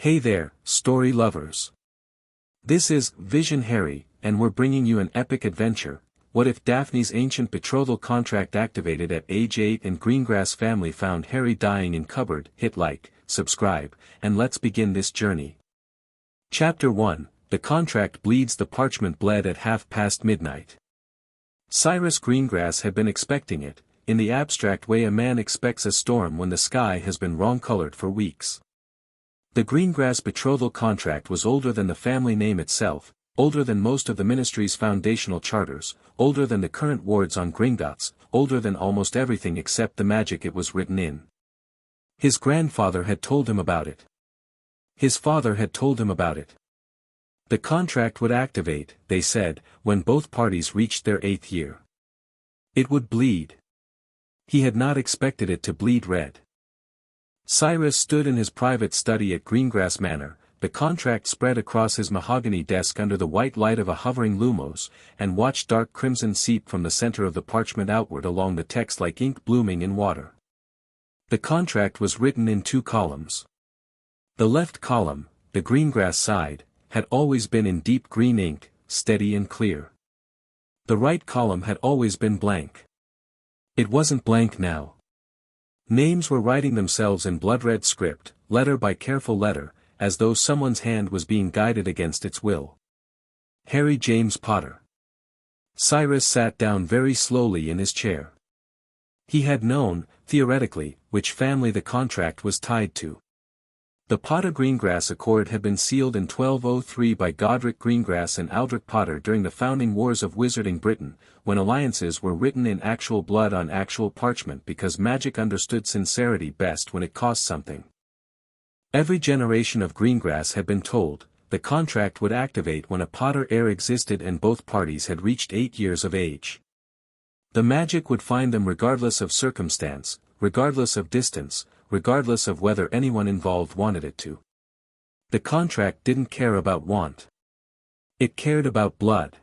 Hey there, story lovers. This is Vision Harry, and we're bringing you an epic adventure. What if Daphne's ancient betrothal contract activated at age 8 and Greengrass family found Harry dying in cupboard? Hit like, subscribe, and let's begin this journey. Chapter 1, The Contract Bleeds. The parchment bled at midnight. Cyrus Greengrass had been expecting it, in the abstract way a man expects a storm when the sky has been wrong-colored for weeks. The Greengrass betrothal contract was older than the family name itself, older than most of the ministry's foundational charters, older than the current wards on Gringotts, older than almost everything except the magic it was written in. His grandfather had told him about it. His father had told him about it. The contract would activate, they said, when both parties reached their 8th year. It would bleed. He had not expected it to bleed red. Cyrus stood in his private study at Greengrass Manor, the contract spread across his mahogany desk under the white light of a hovering lumos, and watched dark crimson seep from the center of the parchment outward along the text like ink blooming in water. The contract was written in 2 columns. The left column, the Greengrass side, had always been in deep green ink, steady and clear. The right column had always been blank. It wasn't blank now. Names were writing themselves in blood-red script, letter by careful letter, as though someone's hand was being guided against its will. Harry James Potter. Cyrus sat down very slowly in his chair. He had known, theoretically, which family the contract was tied to. The Potter-Greengrass Accord had been sealed in 1203 by Godric Greengrass and Aldrich Potter during the founding wars of wizarding Britain, when alliances were written in actual blood on actual parchment because magic understood sincerity best when it cost something. Every generation of Greengrass had been told, the contract would activate when a Potter heir existed and both parties had reached 8 years of age. The magic would find them regardless of circumstance, regardless of distance, regardless of whether anyone involved wanted it to. The contract didn't care about want. It cared about blood.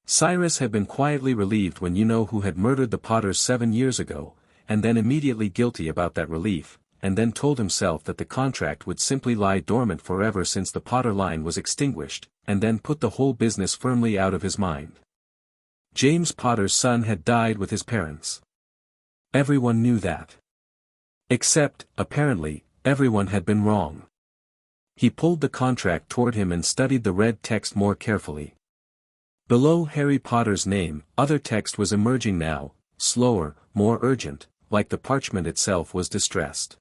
Cyrus had been quietly relieved when you-know-who had murdered the Potters 7 years ago, and then immediately guilty about that relief, and then told himself that the contract would simply lie dormant forever since the Potter line was extinguished, and then put the whole business firmly out of his mind. James Potter's son had died with his parents. Everyone knew that. Except, apparently, everyone had been wrong. He pulled the contract toward him and studied the red text more carefully. Below Harry Potter's name, other text was emerging now, slower, more urgent, like the parchment itself was distressed.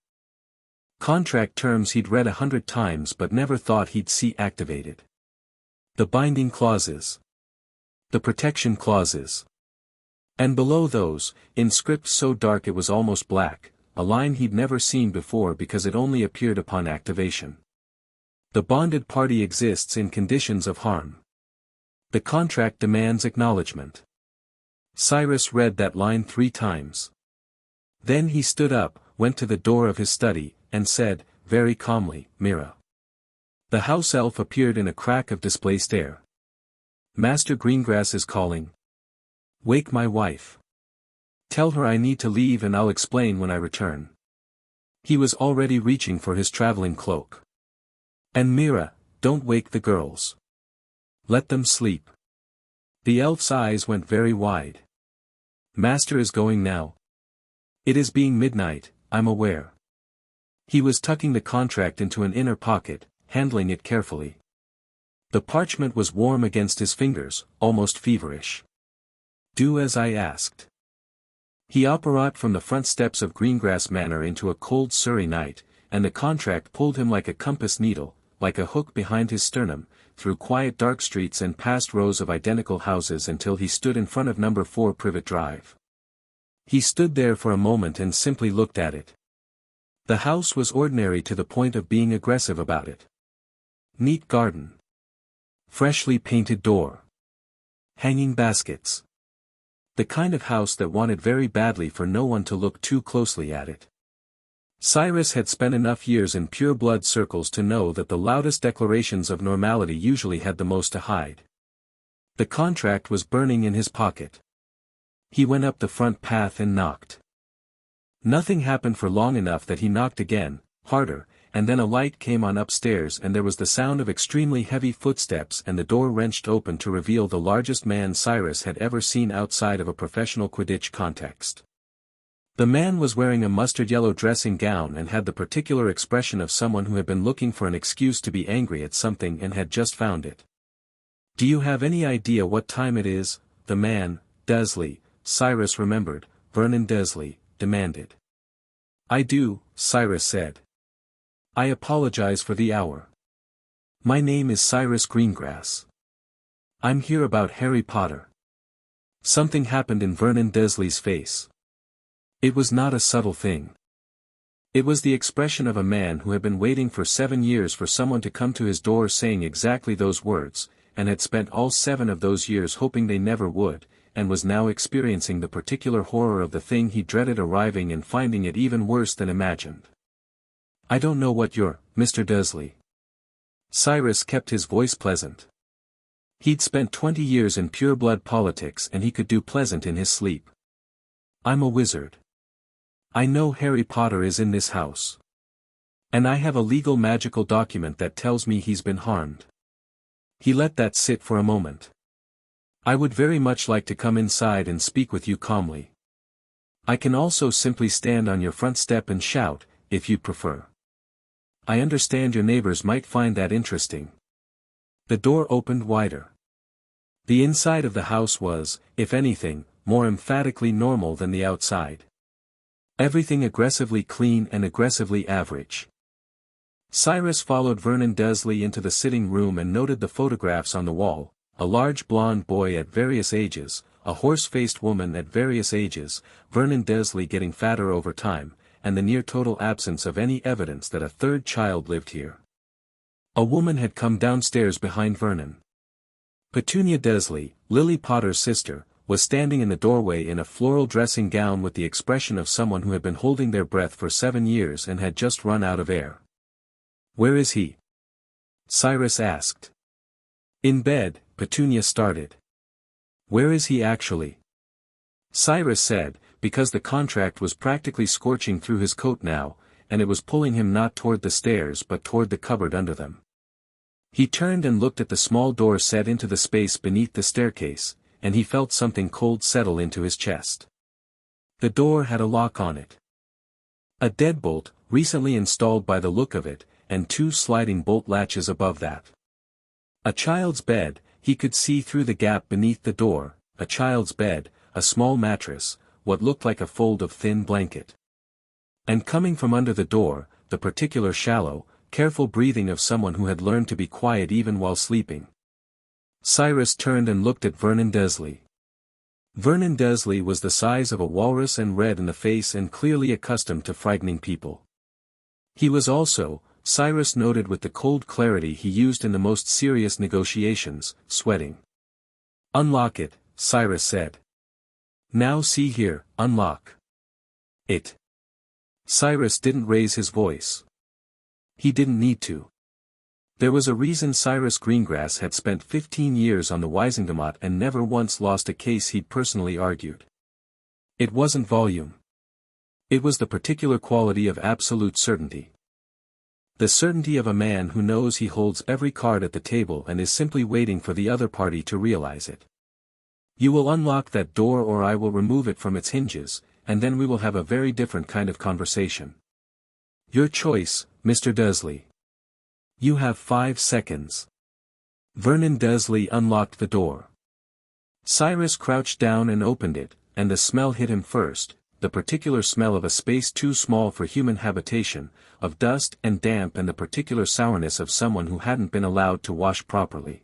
Contract terms he'd read 100 times but never thought he'd see activated. The binding clauses. The protection clauses. And below those, in script so dark it was almost black, a line he'd never seen before because it only appeared upon activation. The bonded party exists in conditions of harm. The contract demands acknowledgement. Cyrus read that line 3 times. Then he stood up, went to the door of his study, and said, very calmly, Mira. The house elf appeared in a crack of displaced air. Master Greengrass is calling. Wake my wife. Tell her I need to leave and I'll explain when I return. He was already reaching for his traveling cloak. And Mira, don't wake the girls. Let them sleep. The elf's eyes went very wide. Master is going now. It is being midnight, I'm aware. He was tucking the contract into an inner pocket, handling it carefully. The parchment was warm against his fingers, almost feverish. Do as I asked. He operated from the front steps of Greengrass Manor into a cold Surrey night, and the contract pulled him like a compass needle, like a hook behind his sternum, through quiet dark streets and past rows of identical houses until he stood in front of number 4 Privet Drive. He stood there for a moment and simply looked at it. The house was ordinary to the point of being aggressive about it. Neat garden. Freshly painted door. Hanging baskets. The kind of house that wanted very badly for no one to look too closely at it. Cyrus had spent enough years in pureblood circles to know that the loudest declarations of normality usually had the most to hide. The contract was burning in his pocket. He went up the front path and knocked. Nothing happened for long enough that he knocked again, harder, and then a light came on upstairs and there was the sound of extremely heavy footsteps and the door wrenched open to reveal the largest man Cyrus had ever seen outside of a professional Quidditch context. The man was wearing a mustard-yellow dressing gown and had the particular expression of someone who had been looking for an excuse to be angry at something and had just found it. "Do you have any idea what time it is?" the man, Dursley, Cyrus remembered, Vernon Dursley, demanded. "I do," Cyrus said. "I apologize for the hour. My name is Cyrus Greengrass. I'm here about Harry Potter." Something happened in Vernon Dursley's face. It was not a subtle thing. It was the expression of a man who had been waiting for 7 years for someone to come to his door saying exactly those words, and had spent all 7 of those years hoping they never would, and was now experiencing the particular horror of the thing he dreaded arriving and finding it even worse than imagined. "I don't know what you're, Mr. Dursley." Cyrus kept his voice pleasant. He'd spent 20 years in pureblood politics and he could do pleasant in his sleep. "I'm a wizard. I know Harry Potter is in this house. And I have a legal magical document that tells me he's been harmed." He let that sit for a moment. "I would very much like to come inside and speak with you calmly. I can also simply stand on your front step and shout, if you'd prefer. I understand your neighbors might find that interesting." The door opened wider. The inside of the house was, if anything, more emphatically normal than the outside. Everything aggressively clean and aggressively average. Cyrus followed Vernon Dursley into the sitting room and noted the photographs on the wall, a large blonde boy at various ages, a horse-faced woman at various ages, Vernon Dursley getting fatter over time, and the near-total absence of any evidence that a third child lived here. A woman had come downstairs behind Vernon. Petunia Dursley, Lily Potter's sister, was standing in the doorway in a floral dressing gown with the expression of someone who had been holding their breath for 7 years and had just run out of air. "Where is he?" Cyrus asked. "In bed," Petunia started. "Where is he actually?" Cyrus said, because the contract was practically scorching through his coat now, and it was pulling him not toward the stairs but toward the cupboard under them. He turned and looked at the small door set into the space beneath the staircase, and he felt something cold settle into his chest. The door had a lock on it. A deadbolt, recently installed by the look of it, and 2 sliding bolt latches above that. A child's bed, he could see through the gap beneath the door, a child's bed, a small mattress, what looked like a fold of thin blanket. And coming from under the door, the particular shallow, careful breathing of someone who had learned to be quiet even while sleeping. Cyrus turned and looked at Vernon Dursley. Vernon Dursley was the size of a walrus and red in the face and clearly accustomed to frightening people. He was also, Cyrus noted with the cold clarity he used in the most serious negotiations, sweating. "Unlock it," Cyrus said. "Now see here, unlock it." Cyrus didn't raise his voice. He didn't need to. There was a reason Cyrus Greengrass had spent 15 years on the Wisingamot and never once lost a case he'd personally argued. It wasn't volume. It was the particular quality of absolute certainty. The certainty of a man who knows he holds every card at the table and is simply waiting for the other party to realize it. "You will unlock that door or I will remove it from its hinges, and then we will have a very different kind of conversation. Your choice, Mr. Dursley. You have 5 seconds. Vernon Dursley unlocked the door. Cyrus crouched down and opened it, and the smell hit him first, the particular smell of a space too small for human habitation, of dust and damp and the particular sourness of someone who hadn't been allowed to wash properly.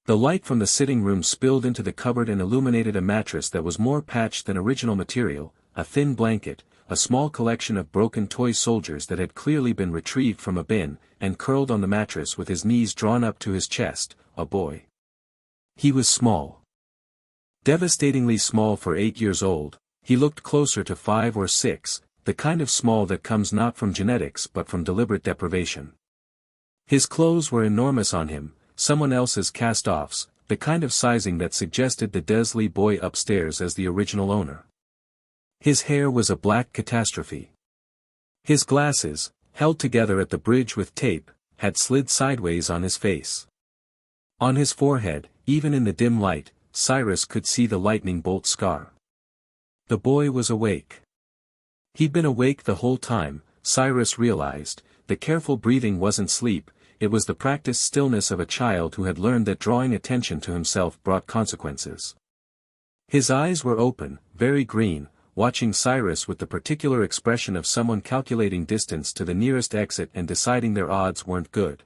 The light from the sitting room spilled into the cupboard and illuminated a mattress that was more patched than original material, a thin blanket, a small collection of broken toy soldiers that had clearly been retrieved from a bin, and curled on the mattress with his knees drawn up to his chest, a boy. He was small. Devastatingly small for 8 years old, he looked closer to 5 or 6, the kind of small that comes not from genetics but from deliberate deprivation. His clothes were enormous on him, someone else's cast-offs, the kind of sizing that suggested the Dursley boy upstairs as the original owner. His hair was a black catastrophe. His glasses, held together at the bridge with tape, had slid sideways on his face. On his forehead, even in the dim light, Cyrus could see the lightning bolt scar. The boy was awake. He'd been awake the whole time, Cyrus realized. The careful breathing wasn't sleep, it was the practiced stillness of a child who had learned that drawing attention to himself brought consequences. His eyes were open, very green, watching Cyrus with the particular expression of someone calculating distance to the nearest exit and deciding their odds weren't good.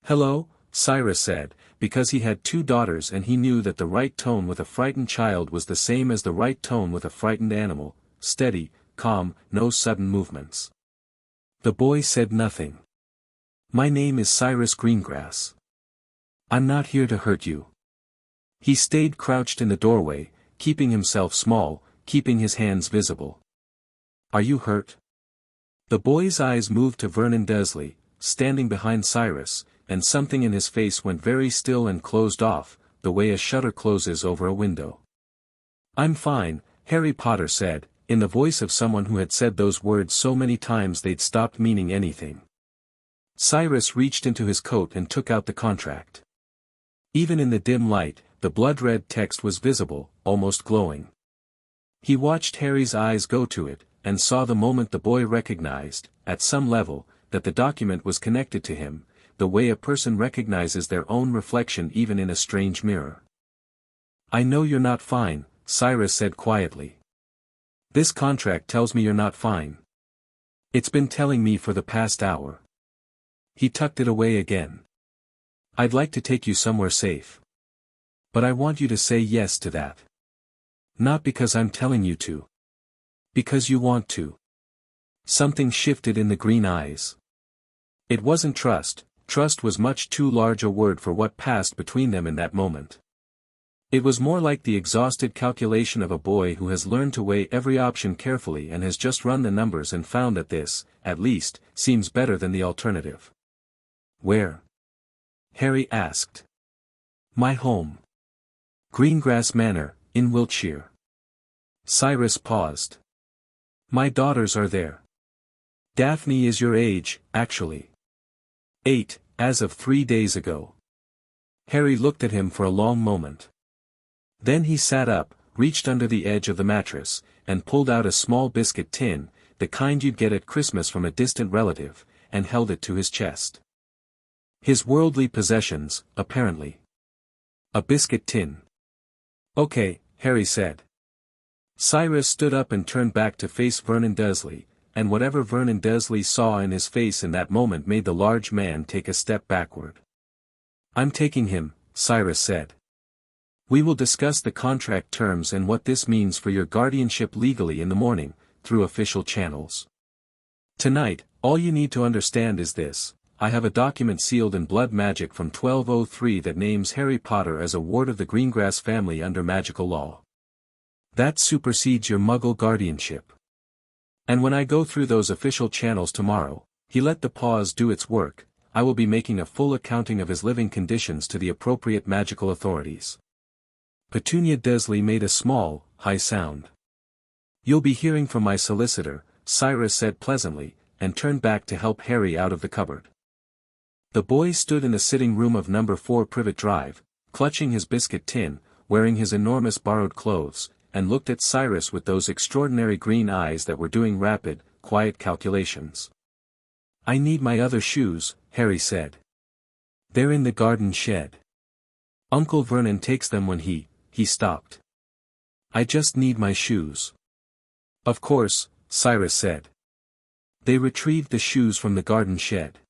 "Hello," Cyrus said, because he had 2 daughters and he knew that the right tone with a frightened child was the same as the right tone with a frightened animal: steady, calm, no sudden movements. The boy said nothing. "My name is Cyrus Greengrass. I'm not here to hurt you." He stayed crouched in the doorway, keeping himself small, keeping his hands visible. "Are you hurt?" The boy's eyes moved to Vernon Dursley, standing behind Cyrus, and something in his face went very still and closed off, the way a shutter closes over a window. "I'm fine," Harry Potter said, in the voice of someone who had said those words so many times they'd stopped meaning anything. Cyrus reached into his coat and took out the contract. Even in the dim light, the blood-red text was visible, almost glowing. He watched Harry's eyes go to it, and saw the moment the boy recognized, at some level, that the document was connected to him, the way a person recognizes their own reflection even in a strange mirror. "I know you're not fine," Cyrus said quietly. "This contract tells me you're not fine. It's been telling me for the past hour." He tucked it away again. "I'd like to take you somewhere safe. But I want you to say yes to that. Not because I'm telling you to. Because you want to." Something shifted in the green eyes. It wasn't trust. Trust was much too large a word for what passed between them in that moment. It was more like the exhausted calculation of a boy who has learned to weigh every option carefully and has just run the numbers and found that this, at least, seems better than the alternative. "Where?" Harry asked. "My home. Greengrass Manor, in Wiltshire." Cyrus paused. "My daughters are there. Daphne is your age, actually. 8, as of 3 days ago." Harry looked at him for a long moment. Then he sat up, reached under the edge of the mattress, and pulled out a small biscuit tin, the kind you'd get at Christmas from a distant relative, and held it to his chest. His worldly possessions, apparently. A biscuit tin. "Okay," Harry said. Cyrus stood up and turned back to face Vernon Dursley, and whatever Vernon Dursley saw in his face in that moment made the large man take a step backward. "I'm taking him," Cyrus said. "We will discuss the contract terms and what this means for your guardianship legally in the morning, through official channels. Tonight, all you need to understand is this: I have a document sealed in blood magic from 1203 that names Harry Potter as a ward of the Greengrass family under magical law. That supersedes your Muggle guardianship. And when I go through those official channels tomorrow," he let the pause do its work, "I will be making a full accounting of his living conditions to the appropriate magical authorities." Petunia Dursley made a small, high sound. "You'll be hearing from my solicitor," Cyrus said pleasantly, and turned back to help Harry out of the cupboard. The boy stood in the sitting room of number 4 Privet Drive, clutching his biscuit tin, wearing his enormous borrowed clothes, and looked at Cyrus with those extraordinary green eyes that were doing rapid, quiet calculations. "I need my other shoes," Harry said. "They're in the garden shed. Uncle Vernon takes them when he stopped. I just need my shoes." "Of course," Cyrus said. They retrieved the shoes from the garden shed.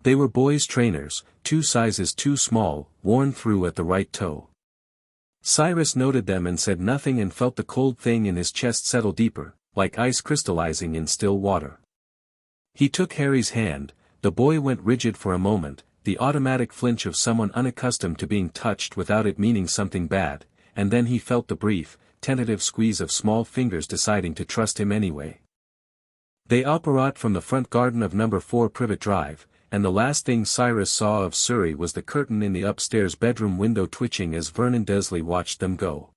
They were boys' trainers, 2 sizes too small, worn through at the right toe. Cyrus noted them and said nothing and felt the cold thing in his chest settle deeper, like ice crystallizing in still water. He took Harry's hand. The boy went rigid for a moment, the automatic flinch of someone unaccustomed to being touched without it meaning something bad, and then he felt the brief, tentative squeeze of small fingers deciding to trust him anyway. They operated from the front garden of number 4 Privet Drive, and the last thing Cyrus saw of Surrey was the curtain in the upstairs bedroom window twitching as Vernon Dursley watched them go.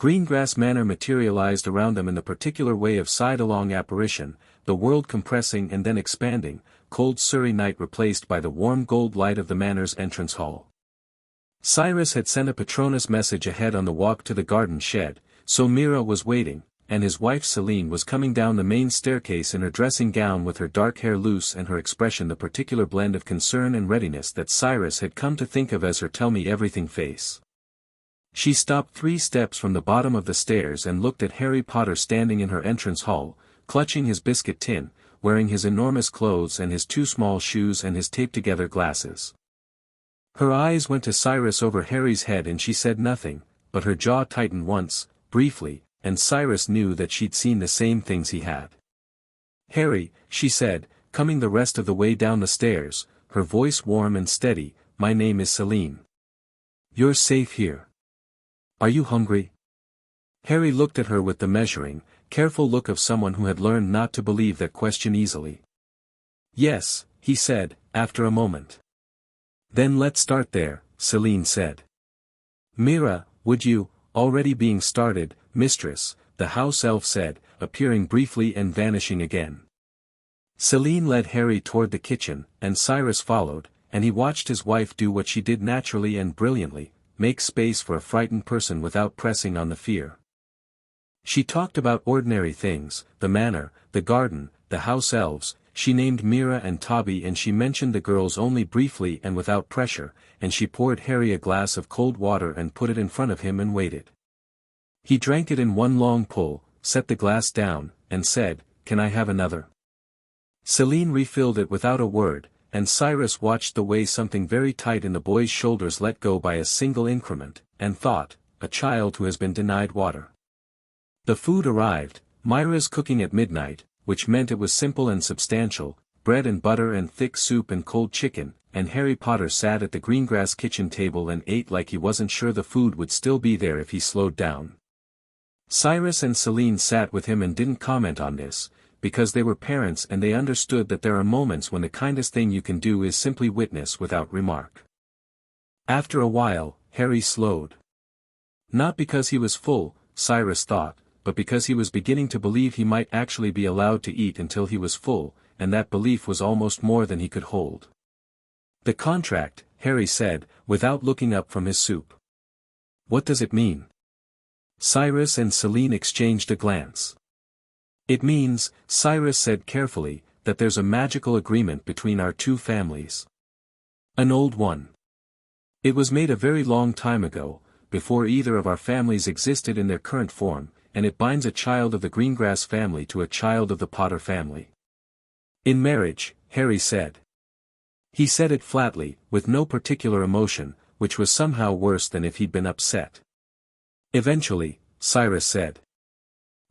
Greengrass Manor materialized around them in the particular way of side-along apparition, the world compressing and then expanding, cold Surrey night replaced by the warm gold light of the manor's entrance hall. Cyrus had sent a Patronus message ahead on the walk to the garden shed, so Mira was waiting, and his wife Celine was coming down the main staircase in her dressing gown with her dark hair loose and her expression the particular blend of concern and readiness that Cyrus had come to think of as her tell-me-everything face. She stopped 3 steps from the bottom of the stairs and looked at Harry Potter standing in her entrance hall, clutching his biscuit tin, wearing his enormous clothes and his 2 small shoes and his taped-together glasses. Her eyes went to Cyrus over Harry's head and she said nothing, but her jaw tightened once, briefly, and Cyrus knew that she'd seen the same things he had. "Harry," she said, coming the rest of the way down the stairs, her voice warm and steady, "my name is Celine. You're safe here. Are you hungry?" Harry looked at her with the measuring, careful look of someone who had learned not to believe that question easily. "Yes," he said, after a moment. "Then let's start there," Celine said. "Mira, would you?" "Already being started, mistress," the house elf said, appearing briefly and vanishing again. Celine led Harry toward the kitchen, and Cyrus followed, and he watched his wife do what she did naturally and brilliantly, make space for a frightened person without pressing on the fear. She talked about ordinary things, the manor, the garden, the house elves. She named Mira and Tobby and she mentioned the girls only briefly and without pressure, and she poured Harry a glass of cold water and put it in front of him and waited. He drank it in one long pull, set the glass down, and said, "Can I have another?" Celine refilled it without a word, and Cyrus watched the way something very tight in the boy's shoulders let go by a single increment, and thought, a child who has been denied water. The food arrived, Myra's cooking at midnight, which meant it was simple and substantial, bread and butter and thick soup and cold chicken, and Harry Potter sat at the Greengrass kitchen table and ate like he wasn't sure the food would still be there if he slowed down. Cyrus and Celine sat with him and didn't comment on this, because they were parents and they understood that there are moments when the kindest thing you can do is simply witness without remark. After a while, Harry slowed. Not because he was full, Cyrus thought, but because he was beginning to believe he might actually be allowed to eat until he was full, and that belief was almost more than he could hold. "The contract," Harry said, without looking up from his soup. "What does it mean?" Cyrus and Celine exchanged a glance. "It means," Cyrus said carefully, "that there's a magical agreement between our 2 families. An old one. It was made a very long time ago, before either of our families existed in their current form, and it binds a child of the Greengrass family to a child of the Potter family. In marriage," Harry said. He said it flatly, with no particular emotion, which was somehow worse than if he'd been upset. "Eventually," Cyrus said.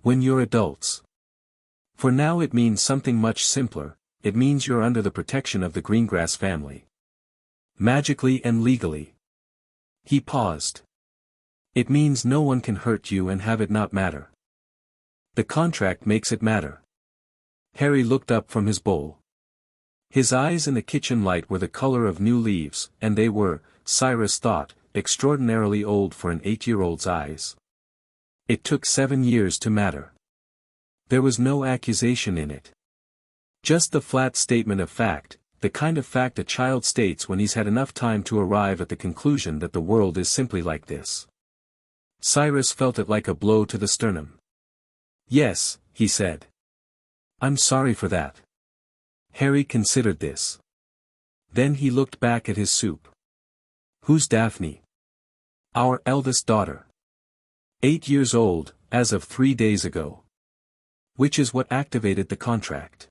"When you're adults. For now it means something much simpler, it means you're under the protection of the Greengrass family. Magically and legally." He paused. "It means no one can hurt you and have it not matter. The contract makes it matter." Harry looked up from his bowl. His eyes in the kitchen light were the color of new leaves, and they were, Cyrus thought, extraordinarily old for an 8-year-old's eyes. It took 7 years to matter. There was no accusation in it. Just the flat statement of fact, the kind of fact a child states when he's had enough time to arrive at the conclusion that the world is simply like this. Cyrus felt it like a blow to the sternum. "Yes," he said. "I'm sorry for that." Harry considered this. Then he looked back at his soup. "Who's Daphne?" "Our eldest daughter. 8 years old, as of 3 days ago. Which is what activated the contract.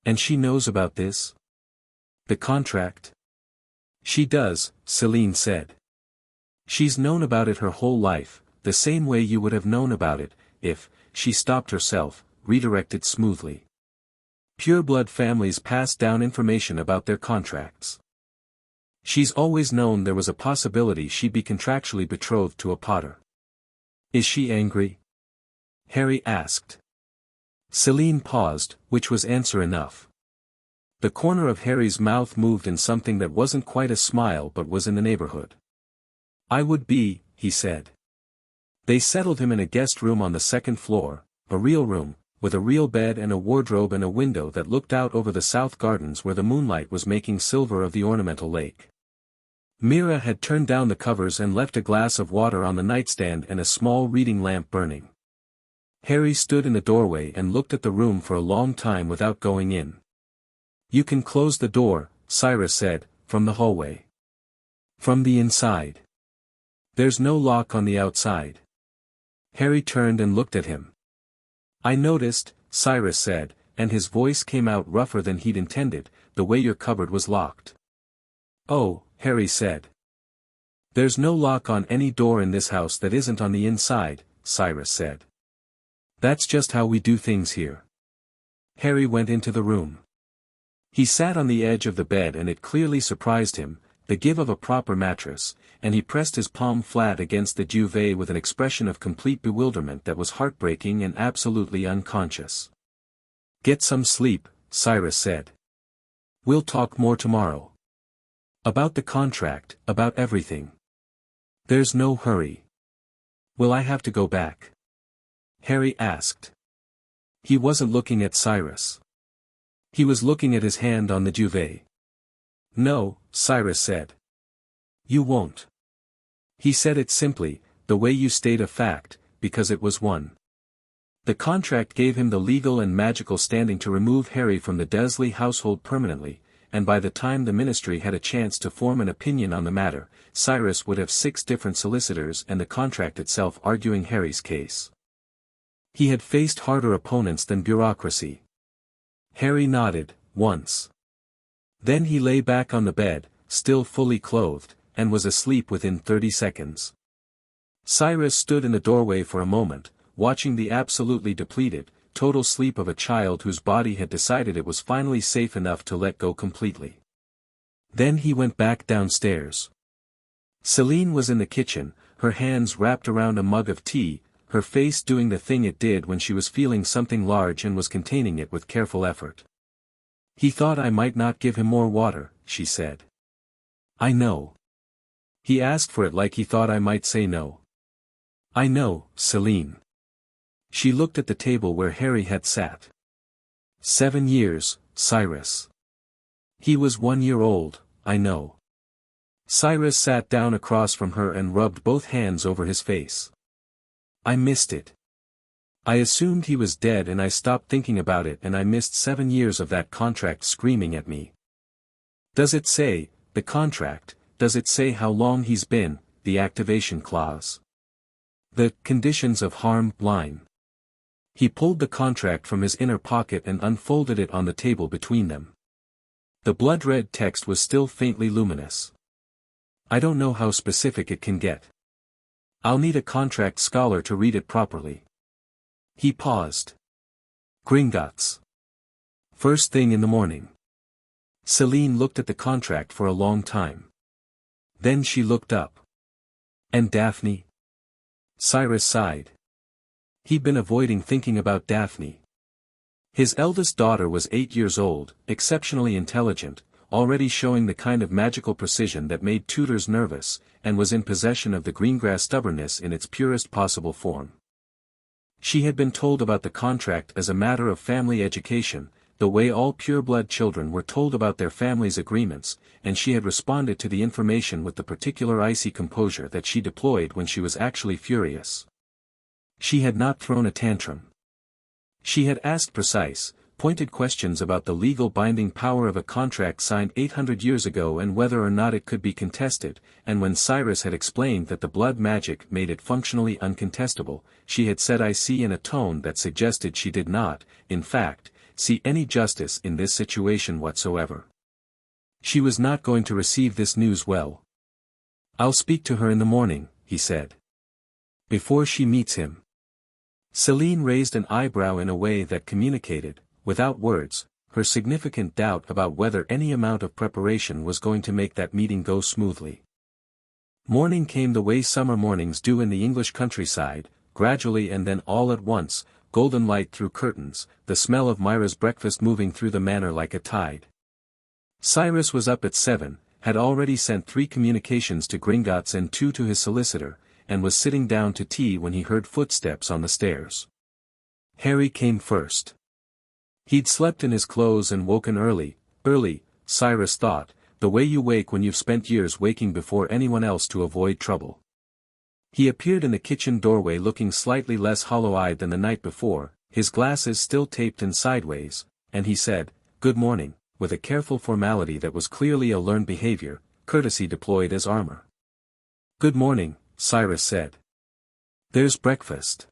And she knows about this?" "The contract?" "She does," Celine said. "She's known about it her whole life, the same way you would have known about it, if," she stopped herself, redirected smoothly. "Pureblood families pass down information about their contracts. She's always known there was a possibility she'd be contractually betrothed to a Potter." "Is she angry?" Harry asked. Celine paused, which was answer enough. The corner of Harry's mouth moved in something that wasn't quite a smile but was in the neighborhood. "I would be," he said. They settled him in a guest room on the second floor, a real room, with a real bed and a wardrobe and a window that looked out over the south gardens where the moonlight was making silver of the ornamental lake. Mira had turned down the covers and left a glass of water on the nightstand and a small reading lamp burning. Harry stood in the doorway and looked at the room for a long time without going in. "You can close the door," Cyrus said, "from the hallway. From the inside. There's no lock on the outside." Harry turned and looked at him. "I noticed," Cyrus said, and his voice came out rougher than he'd intended, "the way your cupboard was locked." "Oh," Harry said. "There's no lock on any door in this house that isn't on the inside," Cyrus said. "That's just how we do things here." Harry went into the room. He sat on the edge of the bed and it clearly surprised him, the give of a proper mattress, and he pressed his palm flat against the duvet with an expression of complete bewilderment that was heartbreaking and absolutely unconscious. "Get some sleep," Cyrus said. "We'll talk more tomorrow. About the contract, about everything. There's no hurry." "Will I have to go back?" Harry asked. He wasn't looking at Cyrus. He was looking at his hand on the duvet. "No," Cyrus said. "You won't." He said it simply, the way you state a fact, because it was one. The contract gave him the legal and magical standing to remove Harry from the Dursley household permanently, and by the time the ministry had a chance to form an opinion on the matter, Cyrus would have 6 different solicitors and the contract itself arguing Harry's case. He had faced harder opponents than bureaucracy. Harry nodded, once. Then he lay back on the bed, still fully clothed, and was asleep within 30 seconds. Cyrus stood in the doorway for a moment, watching the absolutely depleted, total sleep of a child whose body had decided it was finally safe enough to let go completely. Then he went back downstairs. Celine was in the kitchen, her hands wrapped around a mug of tea, her face doing the thing it did when she was feeling something large and was containing it with careful effort. "He thought I might not give him more water," she said. "I know. He asked for it like he thought I might say no." "I know, Celine." She looked at the table where Harry had sat. 7 years, Cyrus. He was 1 year old, I know. Cyrus sat down across from her and rubbed both hands over his face. "I missed it. I assumed he was dead and I stopped thinking about it and I missed 7 years of that contract screaming at me." "Does it say, the contract, does it say how long he's been, the activation clause? The conditions of harm line?" He pulled the contract from his inner pocket and unfolded it on the table between them. The blood-red text was still faintly luminous. "I don't know how specific it can get. I'll need a contract scholar to read it properly." He paused. "Gringotts. First thing in the morning." Celine looked at the contract for a long time. Then she looked up. "And Daphne?" Cyrus sighed. He'd been avoiding thinking about Daphne. His eldest daughter was 8 years old, exceptionally intelligent, already showing the kind of magical precision that made tutors nervous, and was in possession of the Greengrass stubbornness in its purest possible form. She had been told about the contract as a matter of family education, the way all pureblood children were told about their family's agreements, and she had responded to the information with the particular icy composure that she deployed when she was actually furious. She had not thrown a tantrum. She had asked precise, pointed questions about the legal binding power of a contract signed 800 years ago and whether or not it could be contested, and when Cyrus had explained that the blood magic made it functionally uncontestable, she had said "I see" in a tone that suggested she did not, in fact, see any justice in this situation whatsoever. She was not going to receive this news well. "I'll speak to her in the morning," he said. "Before she meets him." Celine raised an eyebrow in a way that communicated, without words, her significant doubt about whether any amount of preparation was going to make that meeting go smoothly. Morning came the way summer mornings do in the English countryside, gradually and then all at once, golden light through curtains, the smell of Myra's breakfast moving through the manor like a tide. Cyrus was up at 7, had already sent 3 communications to Gringotts and 2 to his solicitor, and was sitting down to tea when he heard footsteps on the stairs. Harry came first. He'd slept in his clothes and woken early, Cyrus thought, the way you wake when you've spent years waking before anyone else to avoid trouble. He appeared in the kitchen doorway looking slightly less hollow-eyed than the night before, his glasses still taped in sideways, and he said, "Good morning," with a careful formality that was clearly a learned behavior, courtesy deployed as armor. "Good morning," Cyrus said. "There's breakfast.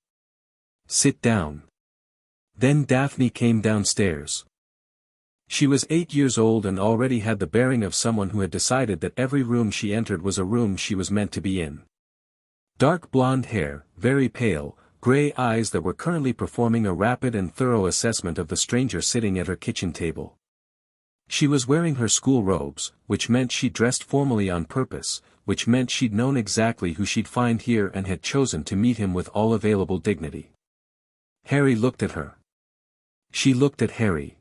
Sit down." Then Daphne came downstairs. She was 8 years old and already had the bearing of someone who had decided that every room she entered was a room she was meant to be in. Dark blonde hair, very pale, grey eyes that were currently performing a rapid and thorough assessment of the stranger sitting at her kitchen table. She was wearing her school robes, which meant she'd dressed formally on purpose, which meant she'd known exactly who she'd find here and had chosen to meet him with all available dignity. Harry looked at her. She looked at Harry.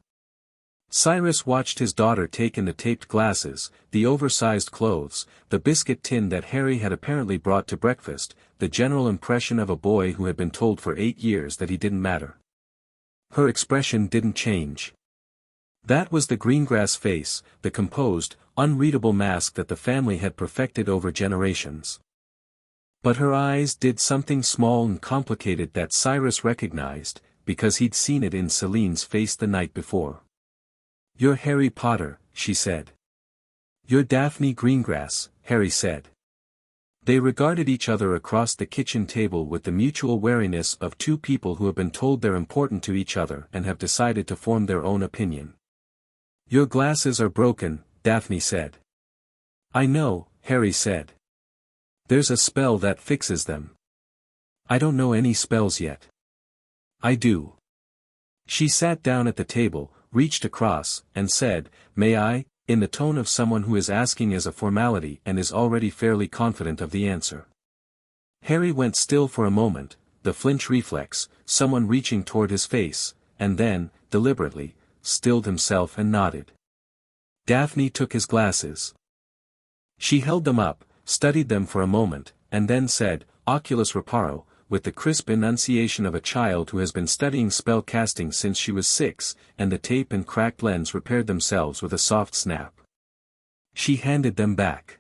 Cyrus watched his daughter take in the taped glasses, the oversized clothes, the biscuit tin that Harry had apparently brought to breakfast, the general impression of a boy who had been told for 8 years that he didn't matter. Her expression didn't change. That was the Greengrass face, the composed, unreadable mask that the family had perfected over generations. But her eyes did something small and complicated that Cyrus recognized, because he'd seen it in Celine's face the night before. "You're Harry Potter," she said. "You're Daphne Greengrass," Harry said. They regarded each other across the kitchen table with the mutual wariness of two people who have been told they're important to each other and have decided to form their own opinion. "Your glasses are broken," Daphne said. "I know," Harry said. "There's a spell that fixes them." "I don't know any spells yet." "I do." She sat down at the table, reached across, and said, "May I?" in the tone of someone who is asking as a formality and is already fairly confident of the answer. Harry went still for a moment, the flinch reflex, someone reaching toward his face, and then, deliberately, stilled himself and nodded. Daphne took his glasses. She held them up, studied them for a moment, and then said, "Oculus reparo," with the crisp enunciation of a child who has been studying spell casting since she was 6, and the tape and cracked lens repaired themselves with a soft snap. She handed them back.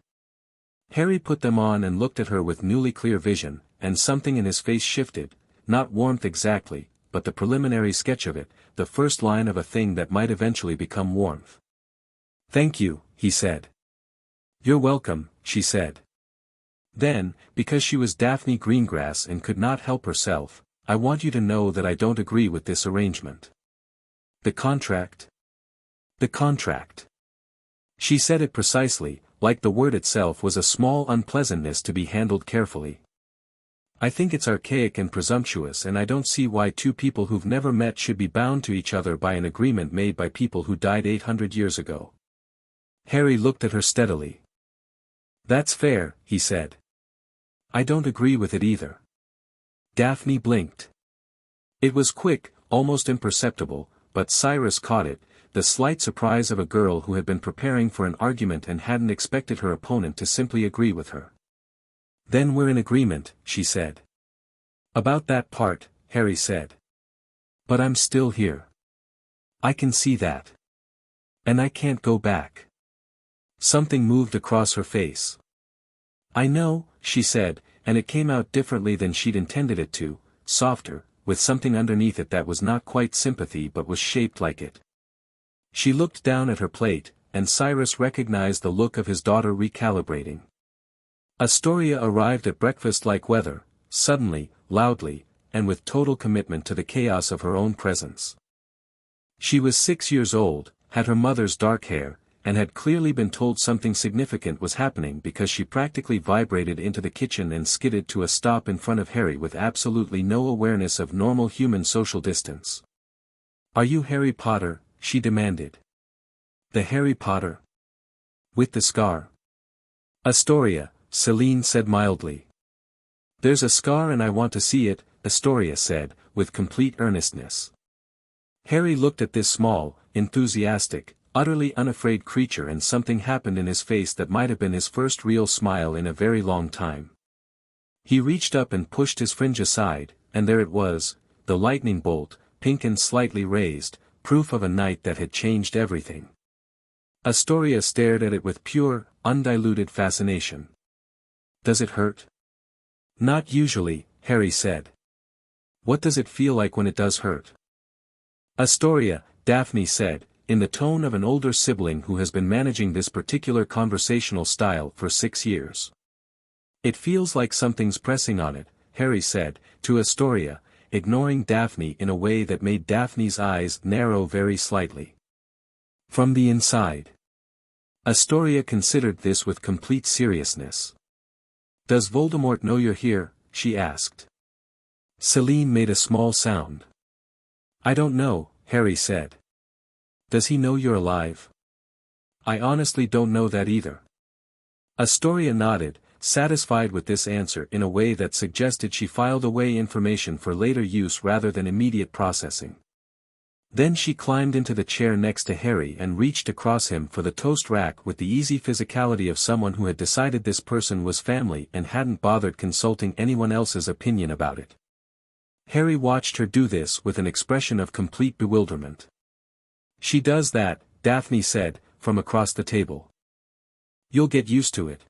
Harry put them on and looked at her with newly clear vision, and something in his face shifted, not warmth exactly, but the preliminary sketch of it, the first line of a thing that might eventually become warmth. "Thank you," he said. "You're welcome," she said. Then, because she was Daphne Greengrass and could not help herself, "I want you to know that I don't agree with this arrangement." "The contract?" "The contract." She said it precisely, like the word itself was a small unpleasantness to be handled carefully. "I think it's archaic and presumptuous, and I don't see why two people who've never met should be bound to each other by an agreement made by people who died 800 years ago." Harry looked at her steadily. "That's fair," he said. "I don't agree with it either." Daphne blinked. It was quick, almost imperceptible, but Cyrus caught it, the slight surprise of a girl who had been preparing for an argument and hadn't expected her opponent to simply agree with her. "Then we're in agreement," she said. "About that part," Harry said. "But I'm still here. I can see that. And I can't go back." Something moved across her face. "I know," she said, and it came out differently than she'd intended it to, softer, with something underneath it that was not quite sympathy but was shaped like it. She looked down at her plate, and Cyrus recognized the look of his daughter recalibrating. Astoria arrived at breakfast like weather, suddenly, loudly, and with total commitment to the chaos of her own presence. She was 6 years old, had her mother's dark hair, and had clearly been told something significant was happening because she practically vibrated into the kitchen and skidded to a stop in front of Harry with absolutely no awareness of normal human social distance. "Are you Harry Potter?" she demanded. "The Harry Potter? With the scar?" "Astoria," Celine said mildly. "There's a scar and I want to see it," Astoria said, with complete earnestness. Harry looked at this small, enthusiastic, utterly unafraid creature and something happened in his face that might have been his first real smile in a very long time. He reached up and pushed his fringe aside, and there it was, the lightning bolt, pink and slightly raised, proof of a night that had changed everything. Astoria stared at it with pure, undiluted fascination. "Does it hurt?" "Not usually," Harry said. "What does it feel like when it does hurt?" "Astoria," Daphne said, in the tone of an older sibling who has been managing this particular conversational style for 6 years. "It feels like something's pressing on it," Harry said, to Astoria, ignoring Daphne in a way that made Daphne's eyes narrow very slightly. "From the inside." Astoria considered this with complete seriousness. "Does Voldemort know you're here?" she asked. Celine made a small sound. "I don't know," Harry said. "Does he know you're alive?" "I honestly don't know that either." Astoria nodded, satisfied with this answer in a way that suggested she filed away information for later use rather than immediate processing. Then she climbed into the chair next to Harry and reached across him for the toast rack with the easy physicality of someone who had decided this person was family and hadn't bothered consulting anyone else's opinion about it. Harry watched her do this with an expression of complete bewilderment. "She does that," Daphne said, from across the table. "You'll get used to it."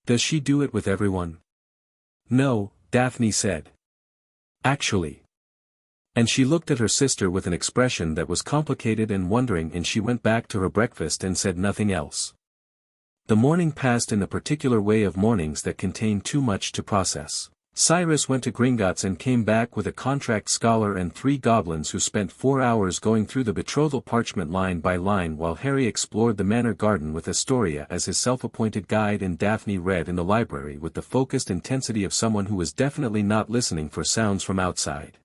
"Does she do it with everyone?" "No," Daphne said. "Actually." And she looked at her sister with an expression that was complicated and wondering, and she went back to her breakfast and said nothing else. The morning passed in the particular way of mornings that contain too much to process. Cyrus went to Gringotts and came back with a contract scholar and 3 goblins who spent 4 hours going through the betrothal parchment line by line while Harry explored the manor garden with Astoria as his self-appointed guide and Daphne read in the library with the focused intensity of someone who was definitely not listening for sounds from outside.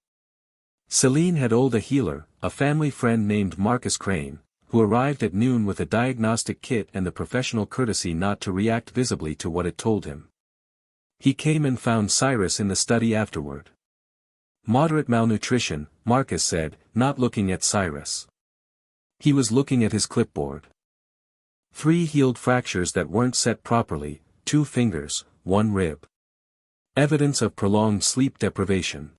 Celine had old a healer, a family friend named Marcus Crane, who arrived at noon with a diagnostic kit and the professional courtesy not to react visibly to what it told him. He came and found Cyrus in the study afterward. "Moderate malnutrition," Marcus said, not looking at Cyrus. He was looking at his clipboard. 3 healed fractures that weren't set properly, 2 fingers, 1 rib. Evidence of prolonged sleep deprivation.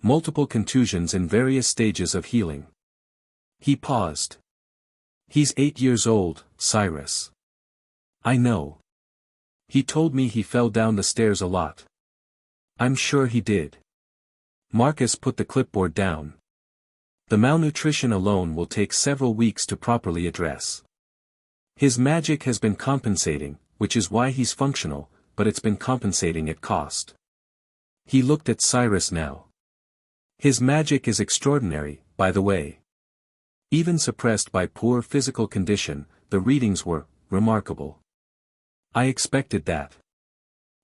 Multiple contusions in various stages of healing. He paused. "He's 8 years old, Cyrus." "I know. He told me he fell down the stairs a lot." "I'm sure he did." Marcus put the clipboard down. "The malnutrition alone will take several weeks to properly address. His magic has been compensating, which is why he's functional, but it's been compensating at cost." He looked at Cyrus now. "His magic is extraordinary, by the way. Even suppressed by poor physical condition, the readings were remarkable." "I expected that.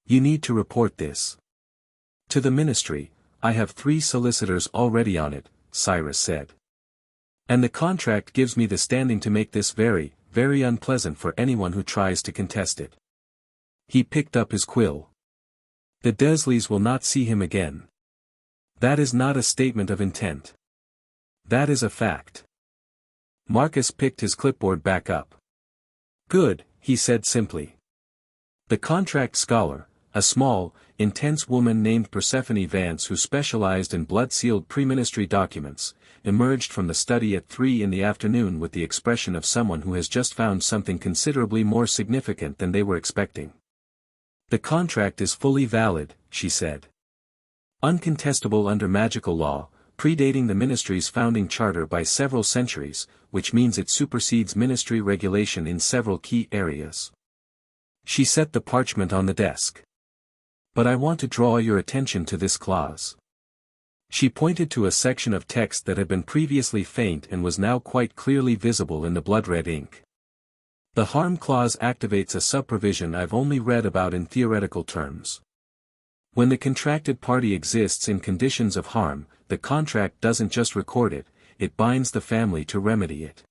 You need to report this to the ministry. I have 3 solicitors already on it," Cyrus said. "And the contract gives me the standing to make this very, very unpleasant for anyone who tries to contest it." He picked up his quill. "The Dursleys will not see him again." "That is not a statement of intent. That is a fact." Marcus picked his clipboard back up. "Good," he said simply. The contract scholar, a small, intense woman named Persephone Vance who specialized in blood-sealed pre-ministry documents, emerged from the study at 3 in the afternoon with the expression of someone who has just found something considerably more significant than they were expecting. "The contract is fully valid," she said. "Uncontestable under magical law, predating the ministry's founding charter by several centuries, which means it supersedes ministry regulation in several key areas." She set the parchment on the desk. "But I want to draw your attention to this clause." She pointed to a section of text that had been previously faint and was now quite clearly visible in the blood-red ink. "The harm clause activates a sub-provision I've only read about in theoretical terms. When the contracted party exists in conditions of harm, the contract doesn't just record it, it binds the family to remedy it.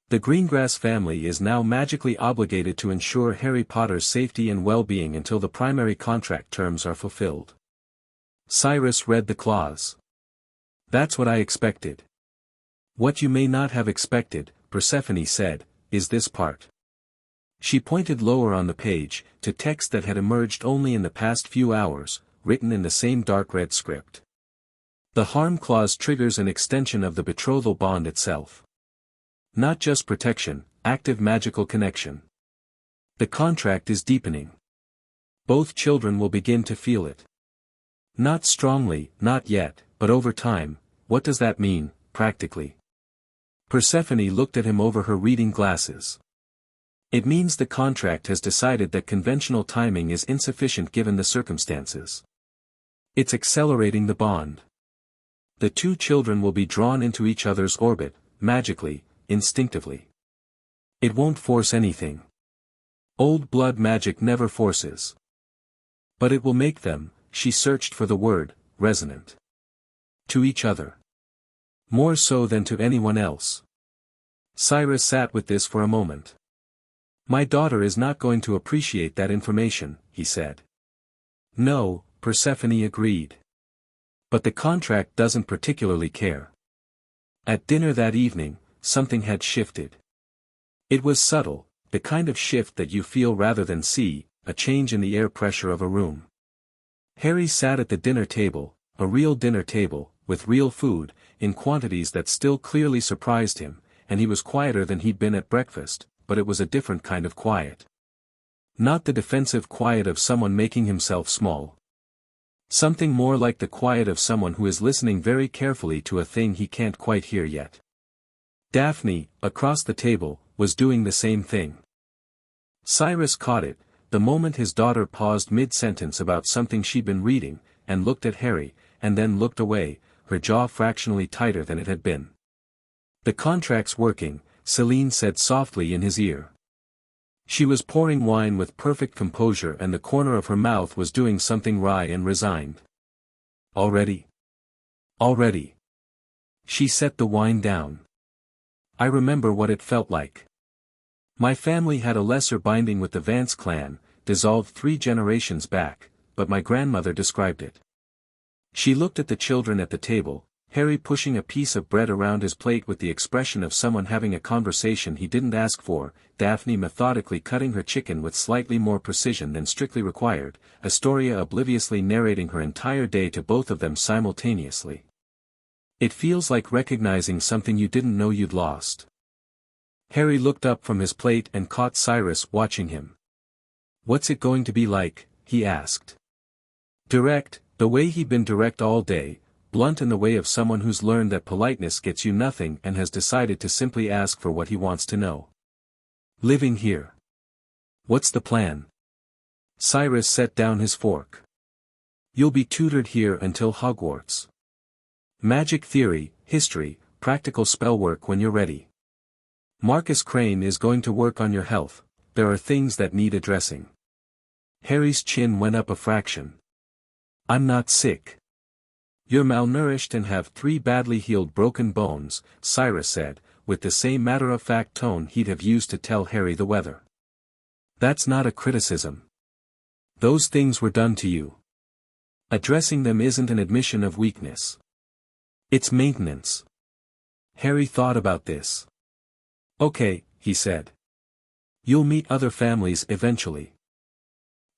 The Greengrass family is now magically obligated to ensure Harry Potter's safety and well-being until the primary contract terms are fulfilled." Cyrus read the clause. "That's what I expected." "What you may not have expected," Persephone said, "is this part." She pointed lower on the page, to text that had emerged only in the past few hours, written in the same dark red script. The harm clause triggers an extension of the betrothal bond itself. Not just protection, active magical connection. The contract is deepening. Both children will begin to feel it. Not strongly, not yet, but over time. What does that mean, practically? Persephone looked at him over her reading glasses. It means the contract has decided that conventional timing is insufficient given the circumstances. It's accelerating the bond. The two children will be drawn into each other's orbit, magically, instinctively. It won't force anything. Old blood magic never forces. But it will make them, she searched for the word, resonant. To each other. More so than to anyone else. Cyrus sat with this for a moment. My daughter is not going to appreciate that information, he said. No, Persephone agreed. But the contract doesn't particularly care. At dinner that evening, something had shifted. It was subtle, the kind of shift that you feel rather than see, a change in the air pressure of a room. Harry sat at the dinner table, a real dinner table, with real food, in quantities that still clearly surprised him, and he was quieter than he'd been at breakfast, but it was a different kind of quiet. Not the defensive quiet of someone making himself small. Something more like the quiet of someone who is listening very carefully to a thing he can't quite hear yet. Daphne, across the table, was doing the same thing. Cyrus caught it, the moment his daughter paused mid-sentence about something she'd been reading, and looked at Harry, and then looked away, her jaw fractionally tighter than it had been. The contract's working, Celine said softly in his ear. She was pouring wine with perfect composure and the corner of her mouth was doing something wry and resigned. Already? Already. She set the wine down. I remember what it felt like. My family had a lesser binding with the Vance clan, dissolved 3 generations back, but my grandmother described it. She looked at the children at the table, Harry pushing a piece of bread around his plate with the expression of someone having a conversation he didn't ask for, Daphne methodically cutting her chicken with slightly more precision than strictly required, Astoria obliviously narrating her entire day to both of them simultaneously. It feels like recognizing something you didn't know you'd lost. Harry looked up from his plate and caught Cyrus watching him. What's it going to be like? He asked. Direct, the way he'd been direct all day, blunt in the way of someone who's learned that politeness gets you nothing and has decided to simply ask for what he wants to know. Living here. What's the plan? Cyrus set down his fork. You'll be tutored here until Hogwarts. Magic theory, history, practical spellwork when you're ready. Marcus Crane is going to work on your health, there are things that need addressing. Harry's chin went up a fraction. I'm not sick. You're malnourished and have 3 badly healed broken bones, Cyrus said, with the same matter-of-fact tone he'd have used to tell Harry the weather. That's not a criticism. Those things were done to you. Addressing them isn't an admission of weakness. It's maintenance. Harry thought about this. Okay, he said. You'll meet other families eventually.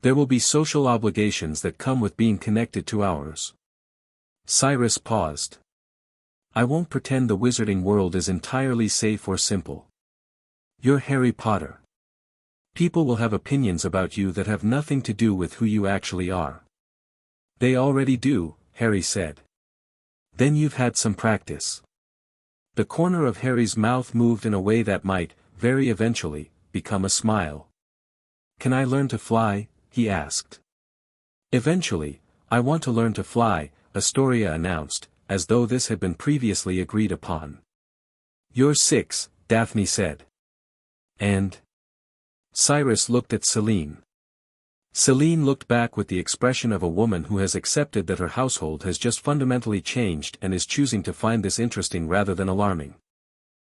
There will be social obligations that come with being connected to ours. Cyrus paused. I won't pretend the wizarding world is entirely safe or simple. You're Harry Potter. People will have opinions about you that have nothing to do with who you actually are. They already do, Harry said. Then you've had some practice. The corner of Harry's mouth moved in a way that might, very eventually, become a smile. Can I learn to fly? He asked. Eventually, I want to learn to fly, Astoria announced, as though this had been previously agreed upon. You're 6, Daphne said. And? Cyrus looked at Celine. Celine looked back with the expression of a woman who has accepted that her household has just fundamentally changed and is choosing to find this interesting rather than alarming.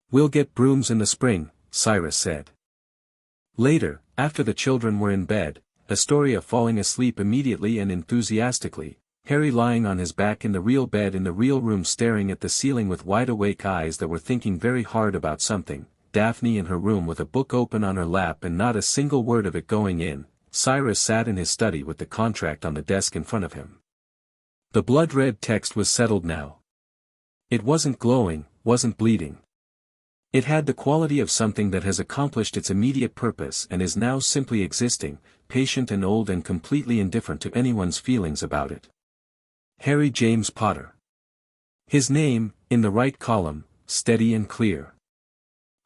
We'll get brooms in the spring, Cyrus said. Later, after the children were in bed, Astoria falling asleep immediately and enthusiastically, Harry lying on his back in the real bed in the real room staring at the ceiling with wide-awake eyes that were thinking very hard about something, Daphne in her room with a book open on her lap and not a single word of it going in, Cyrus sat in his study with the contract on the desk in front of him. The blood-red text was settled now. It wasn't glowing, wasn't bleeding. It had the quality of something that has accomplished its immediate purpose and is now simply existing, patient and old and completely indifferent to anyone's feelings about it. Harry James Potter. His name, in the right column, steady and clear.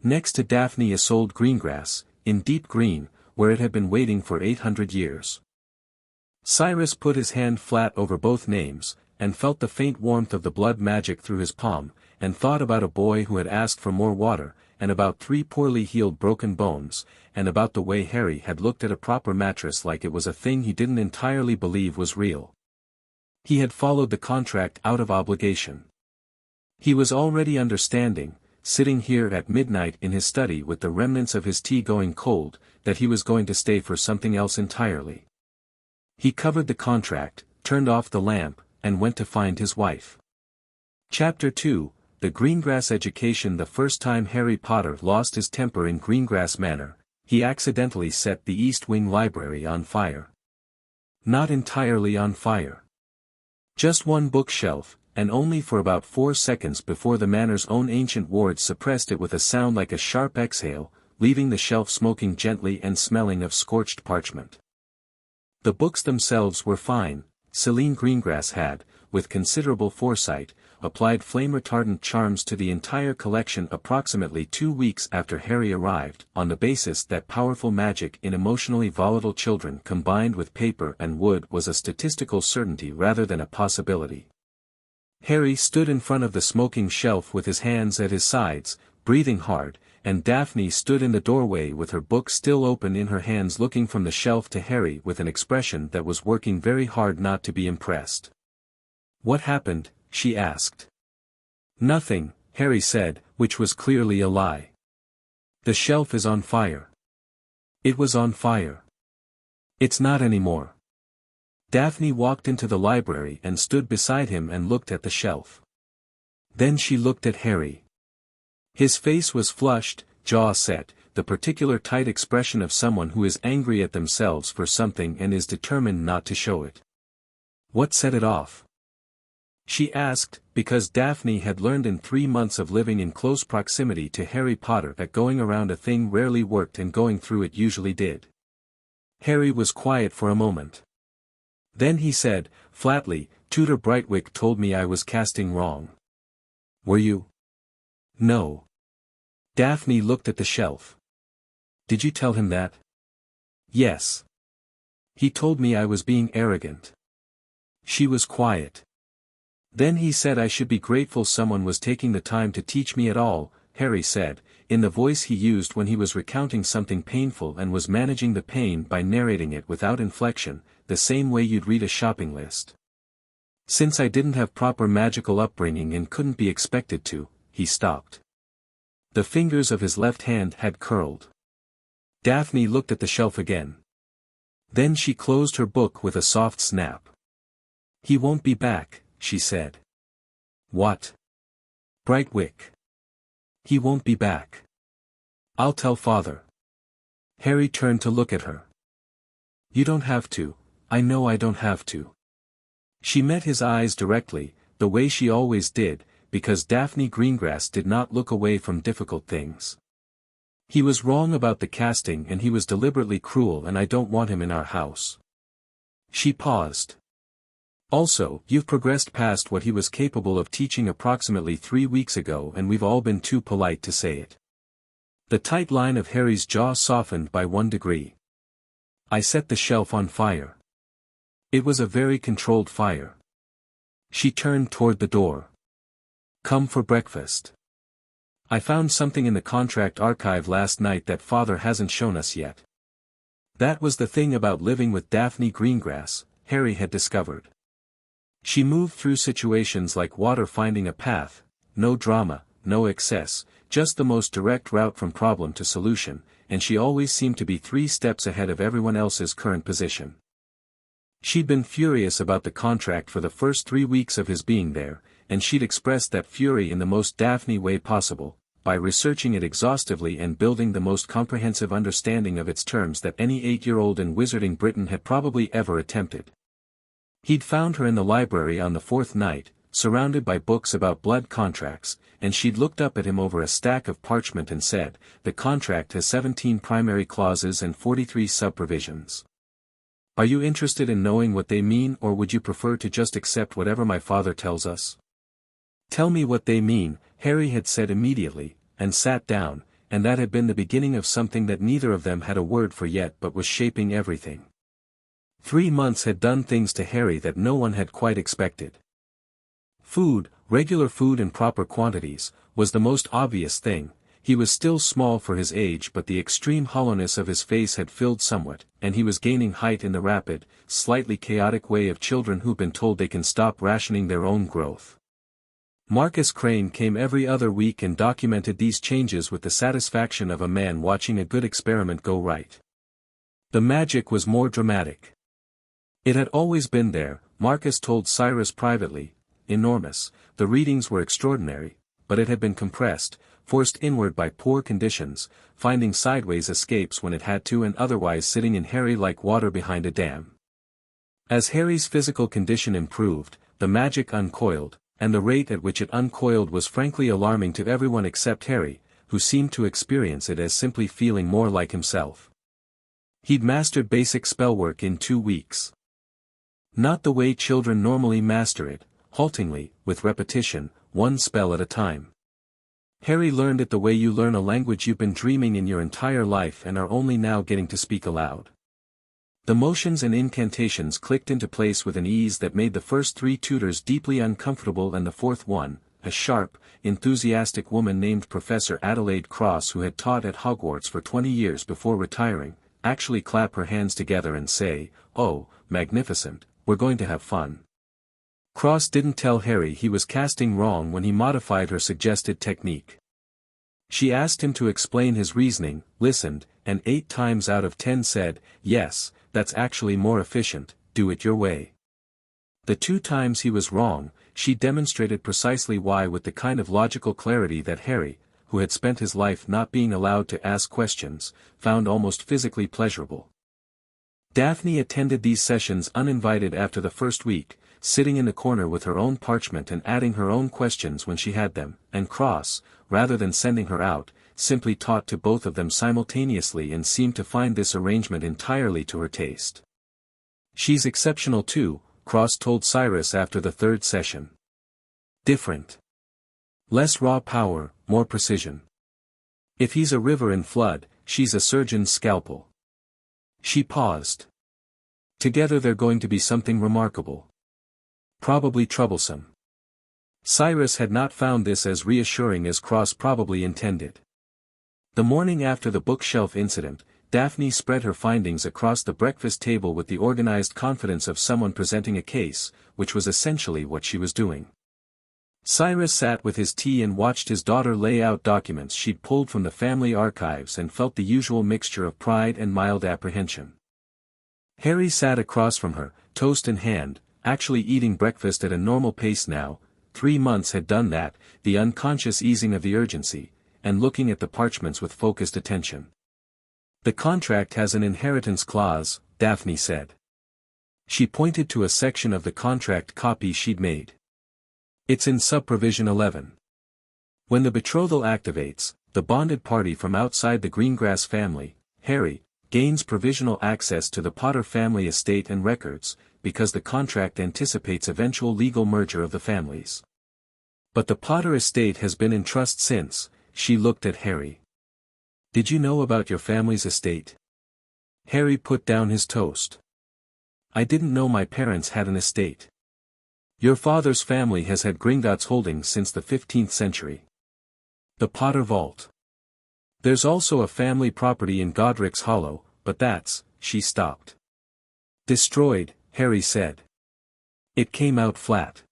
Next to Daphne Isolde Greengrass, in deep green, where it had been waiting for 800 years. Cyrus put his hand flat over both names, and felt the faint warmth of the blood magic through his palm, and thought about a boy who had asked for more water, and about 3 poorly healed broken bones, and about the way Harry had looked at a proper mattress like it was a thing he didn't entirely believe was real. He had followed the contract out of obligation. He was already understanding, sitting here at midnight in his study with the remnants of his tea going cold, that he was going to stay for something else entirely. He covered the contract, turned off the lamp, and went to find his wife. Chapter 2, The Greengrass Education. The first time Harry Potter lost his temper in Greengrass Manor, he accidentally set the East Wing Library on fire. Not entirely on fire. Just one bookshelf, and only for about 4 seconds before the manor's own ancient wards suppressed it with a sound like a sharp exhale, leaving the shelf smoking gently and smelling of scorched parchment. The books themselves were fine. Celine Greengrass had, with considerable foresight, applied flame-retardant charms to the entire collection approximately 2 weeks after Harry arrived, on the basis that powerful magic in emotionally volatile children combined with paper and wood was a statistical certainty rather than a possibility. Harry stood in front of the smoking shelf with his hands at his sides, breathing hard, and Daphne stood in the doorway with her book still open in her hands looking from the shelf to Harry with an expression that was working very hard not to be impressed. "What happened?" she asked. "Nothing," Harry said, which was clearly a lie. "The shelf is on fire." It was on fire. It's not anymore. Daphne walked into the library and stood beside him and looked at the shelf. Then she looked at Harry. His face was flushed, jaw set, the particular tight expression of someone who is angry at themselves for something and is determined not to show it. "What set it off?" she asked, because Daphne had learned in 3 months of living in close proximity to Harry Potter that going around a thing rarely worked and going through it usually did. Harry was quiet for a moment. Then he said, flatly, "Tutor Brightwick told me I was casting wrong." "Were you?" "No." Daphne looked at the shelf. "Did you tell him that?" "Yes. He told me I was being arrogant." She was quiet. "Then he said I should be grateful someone was taking the time to teach me at all," Harry said, in the voice he used when he was recounting something painful and was managing the pain by narrating it without inflection, the same way you'd read a shopping list. "Since I didn't have proper magical upbringing and couldn't be expected to," he stopped. The fingers of his left hand had curled. Daphne looked at the shelf again. Then she closed her book with a soft snap. "He won't be back," she said. "What?" "Brightwick. He won't be back. I'll tell father." Harry turned to look at her. "You don't have to, I know I don't have to." She met his eyes directly, the way she always did, because Daphne Greengrass did not look away from difficult things. "He was wrong about the casting and he was deliberately cruel and I don't want him in our house." She paused. "Also, you've progressed past what he was capable of teaching approximately 3 weeks ago and we've all been too polite to say it." The tight line of Harry's jaw softened by 1 degree. "I set the shelf on fire. It was a very controlled fire." She turned toward the door. "Come for breakfast. I found something in the contract archive last night that father hasn't shown us yet." That was the thing about living with Daphne Greengrass, Harry had discovered. She moved through situations like water finding a path, no drama, no excess, just the most direct route from problem to solution, and she always seemed to be 3 steps ahead of everyone else's current position. She'd been furious about the contract for the first 3 weeks of his being there, and she'd expressed that fury in the most Daphne way possible, by researching it exhaustively and building the most comprehensive understanding of its terms that any 8-year-old in Wizarding Britain had probably ever attempted. He'd found her in the library on the 4th night, surrounded by books about blood contracts, and she'd looked up at him over a stack of parchment and said, "The contract has 17 primary clauses and 43 sub-provisions. Are you interested in knowing what they mean, or would you prefer to just accept whatever my father tells us?" "Tell me what they mean," Harry had said immediately, and sat down, and that had been the beginning of something that neither of them had a word for yet but was shaping everything. 3 months had done things to Harry that no one had quite expected. Food, regular food in proper quantities, was the most obvious thing. He was still small for his age, but the extreme hollowness of his face had filled somewhat, and he was gaining height in the rapid, slightly chaotic way of children who've been told they can stop rationing their own growth. Marcus Crane came every other week and documented these changes with the satisfaction of a man watching a good experiment go right. The magic was more dramatic. It had always been there, Marcus told Cyrus privately, enormous. The readings were extraordinary, but it had been compressed, forced inward by poor conditions, finding sideways escapes when it had to and otherwise sitting in Harry like water behind a dam. As Harry's physical condition improved, the magic uncoiled, and the rate at which it uncoiled was frankly alarming to everyone except Harry, who seemed to experience it as simply feeling more like himself. He'd mastered basic spellwork in 2 weeks. Not the way children normally master it, haltingly, with repetition, one spell at a time. Harry learned it the way you learn a language you've been dreaming in your entire life and are only now getting to speak aloud. The motions and incantations clicked into place with an ease that made the first 3 tutors deeply uncomfortable, and the 4th one, a sharp, enthusiastic woman named Professor Adelaide Cross, who had taught at Hogwarts for 20 years before retiring, actually clap her hands together and say, "Oh, magnificent, we're going to have fun." Cross didn't tell Harry he was casting wrong when he modified her suggested technique. She asked him to explain his reasoning, listened, and 8 times out of 10 said, "Yes, that's actually more efficient, do it your way." The 2 times he was wrong, she demonstrated precisely why with the kind of logical clarity that Harry, who had spent his life not being allowed to ask questions, found almost physically pleasurable. Daphne attended these sessions uninvited after the first week, sitting in the corner with her own parchment and adding her own questions when she had them, and Cross, rather than sending her out, simply taught to both of them simultaneously and seemed to find this arrangement entirely to her taste. "She's exceptional too," Cross told Cyrus after the 3rd session. "Different. Less raw power, more precision. If he's a river in flood, she's a surgeon's scalpel." She paused. "Together they're going to be something remarkable. Probably troublesome." Cyrus had not found this as reassuring as Cross probably intended. The morning after the bookshelf incident, Daphne spread her findings across the breakfast table with the organized confidence of someone presenting a case, which was essentially what she was doing. Cyrus sat with his tea and watched his daughter lay out documents she'd pulled from the family archives and felt the usual mixture of pride and mild apprehension. Harry sat across from her, toast in hand, actually eating breakfast at a normal pace now. 3 months had done that, the unconscious easing of the urgency, and looking at the parchments with focused attention. "The contract has an inheritance clause," Daphne said. She pointed to a section of the contract copy she'd made. "It's in sub-provision 11. When the betrothal activates, the bonded party from outside the Greengrass family, Harry, gains provisional access to the Potter family estate and records, because the contract anticipates eventual legal merger of the families. But the Potter estate has been in trust since." She looked at Harry. "Did you know about your family's estate?" Harry put down his toast. "I didn't know my parents had an estate. Your father's family has had Gringotts holdings since the 15th century. The Potter Vault. There's also a family property in Godric's Hollow, but that's," she stopped. "Destroyed," Harry said. "It came out flat.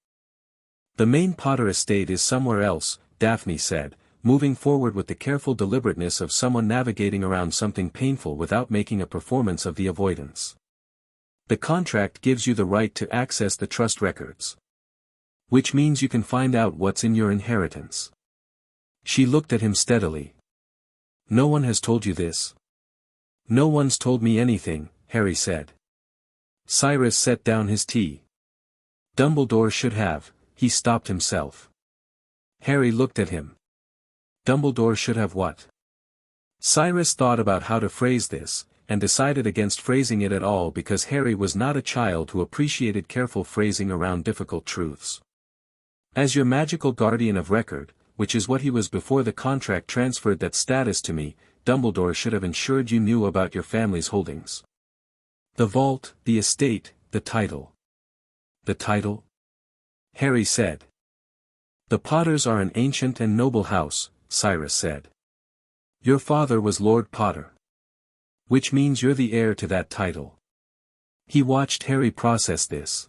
The main Potter estate is somewhere else," Daphne said, moving forward with the careful deliberateness of someone navigating around something painful without making a performance of the avoidance. "The contract gives you the right to access the trust records. Which means you can find out what's in your inheritance." She looked at him steadily. No one has told you this. No one's told me anything, Harry said. Cyrus set down his tea. Dumbledore should have, he stopped himself. Harry looked at him. Dumbledore should have what? Cyrus thought about how to phrase this, and decided against phrasing it at all because Harry was not a child who appreciated careful phrasing around difficult truths. As your magical guardian of record, which is what he was before the contract transferred that status to me, Dumbledore should have ensured you knew about your family's holdings. The vault, the estate, the title. The title? Harry said. The Potters are an ancient and noble house, Cyrus said. Your father was Lord Potter. Which means you're the heir to that title. He watched Harry process this.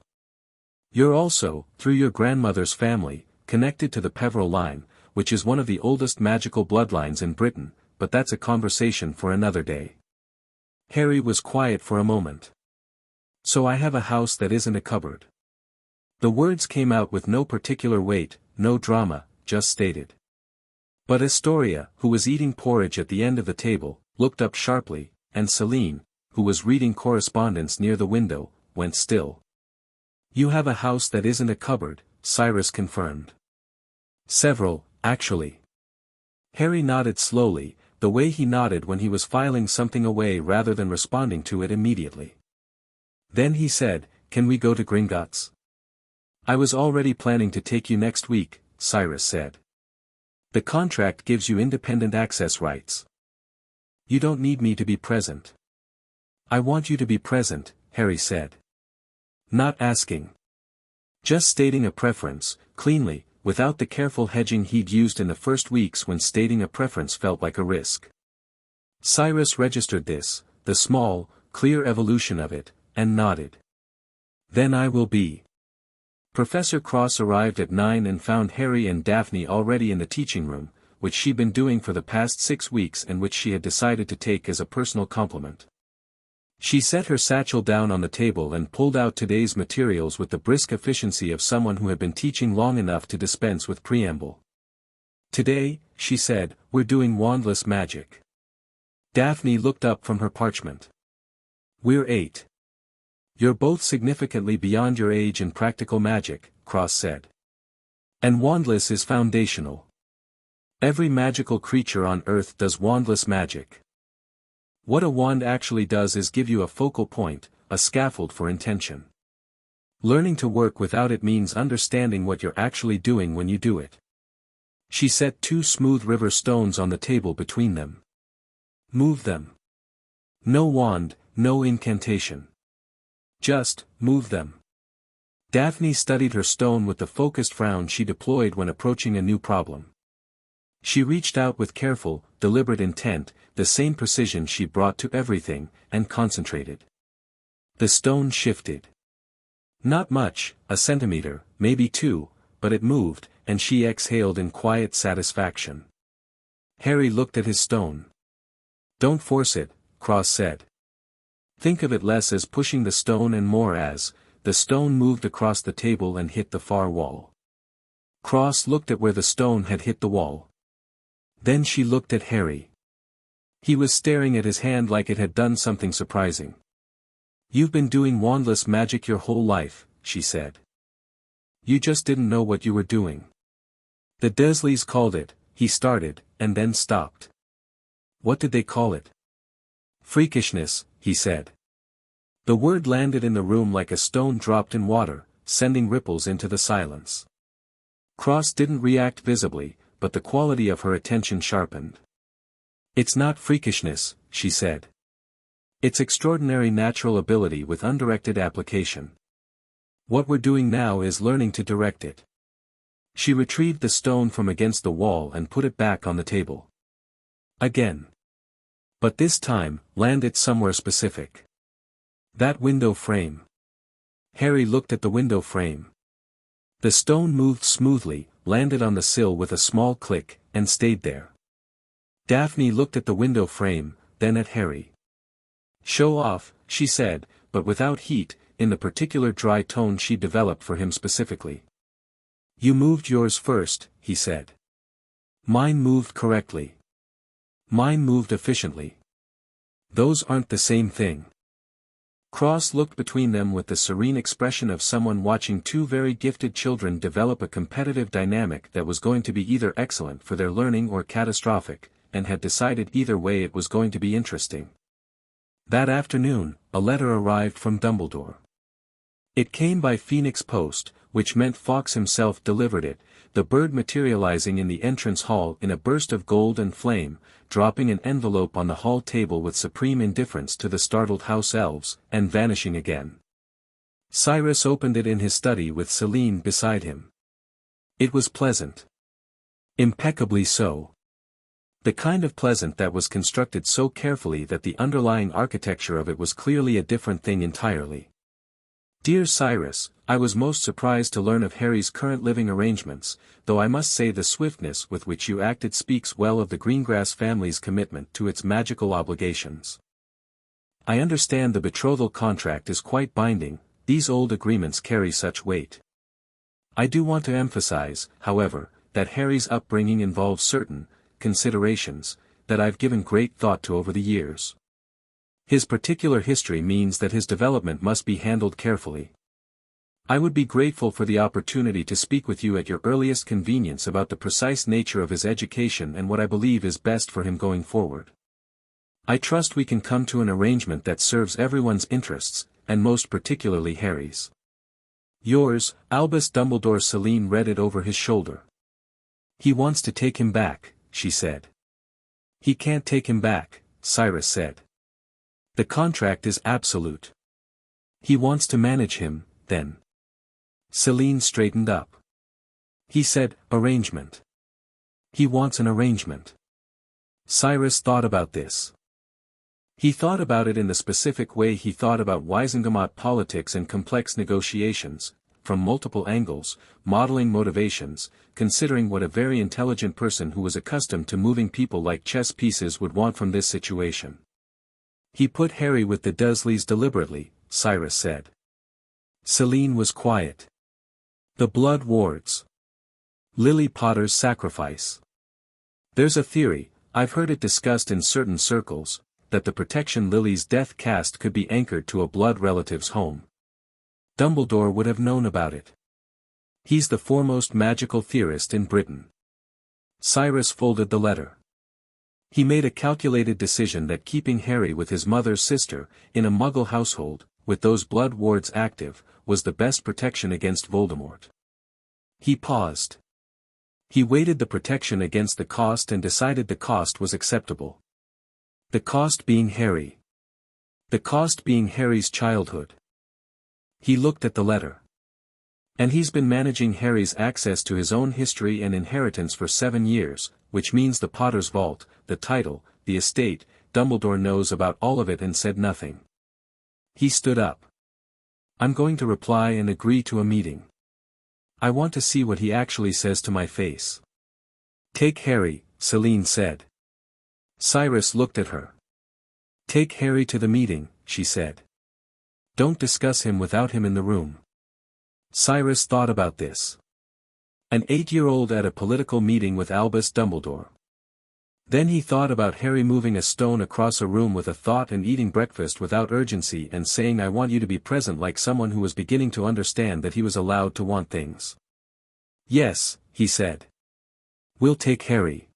You're also, through your grandmother's family, connected to the Peveril line, which is one of the oldest magical bloodlines in Britain, but that's a conversation for another day. Harry was quiet for a moment. So I have a house that isn't a cupboard. The words came out with no particular weight, no drama, just stated. But Astoria, who was eating porridge at the end of the table, looked up sharply, and Celine, who was reading correspondence near the window, went still. You have a house that isn't a cupboard, Cyrus confirmed. Several, actually. Harry nodded slowly, the way he nodded when he was filing something away rather than responding to it immediately. Then he said, Can we go to Gringotts? I was already planning to take you next week, Cyrus said. The contract gives you independent access rights. You don't need me to be present. I want you to be present, Harry said. Not asking. Just stating a preference, cleanly, without the careful hedging he'd used in the first weeks when stating a preference felt like a risk. Cyrus registered this, the small, clear evolution of it, and nodded. Then I will be. Professor Cross arrived at 9 and found Harry and Daphne already in the teaching room, which she'd been doing for the past 6 weeks and which she had decided to take as a personal compliment. She set her satchel down on the table and pulled out today's materials with the brisk efficiency of someone who had been teaching long enough to dispense with preamble. Today, she said, we're doing wandless magic. Daphne looked up from her parchment. We're 8. You're both significantly beyond your age in practical magic, Cross said. And wandless is foundational. Every magical creature on Earth does wandless magic. What a wand actually does is give you a focal point, a scaffold for intention. Learning to work without it means understanding what you're actually doing when you do it. She set 2 smooth river stones on the table between them. Move them. No wand, no incantation. Just, move them. Daphne studied her stone with the focused frown she deployed when approaching a new problem. She reached out with careful, deliberate intent, the same precision she brought to everything, and concentrated. The stone shifted. Not much, a centimeter, maybe 2, but it moved, and she exhaled in quiet satisfaction. Harry looked at his stone. Don't force it, Cross said. Think of it less as pushing the stone and more as, the stone moved across the table and hit the far wall. Cross looked at where the stone had hit the wall. Then she looked at Harry. He was staring at his hand like it had done something surprising. You've been doing wandless magic your whole life, she said. You just didn't know what you were doing. The Dursleys called it, he started, and then stopped. What did they call it? Freakishness, he said. The word landed in the room like a stone dropped in water, sending ripples into the silence. Cross didn't react visibly, but the quality of her attention sharpened. It's not freakishness, she said. It's extraordinary natural ability with undirected application. What we're doing now is learning to direct it. She retrieved the stone from against the wall and put it back on the table. Again. But this time, land it somewhere specific. That window frame. Harry looked at the window frame. The stone moved smoothly, landed on the sill with a small click, and stayed there. Daphne looked at the window frame, then at Harry. Show off, she said, but without heat, in the particular dry tone she developed for him specifically. You moved yours first, he said. Mine moved correctly. Mine moved efficiently. Those aren't the same thing. Cross looked between them with the serene expression of someone watching two very gifted children develop a competitive dynamic that was going to be either excellent for their learning or catastrophic, and had decided either way it was going to be interesting. That afternoon, a letter arrived from Dumbledore. It came by Phoenix Post, which meant Fawkes himself delivered it, the bird materializing in the entrance hall in a burst of gold and flame, dropping an envelope on the hall table with supreme indifference to the startled house elves, and vanishing again. Cyrus opened it in his study with Celine beside him. It was pleasant. Impeccably so. The kind of pleasant that was constructed so carefully that the underlying architecture of it was clearly a different thing entirely. Dear Cyrus, I was most surprised to learn of Harry's current living arrangements, though I must say the swiftness with which you acted speaks well of the Greengrass family's commitment to its magical obligations. I understand the betrothal contract is quite binding, these old agreements carry such weight. I do want to emphasize, however, that Harry's upbringing involves certain considerations that I've given great thought to over the years. His particular history means that his development must be handled carefully. I would be grateful for the opportunity to speak with you at your earliest convenience about the precise nature of his education and what I believe is best for him going forward. I trust we can come to an arrangement that serves everyone's interests, and most particularly Harry's. Yours, Albus Dumbledore. Celine read it over his shoulder. He wants to take him back, she said. He can't take him back, Cyrus said. The contract is absolute. He wants to manage him, then. Celine straightened up. He said, arrangement. He wants an arrangement. Cyrus thought about this. He thought about it in the specific way he thought about Wisengamot politics and complex negotiations, from multiple angles, modeling motivations, considering what a very intelligent person who was accustomed to moving people like chess pieces would want from this situation. He put Harry with the Dursleys deliberately, Cyrus said. Celine was quiet. The Blood Wards. Lily Potter's sacrifice. There's a theory, I've heard it discussed in certain circles, that the protection Lily's death cast could be anchored to a blood relative's home. Dumbledore would have known about it. He's the foremost magical theorist in Britain. Cyrus folded the letter. He made a calculated decision that keeping Harry with his mother's sister, in a Muggle household, with those blood wards active, was the best protection against Voldemort. He paused. He weighed the protection against the cost and decided the cost was acceptable. The cost being Harry. The cost being Harry's childhood. He looked at the letter. And he's been managing Harry's access to his own history and inheritance for 7 years, which means the Potter's Vault, the title, the estate. Dumbledore knows about all of it and said nothing. He stood up. I'm going to reply and agree to a meeting. I want to see what he actually says to my face. Take Harry, Celine said. Cyrus looked at her. Take Harry to the meeting, she said. Don't discuss him without him in the room. Cyrus thought about this. An 8-year-old at a political meeting with Albus Dumbledore. Then he thought about Harry moving a stone across a room with a thought and eating breakfast without urgency and saying I want you to be present like someone who was beginning to understand that he was allowed to want things. Yes, he said. We'll take Harry.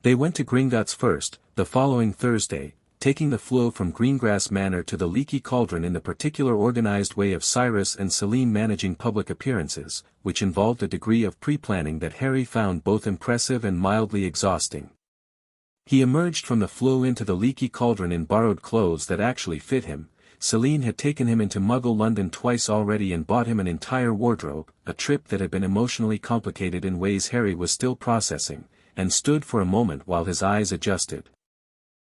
They went to Gringotts first, the following Thursday, taking the flow from Greengrass Manor to the Leaky Cauldron in the particular organized way of Cyrus and Celine managing public appearances, which involved a degree of pre-planning that Harry found both impressive and mildly exhausting. He emerged from the flow into the Leaky Cauldron in borrowed clothes that actually fit him. Celine had taken him into Muggle London twice already and bought him an entire wardrobe, a trip that had been emotionally complicated in ways Harry was still processing, and stood for a moment while his eyes adjusted.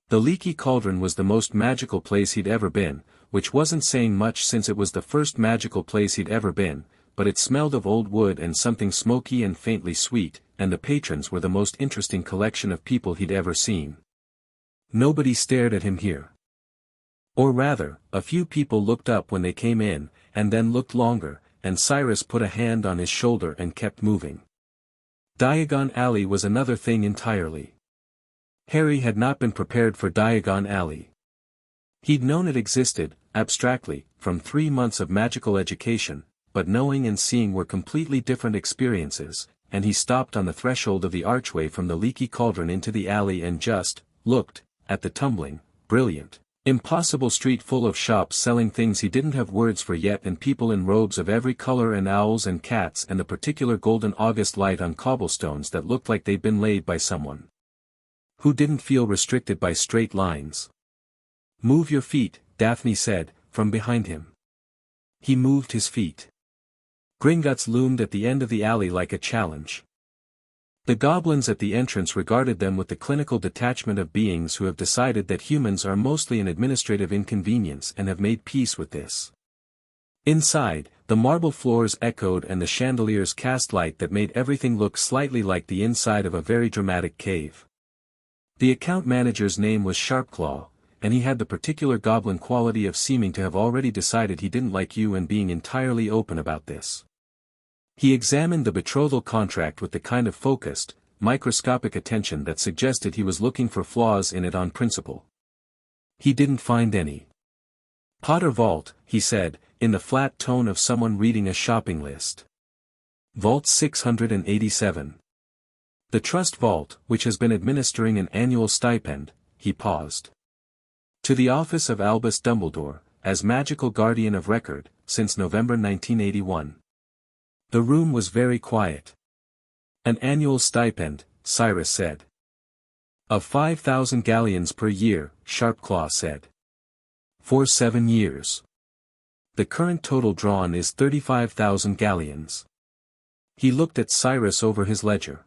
The Leaky Cauldron was the most magical place he'd ever been, which wasn't saying much since it was the first magical place he'd ever been, but it smelled of old wood and something smoky and faintly sweet, and the patrons were the most interesting collection of people he'd ever seen. Nobody stared at him here. Or rather, a few people looked up when they came in, and then looked longer, and Cyrus put a hand on his shoulder and kept moving. Diagon Alley was another thing entirely. Harry had not been prepared for Diagon Alley. He'd known it existed, abstractly, from 3 months of magical education, but knowing and seeing were completely different experiences, and he stopped on the threshold of the archway from the leaky cauldron into the alley and just looked at the tumbling, brilliant, impossible street full of shops selling things he didn't have words for yet, and people in robes of every color, and owls and cats, and the particular golden August light on cobblestones that looked like they'd been laid by someone who didn't feel restricted by straight lines. "Move your feet," Daphne said, from behind him. He moved his feet. Gringotts loomed at the end of the alley like a challenge. The goblins at the entrance regarded them with the clinical detachment of beings who have decided that humans are mostly an administrative inconvenience and have made peace with this. Inside, the marble floors echoed and the chandeliers cast light that made everything look slightly like the inside of a very dramatic cave. The account manager's name was Sharpclaw, and he had the particular goblin quality of seeming to have already decided he didn't like you and being entirely open about this. He examined the betrothal contract with the kind of focused, microscopic attention that suggested he was looking for flaws in it on principle. He didn't find any. "Potter Vault," he said, in the flat tone of someone reading a shopping list. "Vault 687. The Trust Vault, which has been administering an annual stipend," he paused. "To the office of Albus Dumbledore, as magical guardian of record, since November 1981. The room was very quiet. "An annual stipend," Cyrus said. "Of 5,000 galleons per year," Sharpclaw said. "For 7 years. The current total drawn is 35,000 galleons." He looked at Cyrus over his ledger.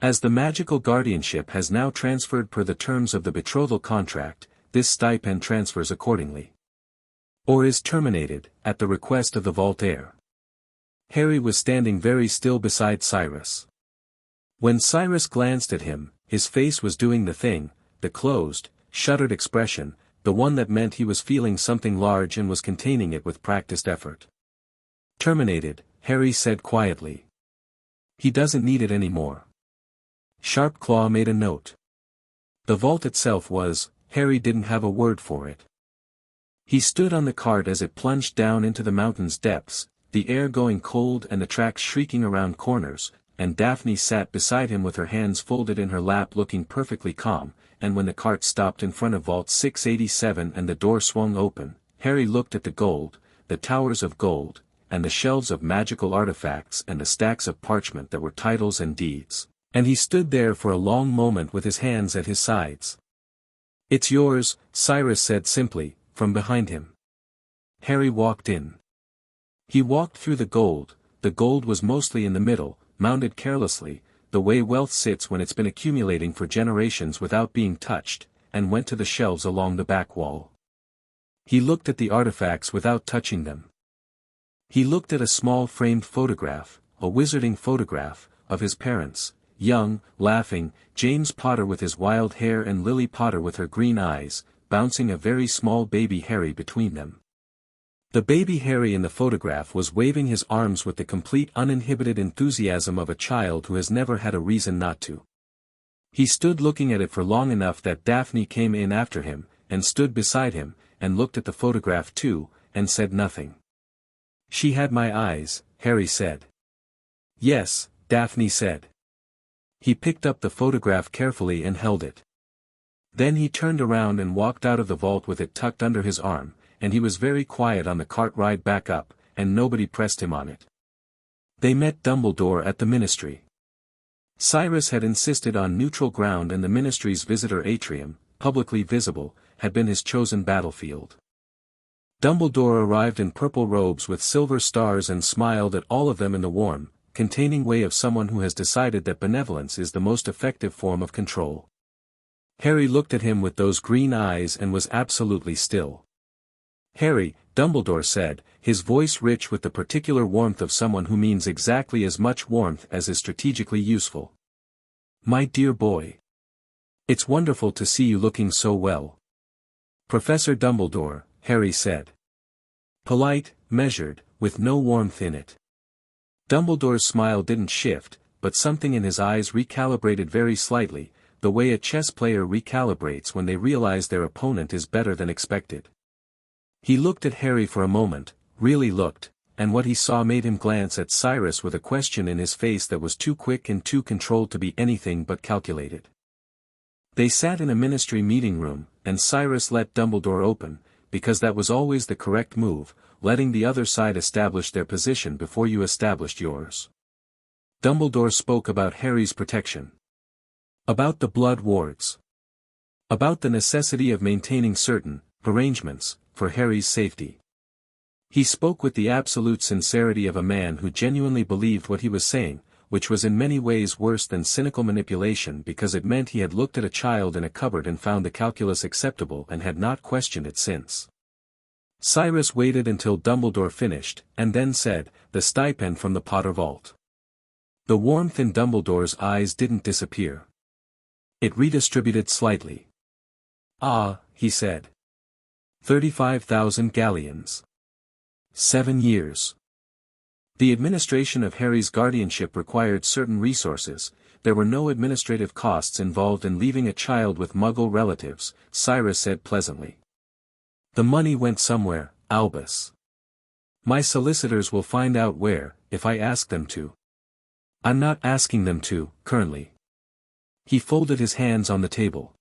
"As the magical guardianship has now transferred per the terms of the betrothal contract, this stipend transfers accordingly. Or is terminated, at the request of the vault heir." Harry was standing very still beside Cyrus. When Cyrus glanced at him, his face was doing the thing, the closed, shuttered expression, the one that meant he was feeling something large and was containing it with practiced effort. "Terminated," Harry said quietly. "He doesn't need it anymore." Sharpclaw made a note. The vault itself was, Harry didn't have a word for it. He stood on the cart as it plunged down into the mountain's depths, the air going cold and the tracks shrieking around corners, and Daphne sat beside him with her hands folded in her lap looking perfectly calm, and when the cart stopped in front of Vault 687 and the door swung open, Harry looked at the gold, the towers of gold, and the shelves of magical artifacts and the stacks of parchment that were titles and deeds, and he stood there for a long moment with his hands at his sides. "It's yours," Cyrus said simply, from behind him. Harry walked in. He walked through the gold was mostly in the middle, mounted carelessly, the way wealth sits when it's been accumulating for generations without being touched, and went to the shelves along the back wall. He looked at the artifacts without touching them. He looked at a small framed photograph, a wizarding photograph, of his parents, young, laughing, James Potter with his wild hair and Lily Potter with her green eyes, bouncing a very small baby Harry between them. The baby Harry in the photograph was waving his arms with the complete uninhibited enthusiasm of a child who has never had a reason not to. He stood looking at it for long enough that Daphne came in after him, and stood beside him, and looked at the photograph too, and said nothing. "She had my eyes," Harry said. "Yes," Daphne said. He picked up the photograph carefully and held it. Then he turned around and walked out of the vault with it tucked under his arm, and he was very quiet on the cart ride back up, and nobody pressed him on it. They met Dumbledore at the Ministry. Cyrus had insisted on neutral ground, and the Ministry's visitor atrium, publicly visible, had been his chosen battlefield. Dumbledore arrived in purple robes with silver stars and smiled at all of them in the warm, containing way of someone who has decided that benevolence is the most effective form of control. Harry looked at him with those green eyes and was absolutely still. "Harry," Dumbledore said, his voice rich with the particular warmth of someone who means exactly as much warmth as is strategically useful. "My dear boy. It's wonderful to see you looking so well." "Professor Dumbledore," Harry said. Polite, measured, with no warmth in it. Dumbledore's smile didn't shift, but something in his eyes recalibrated very slightly, the way a chess player recalibrates when they realize their opponent is better than expected. He looked at Harry for a moment, really looked, and what he saw made him glance at Cyrus with a question in his face that was too quick and too controlled to be anything but calculated. They sat in a ministry meeting room, and Cyrus let Dumbledore open, because that was always the correct move, letting the other side establish their position before you established yours. Dumbledore spoke about Harry's protection. About the blood wards. About the necessity of maintaining certain arrangements for Harry's safety. He spoke with the absolute sincerity of a man who genuinely believed what he was saying, which was in many ways worse than cynical manipulation because it meant he had looked at a child in a cupboard and found the calculus acceptable and had not questioned it since. Cyrus waited until Dumbledore finished, and then said, "The stipend from the Potter vault." The warmth in Dumbledore's eyes didn't disappear. It redistributed slightly. "Ah," he said. 35,000 galleons. 7 years. The administration of Harry's guardianship required certain resources. There were no administrative costs involved in leaving a child with Muggle relatives, Cyrus said pleasantly. The money went somewhere, Albus. My solicitors will find out where, if I ask them to. I'm not asking them to, currently. He folded his hands on the table.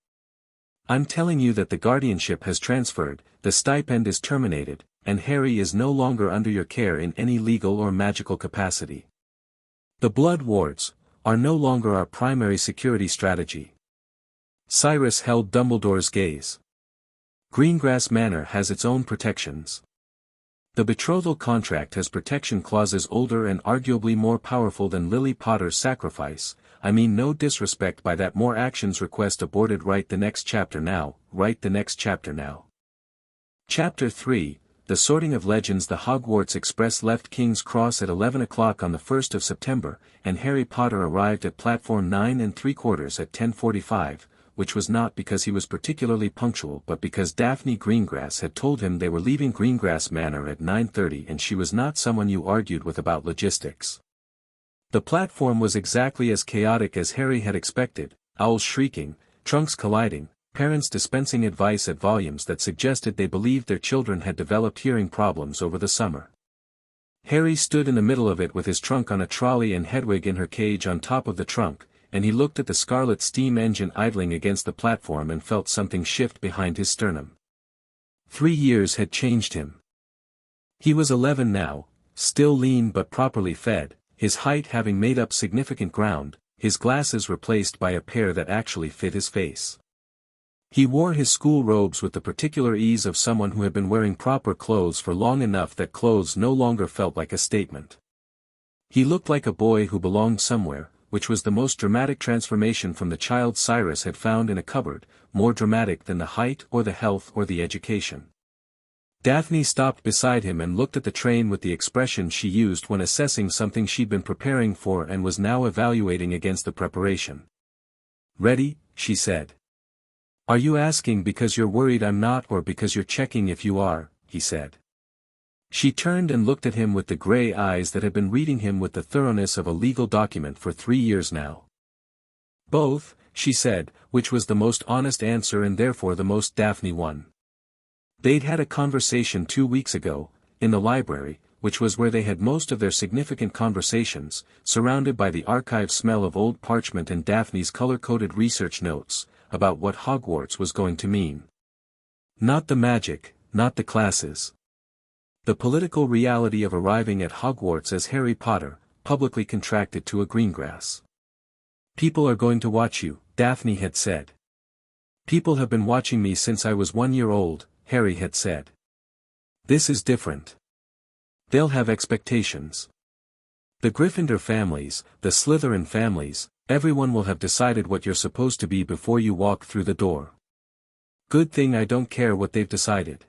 I'm telling you that the guardianship has transferred, the stipend is terminated, and Harry is no longer under your care in any legal or magical capacity. The blood wards are no longer our primary security strategy. Cyrus held Dumbledore's gaze. Greengrass Manor has its own protections. The betrothal contract has protection clauses older and arguably more powerful than Lily Potter's sacrifice. I mean no disrespect by that. More actions request aborted. Write the next chapter now, write the next chapter now. Chapter 3, The Sorting of Legends. The Hogwarts Express left King's Cross at 11 o'clock on the 1st of September, and Harry Potter arrived at platform 9 3/4 at 10:45, which was not because he was particularly punctual but because Daphne Greengrass had told him they were leaving Greengrass Manor at 9:30 and she was not someone you argued with about logistics. The platform was exactly as chaotic as Harry had expected, owls shrieking, trunks colliding, parents dispensing advice at volumes that suggested they believed their children had developed hearing problems over the summer. Harry stood in the middle of it with his trunk on a trolley and Hedwig in her cage on top of the trunk, and he looked at the scarlet steam engine idling against the platform and felt something shift behind his sternum. 3 years had changed him. He was 11 now, still lean but properly fed, his height having made up significant ground, his glasses replaced by a pair that actually fit his face. He wore his school robes with the particular ease of someone who had been wearing proper clothes for long enough that clothes no longer felt like a statement. He looked like a boy who belonged somewhere, which was the most dramatic transformation from the child Cyrus had found in a cupboard, more dramatic than the height or the health or the education. Daphne stopped beside him and looked at the train with the expression she used when assessing something she'd been preparing for and was now evaluating against the preparation. "Ready?" she said. "Are you asking because you're worried I'm not or because you're checking if you are?" he said. She turned and looked at him with the gray eyes that had been reading him with the thoroughness of a legal document for 3 years now. "Both," she said, which was the most honest answer and therefore the most Daphne one. They'd had a conversation 2 weeks ago, in the library, which was where they had most of their significant conversations, surrounded by the archive smell of old parchment and Daphne's color-coded research notes, about what Hogwarts was going to mean. Not the magic, not the classes. The political reality of arriving at Hogwarts as Harry Potter, publicly contracted to a Greengrass. "People are going to watch you," Daphne had said. "People have been watching me since I was 1 year old, Harry had said. "This is different. They'll have expectations. The Gryffindor families, the Slytherin families, everyone will have decided what you're supposed to be before you walk through the door. Good thing I don't care what they've decided."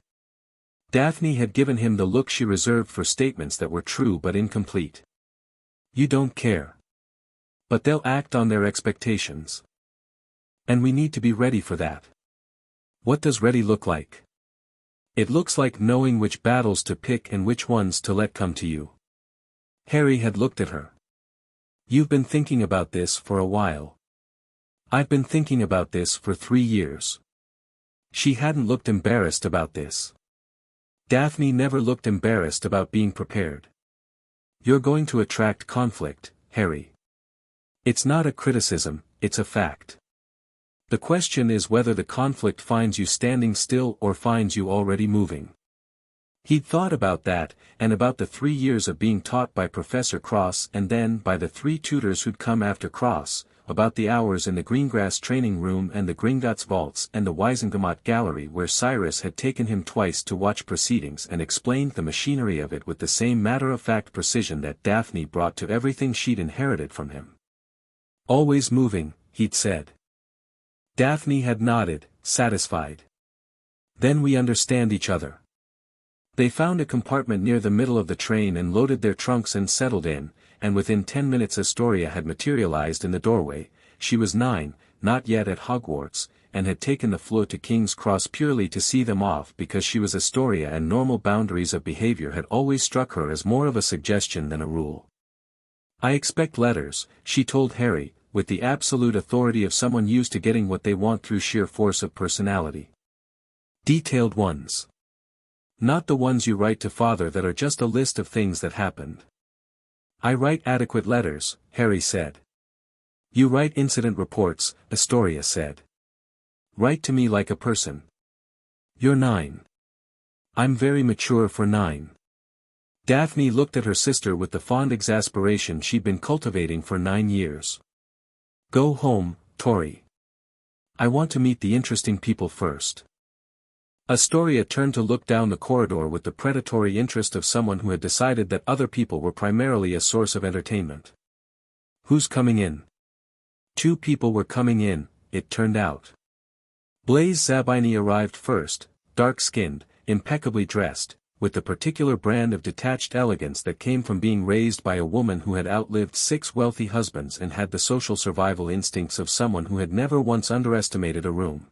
Daphne had given him the look she reserved for statements that were true but incomplete. "You don't care. But they'll act on their expectations. And we need to be ready for that." "What does ready look like?" "It looks like knowing which battles to pick and which ones to let come to you." Harry had looked at her. You've been thinking about this for a while. I've been thinking about this for 3 years. She hadn't looked embarrassed about this. Daphne never looked embarrassed about being prepared. You're going to attract conflict, Harry. It's not a criticism, it's a fact. The question is whether the conflict finds you standing still or finds you already moving. He'd thought about that, and about the 3 years of being taught by Professor Cross and then by the 3 tutors who'd come after Cross, about the hours in the Greengrass training room and the Gringotts vaults and the Wisengamot gallery where Cyrus had taken him twice to watch proceedings and explained the machinery of it with the same matter-of-fact precision that Daphne brought to everything she'd inherited from him. Always moving, he'd said. Daphne had nodded, satisfied. Then we understand each other. They found a compartment near the middle of the train and loaded their trunks and settled in, and within 10 minutes Astoria had materialized in the doorway. She was 9, not yet at Hogwarts, and had taken the floor to King's Cross purely to see them off because she was Astoria and normal boundaries of behavior had always struck her as more of a suggestion than a rule. I expect letters, she told Harry, with the absolute authority of someone used to getting what they want through sheer force of personality. Detailed ones. Not the ones you write to father that are just a list of things that happened. I write adequate letters, Harry said. You write incident reports, Astoria said. Write to me like a person. You're 9. I'm very mature for 9. Daphne looked at her sister with the fond exasperation she'd been cultivating for 9 years. Go home, Tori. I want to meet the interesting people first. Astoria turned to look down the corridor with the predatory interest of someone who had decided that other people were primarily a source of entertainment. Who's coming in? 2 people were coming in, it turned out. Blaise Zabini arrived first, dark-skinned, impeccably dressed, with the particular brand of detached elegance that came from being raised by a woman who had outlived 6 wealthy husbands and had the social survival instincts of someone who had never once underestimated a room.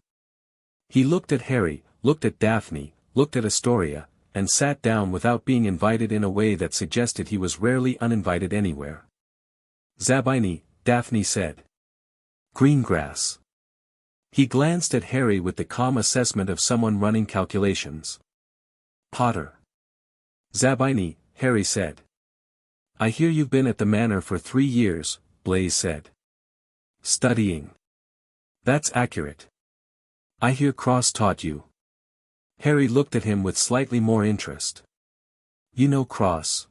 He looked at Harry, looked at Daphne, looked at Astoria, and sat down without being invited in a way that suggested he was rarely uninvited anywhere. Zabini, Daphne said. Greengrass. He glanced at Harry with the calm assessment of someone running calculations. Potter. Zabini, Harry said. I hear you've been at the manor for 3 years, Blaise said. Studying. That's accurate. I hear Cross taught you. Harry looked at him with slightly more interest. You know Cross.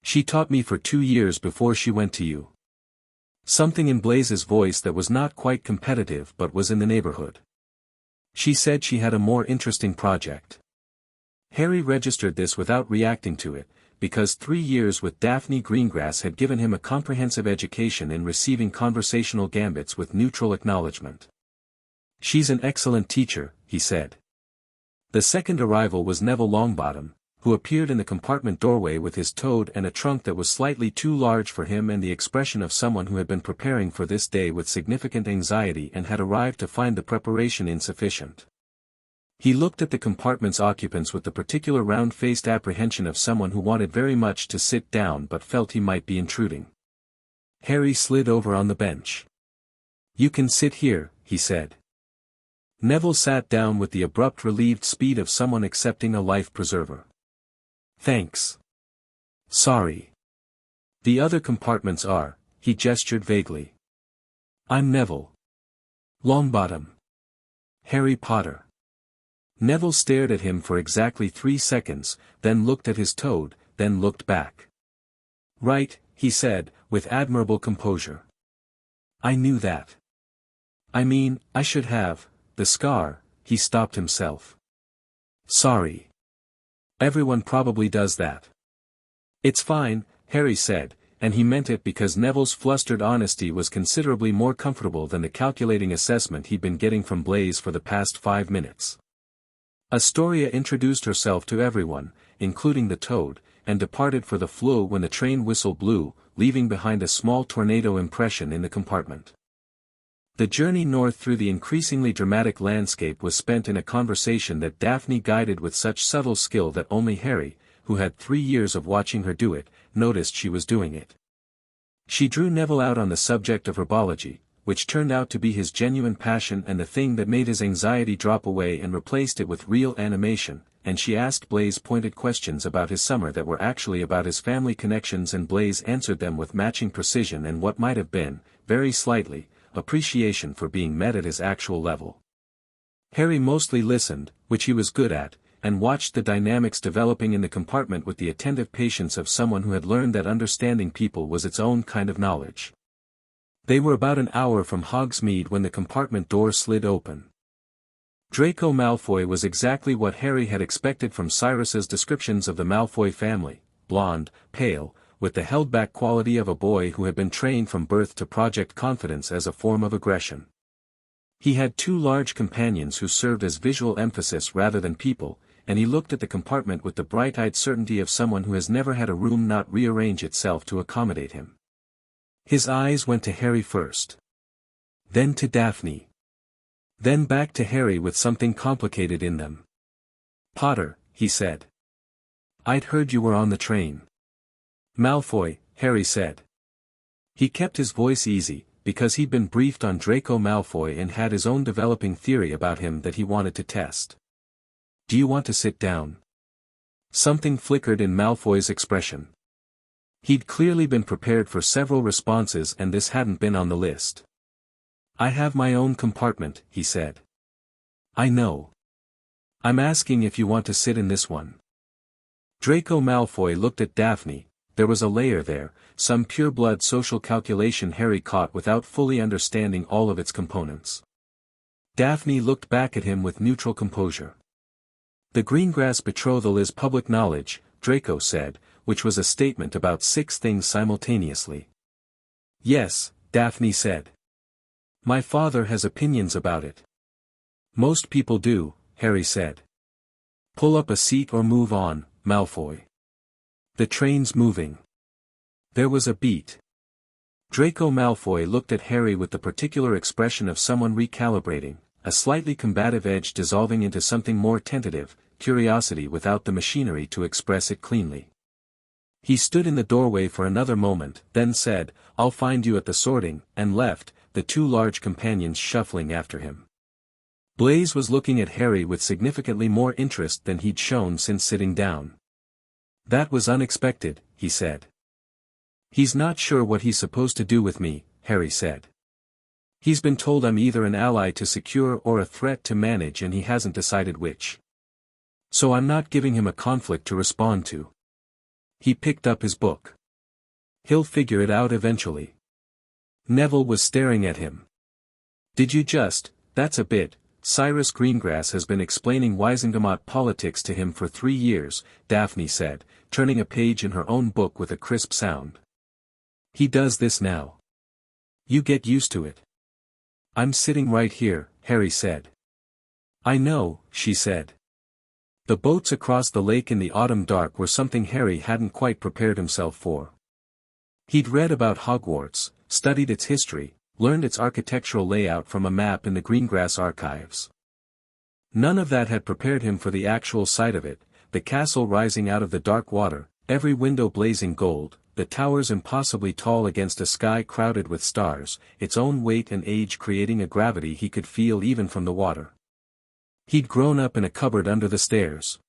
She taught me for 2 years before she went to you. Something in Blaise's voice that was not quite competitive but was in the neighborhood. She said she had a more interesting project. Harry registered this without reacting to it, because 3 years with Daphne Greengrass had given him a comprehensive education in receiving conversational gambits with neutral acknowledgement. She's an excellent teacher, he said. The second arrival was Neville Longbottom, who appeared in the compartment doorway with his toad and a trunk that was slightly too large for him and the expression of someone who had been preparing for this day with significant anxiety and had arrived to find the preparation insufficient. He looked at the compartment's occupants with the particular round-faced apprehension of someone who wanted very much to sit down but felt he might be intruding. Harry slid over on the bench. You can sit here, he said. Neville sat down with the abrupt relieved speed of someone accepting a life preserver. Thanks. Sorry. The other compartments are, he gestured vaguely. I'm Neville. Longbottom. Harry Potter. Neville stared at him for exactly 3 seconds, then looked at his toad, then looked back. Right, he said, with admirable composure. I knew that. I mean, I should have. The scar, he stopped himself. Sorry. Everyone probably does that. It's fine, Harry said, and he meant it because Neville's flustered honesty was considerably more comfortable than the calculating assessment he'd been getting from Blaise for the past 5 minutes. Astoria introduced herself to everyone, including the toad, and departed for the flue when the train whistle blew, leaving behind a small tornado impression in the compartment. The journey north through the increasingly dramatic landscape was spent in a conversation that Daphne guided with such subtle skill that only Harry, who had 3 years of watching her do it, noticed she was doing it. She drew Neville out on the subject of herbology, which turned out to be his genuine passion and the thing that made his anxiety drop away and replaced it with real animation, and she asked Blaise pointed questions about his summer that were actually about his family connections, and Blaise answered them with matching precision and what might have been, very slightly, appreciation for being met at his actual level. Harry mostly listened, which he was good at, and watched the dynamics developing in the compartment with the attentive patience of someone who had learned that understanding people was its own kind of knowledge. They were about an hour from Hogsmeade when the compartment door slid open. Draco Malfoy was exactly what Harry had expected from Cyrus's descriptions of the Malfoy family, blonde, pale, with the held-back quality of a boy who had been trained from birth to project confidence as a form of aggression. He had two large companions who served as visual emphasis rather than people, and he looked at the compartment with the bright-eyed certainty of someone who has never had a room not rearrange itself to accommodate him. His eyes went to Harry first. Then to Daphne. Then back to Harry with something complicated in them. "Potter," he said. "I'd heard you were on the train." "Malfoy," Harry said. He kept his voice easy, because he'd been briefed on Draco Malfoy and had his own developing theory about him that he wanted to test. "Do you want to sit down?" Something flickered in Malfoy's expression. He'd clearly been prepared for several responses and this hadn't been on the list. "I have my own compartment," he said. "I know. I'm asking if you want to sit in this one." Draco Malfoy looked at Daphne. There was a layer there, some pure-blood social calculation Harry caught without fully understanding all of its components. Daphne looked back at him with neutral composure. "The Greengrass betrothal is public knowledge," Draco said, which was a statement about 6 things simultaneously. "Yes," Daphne said. "My father has opinions about it." "Most people do," Harry said. "Pull up a seat or move on, Malfoy. The train's moving." There was a beat. Draco Malfoy looked at Harry with the particular expression of someone recalibrating, a slightly combative edge dissolving into something more tentative, curiosity without the machinery to express it cleanly. He stood in the doorway for another moment, then said, "I'll find you at the sorting," and left, the 2 large companions shuffling after him. Blaise was looking at Harry with significantly more interest than he'd shown since sitting down. "That was unexpected," he said. "He's not sure what he's supposed to do with me," Harry said. "He's been told I'm either an ally to secure or a threat to manage, and he hasn't decided which. So I'm not giving him a conflict to respond to." He picked up his book. "He'll figure it out eventually." Neville was staring at him. "Did you just, that's a bit, Cyrus Greengrass has been explaining Wisengamot politics to him for 3 years, Daphne said, turning a page in her own book with a crisp sound. "He does this now. You get used to it." "I'm sitting right here," Harry said. "I know," she said. The boats across the lake in the autumn dark were something Harry hadn't quite prepared himself for. He'd read about Hogwarts, studied its history, learned its architectural layout from a map in the Greengrass archives. None of that had prepared him for the actual sight of it, the castle rising out of the dark water, every window blazing gold, the towers impossibly tall against a sky crowded with stars, its own weight and age creating a gravity he could feel even from the water. He'd grown up in a cupboard under the stairs.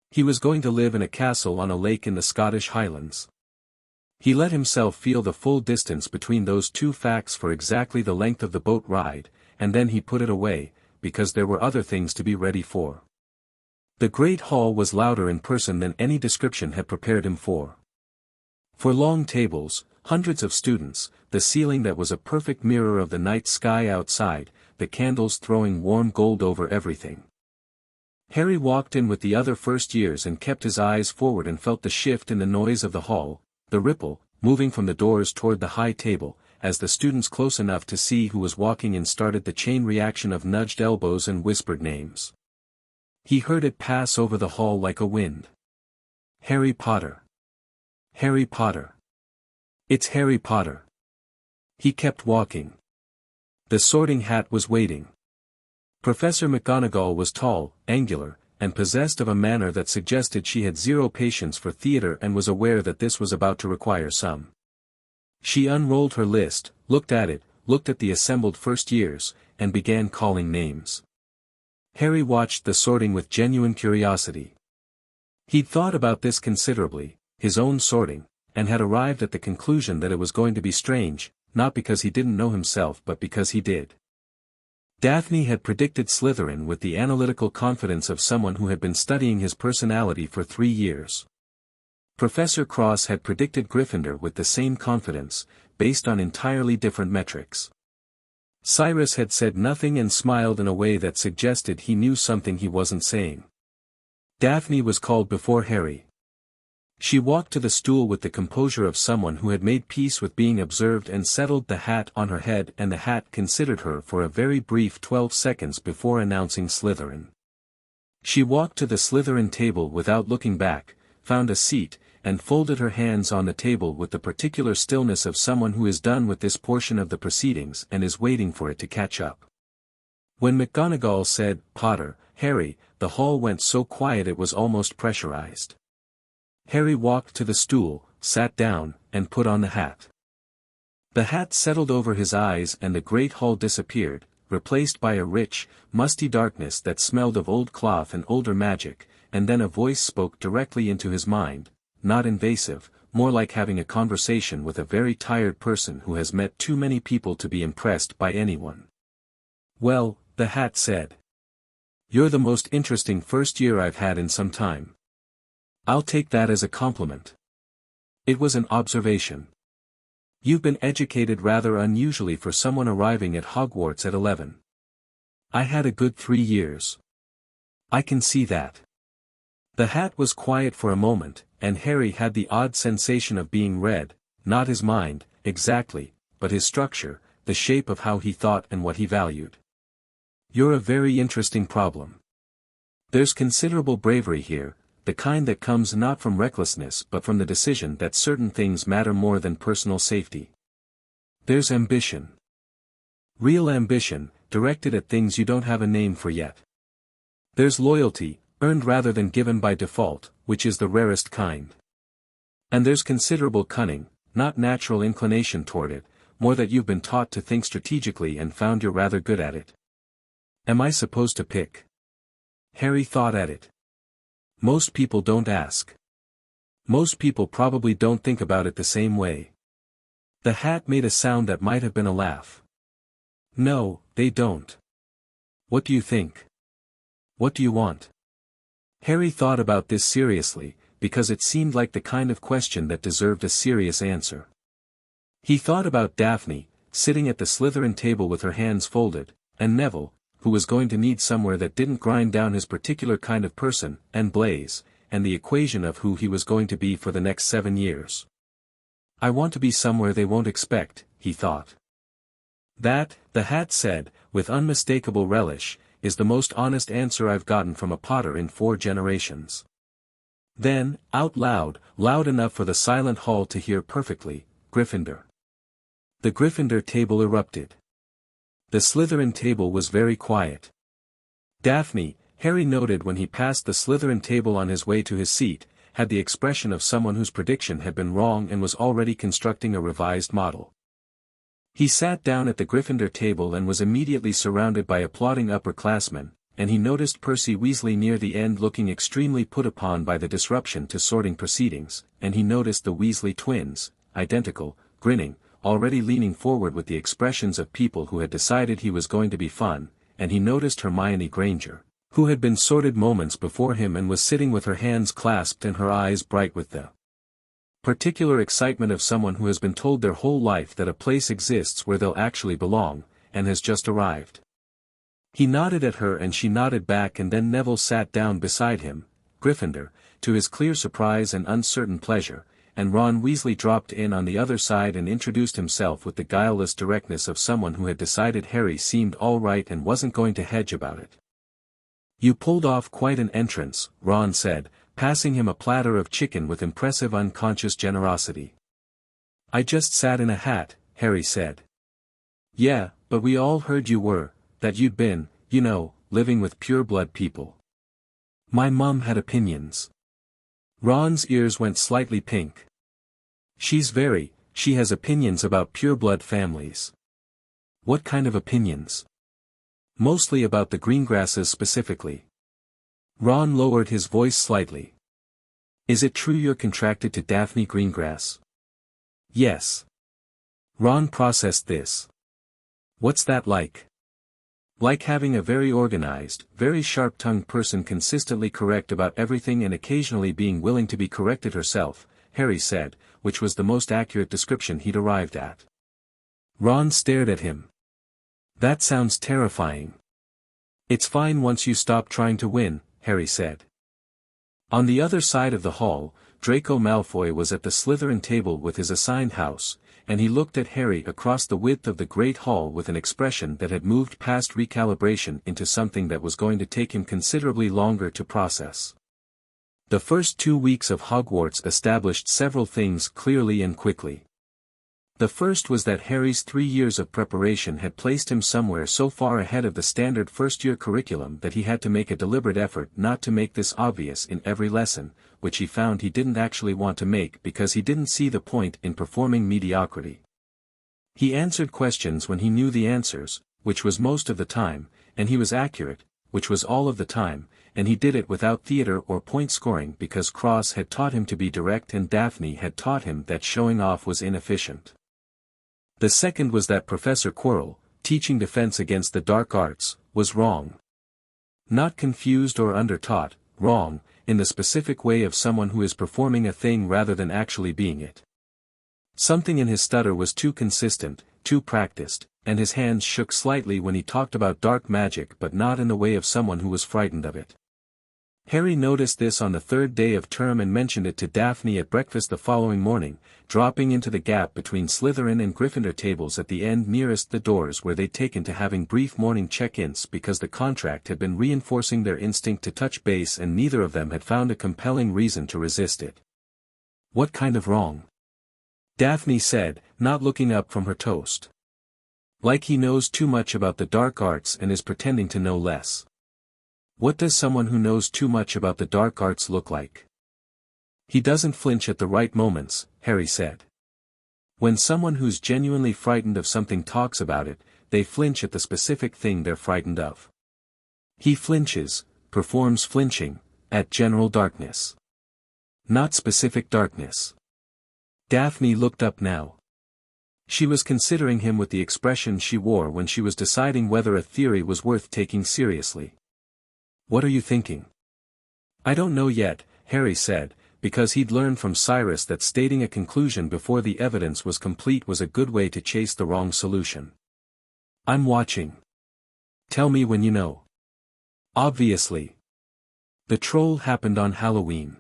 He was going to live in a castle on a lake in the Scottish Highlands. He let himself feel the full distance between those 2 facts for exactly the length of the boat ride, and then he put it away, because there were other things to be ready for. The great hall was louder in person than any description had prepared him for. For long tables, hundreds of students, the ceiling that was a perfect mirror of the night sky outside, the candles throwing warm gold over everything. Harry walked in with the other first years and kept his eyes forward and felt the shift in the noise of the hall, the ripple, moving from the doors toward the high table, as the students close enough to see who was walking in started the chain reaction of nudged elbows and whispered names. He heard it pass over the hall like a wind. "Harry Potter. Harry Potter. It's Harry Potter." He kept walking. The sorting hat was waiting. Professor McGonagall was tall, angular, and possessed of a manner that suggested she had 0 patience for theater and was aware that this was about to require some She unrolled her list, looked at it, looked at the assembled first years, and began calling names. Harry watched the sorting with genuine curiosity. He'd thought about this considerably, his own sorting, and had arrived at the conclusion that it was going to be strange, not because he didn't know himself but because he did. Daphne had predicted Slytherin with the analytical confidence of someone who had been studying his personality for 3 years. Professor Cross had predicted Gryffindor with the same confidence, based on entirely different metrics. Cyrus had said nothing and smiled in a way that suggested he knew something he wasn't saying. Daphne was called before Harry. She walked to the stool with the composure of someone who had made peace with being observed and settled the hat on her head, and the hat considered her for a very brief 12 seconds before announcing Slytherin. She walked to the Slytherin table without looking back, found a seat, and folded her hands on the table with the particular stillness of someone who is done with this portion of the proceedings and is waiting for it to catch up. When McGonagall said, "Potter, Harry," the hall went so quiet it was almost pressurized. Harry walked to the stool, sat down, and put on the hat. The hat settled over his eyes and the great hall disappeared, replaced by a rich, musty darkness that smelled of old cloth and older magic, and then a voice spoke directly into his mind, not invasive, more like having a conversation with a very tired person who has met too many people to be impressed by anyone. "Well," the hat said. "You're the most interesting first year I've had in some time. I'll take that as a compliment." It was an observation. "You've been educated rather unusually for someone arriving at Hogwarts at 11. I had a good 3 years. I can see that." The hat was quiet for a moment, and Harry had the odd sensation of being read, not his mind, exactly, but his structure, the shape of how he thought and what he valued. "You're a very interesting problem. There's considerable bravery here, the kind that comes not from recklessness but from the decision that certain things matter more than personal safety. There's ambition. Real ambition, directed at things you don't have a name for yet. There's loyalty, earned rather than given by default, which is the rarest kind. And there's considerable cunning, not natural inclination toward it, more that you've been taught to think strategically and found you're rather good at it. Am I supposed to pick?" Harry thought at it. Most people don't ask. Most people probably don't think about it the same way. The hat made a sound that might have been a laugh. "No, they don't. What do you think? What do you want?" Harry thought about this seriously, because it seemed like the kind of question that deserved a serious answer. He thought about Daphne, sitting at the Slytherin table with her hands folded, and Neville, who was going to need somewhere that didn't grind down his particular kind of person, and Blaise, and the equation of who he was going to be for the next 7 years. "I want to be somewhere they won't expect," he thought. "That," the hat said, with unmistakable relish, "is the most honest answer I've gotten from a Potter in 4 generations." Then, out loud, loud enough for the silent hall to hear perfectly, "Gryffindor." The Gryffindor table erupted. The Slytherin table was very quiet. Daphne, Harry noted when he passed the Slytherin table on his way to his seat, had the expression of someone whose prediction had been wrong and was already constructing a revised model. He sat down at the Gryffindor table and was immediately surrounded by applauding upperclassmen, and he noticed Percy Weasley near the end looking extremely put upon by the disruption to sorting proceedings, and he noticed the Weasley twins, identical, grinning, already leaning forward with the expressions of people who had decided he was going to be fun, and he noticed Hermione Granger, who had been sorted moments before him and was sitting with her hands clasped and her eyes bright with the particular excitement of someone who has been told their whole life that a place exists where they'll actually belong, and has just arrived. He nodded at her and she nodded back, and then Neville sat down beside him, Gryffindor, to his clear surprise and uncertain pleasure, and Ron Weasley dropped in on the other side and introduced himself with the guileless directness of someone who had decided Harry seemed all right and wasn't going to hedge about it. "You pulled off quite an entrance," Ron said, passing him a platter of chicken with impressive unconscious generosity. "I just sat in a hat," Harry said. "Yeah, but we all heard you were, that you'd been, you know, living with pureblood people." "My mum had opinions." Ron's ears went slightly pink. "She's very, she has opinions about pureblood families. What kind of opinions? Mostly about the Greengrasses specifically. Ron lowered his voice slightly. Is it true you're contracted to Daphne Greengrass? Yes. Ron processed this. What's that like? Like having a very organized, very sharp-tongued person consistently correct about everything and occasionally being willing to be corrected herself, Harry said, which was the most accurate description he'd arrived at. Ron stared at him. That sounds terrifying. It's fine once you stop trying to win, Harry said. On the other side of the hall, Draco Malfoy was at the Slytherin table with his assigned house, and he looked at Harry across the width of the Great Hall with an expression that had moved past recalibration into something that was going to take him considerably longer to process. The first 2 weeks of Hogwarts established several things clearly and quickly. The first was that Harry's 3 years of preparation had placed him somewhere so far ahead of the standard first-year curriculum that he had to make a deliberate effort not to make this obvious in every lesson, which he found he didn't actually want to make because he didn't see the point in performing mediocrity. He answered questions when he knew the answers, which was most of the time, and he was accurate, which was all of the time, and he did it without theater or point scoring because Cross had taught him to be direct and Daphne had taught him that showing off was inefficient. The second was that Professor Quirrell, teaching defense against the dark arts, was wrong. Not confused or undertaught, wrong, in the specific way of someone who is performing a thing rather than actually being it. Something in his stutter was too consistent, too practiced, and his hands shook slightly when he talked about dark magic but not in the way of someone who was frightened of it. Harry noticed this on the third day of term and mentioned it to Daphne at breakfast the following morning, dropping into the gap between Slytherin and Gryffindor tables at the end nearest the doors where they'd taken to having brief morning check-ins because the contract had been reinforcing their instinct to touch base and neither of them had found a compelling reason to resist it. What kind of wrong? Daphne said, not looking up from her toast. Like he knows too much about the dark arts and is pretending to know less. What does someone who knows too much about the dark arts look like? He doesn't flinch at the right moments, Harry said. When someone who's genuinely frightened of something talks about it, they flinch at the specific thing they're frightened of. He flinches, performs flinching, at general darkness. Not specific darkness. Daphne looked up now. She was considering him with the expression she wore when she was deciding whether a theory was worth taking seriously. What are you thinking? I don't know yet, Harry said, because he'd learned from Cyrus that stating a conclusion before the evidence was complete was a good way to chase the wrong solution. I'm watching. Tell me when you know. Obviously. The troll happened on Halloween.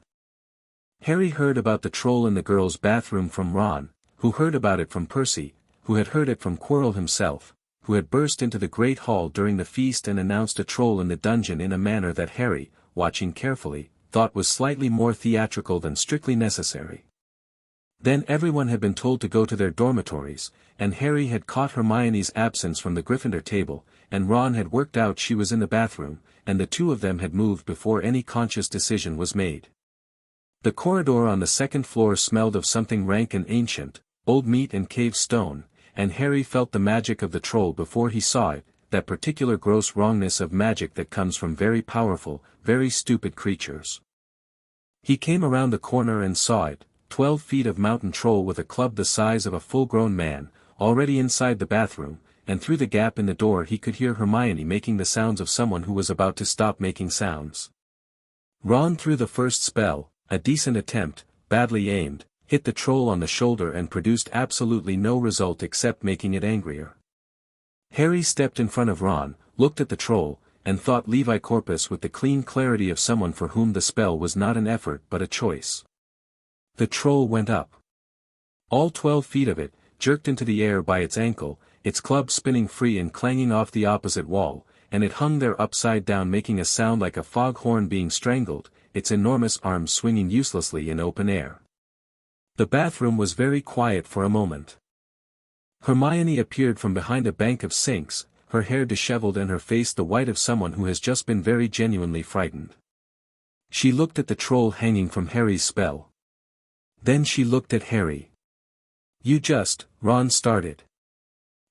Harry heard about the troll in the girls' bathroom from Ron, who heard about it from Percy, who had heard it from Quirrell himself, who had burst into the Great Hall during the feast and announced a troll in the dungeon in a manner that Harry, watching carefully, thought was slightly more theatrical than strictly necessary. Then everyone had been told to go to their dormitories, and Harry had caught Hermione's absence from the Gryffindor table, and Ron had worked out she was in the bathroom, and the two of them had moved before any conscious decision was made. The corridor on the second floor smelled of something rank and ancient, old meat and cave stone, and Harry felt the magic of the troll before he saw it, that particular gross wrongness of magic that comes from very powerful, very stupid creatures. He came around the corner and saw it, 12 feet of mountain troll with a club the size of a full-grown man, already inside the bathroom, and through the gap in the door he could hear Hermione making the sounds of someone who was about to stop making sounds. Ron threw the first spell, a decent attempt, badly aimed, hit the troll on the shoulder and produced absolutely no result except making it angrier. Harry stepped in front of Ron, looked at the troll, and thought Levi Corpus with the clean clarity of someone for whom the spell was not an effort but a choice. The troll went up. All 12 feet of it, jerked into the air by its ankle, its club spinning free and clanging off the opposite wall, and it hung there upside down making a sound like a foghorn being strangled, its enormous arms swinging uselessly in open air. The bathroom was very quiet for a moment. Hermione appeared from behind a bank of sinks, her hair disheveled and her face the white of someone who has just been very genuinely frightened. She looked at the troll hanging from Harry's spell. Then she looked at Harry. Ron started.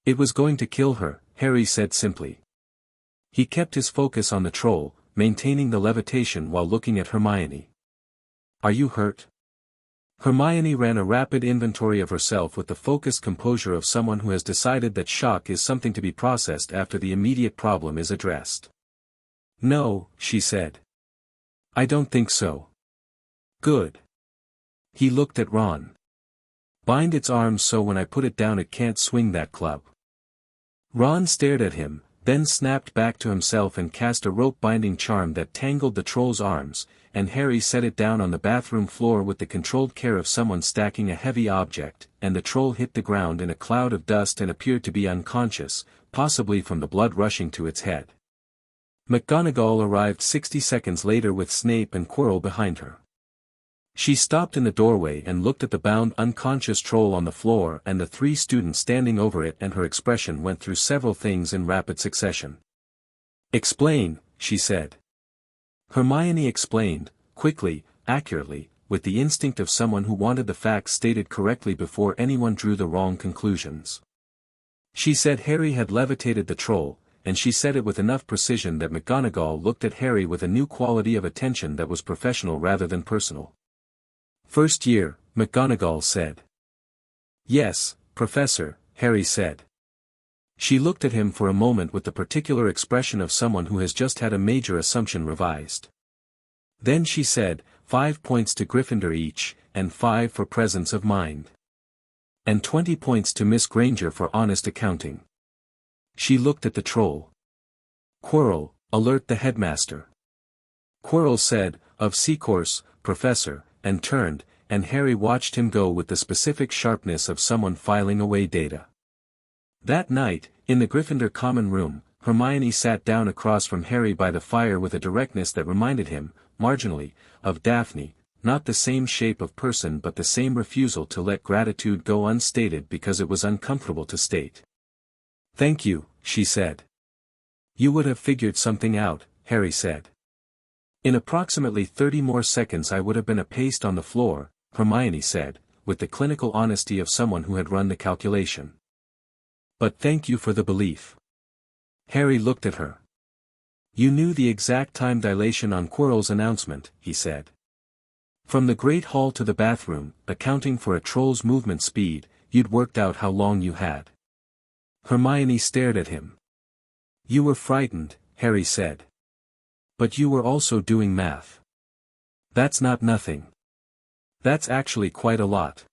It was going to kill her, Harry said simply. He kept his focus on the troll, maintaining the levitation while looking at Hermione. Are you hurt? Hermione ran a rapid inventory of herself with the focused composure of someone who has decided that shock is something to be processed after the immediate problem is addressed. No, she said. I don't think so. Good. He looked at Ron. Bind its arms so when I put it down it can't swing that club. Ron stared at him, then snapped back to himself and cast a rope-binding charm that tangled the troll's arms, and Harry set it down on the bathroom floor with the controlled care of someone stacking a heavy object, and the troll hit the ground in a cloud of dust and appeared to be unconscious, possibly from the blood rushing to its head. McGonagall arrived 60 seconds later with Snape and Quirrell behind her. She stopped in the doorway and looked at the bound unconscious troll on the floor and the 3 students standing over it, and her expression went through several things in rapid succession. Explain, she said. Hermione explained, quickly, accurately, with the instinct of someone who wanted the facts stated correctly before anyone drew the wrong conclusions. She said Harry had levitated the troll, and she said it with enough precision that McGonagall looked at Harry with a new quality of attention that was professional rather than personal. First year, McGonagall said. Yes, Professor, Harry said. She looked at him for a moment with the particular expression of someone who has just had a major assumption revised. Then she said, 5 points to Gryffindor each, and 5 for presence of mind. And 20 points to Miss Granger for honest accounting. She looked at the troll. Quirrell, alert the headmaster. Quirrell said, of course, Professor, and turned, and Harry watched him go with the specific sharpness of someone filing away data. That night, in the Gryffindor common room, Hermione sat down across from Harry by the fire with a directness that reminded him, marginally, of Daphne, not the same shape of person but the same refusal to let gratitude go unstated because it was uncomfortable to state. Thank you, she said. You would have figured something out, Harry said. In approximately 30 more seconds I would have been a paste on the floor, Hermione said, with the clinical honesty of someone who had run the calculation. But thank you for the belief. Harry looked at her. You knew the exact time dilation on Quirrell's announcement, he said. From the Great Hall to the bathroom, accounting for a troll's movement speed, you'd worked out how long you had. Hermione stared at him. You were frightened, Harry said. But you were also doing math. That's not nothing. That's actually quite a lot.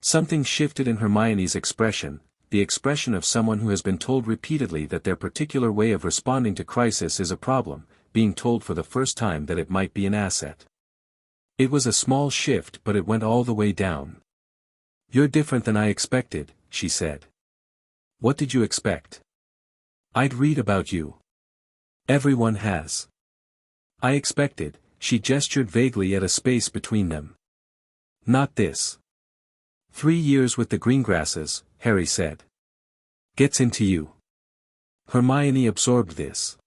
Something shifted in Hermione's expression, the expression of someone who has been told repeatedly that their particular way of responding to crisis is a problem, being told for the first time that it might be an asset. It was a small shift but it went all the way down. You're different than I expected, she said. What did you expect? I'd read about you. Everyone has. I expected, she gestured vaguely at a space between them. Not this. 3 years with the Greengrasses, Harry said. Gets into you. Hermione absorbed this.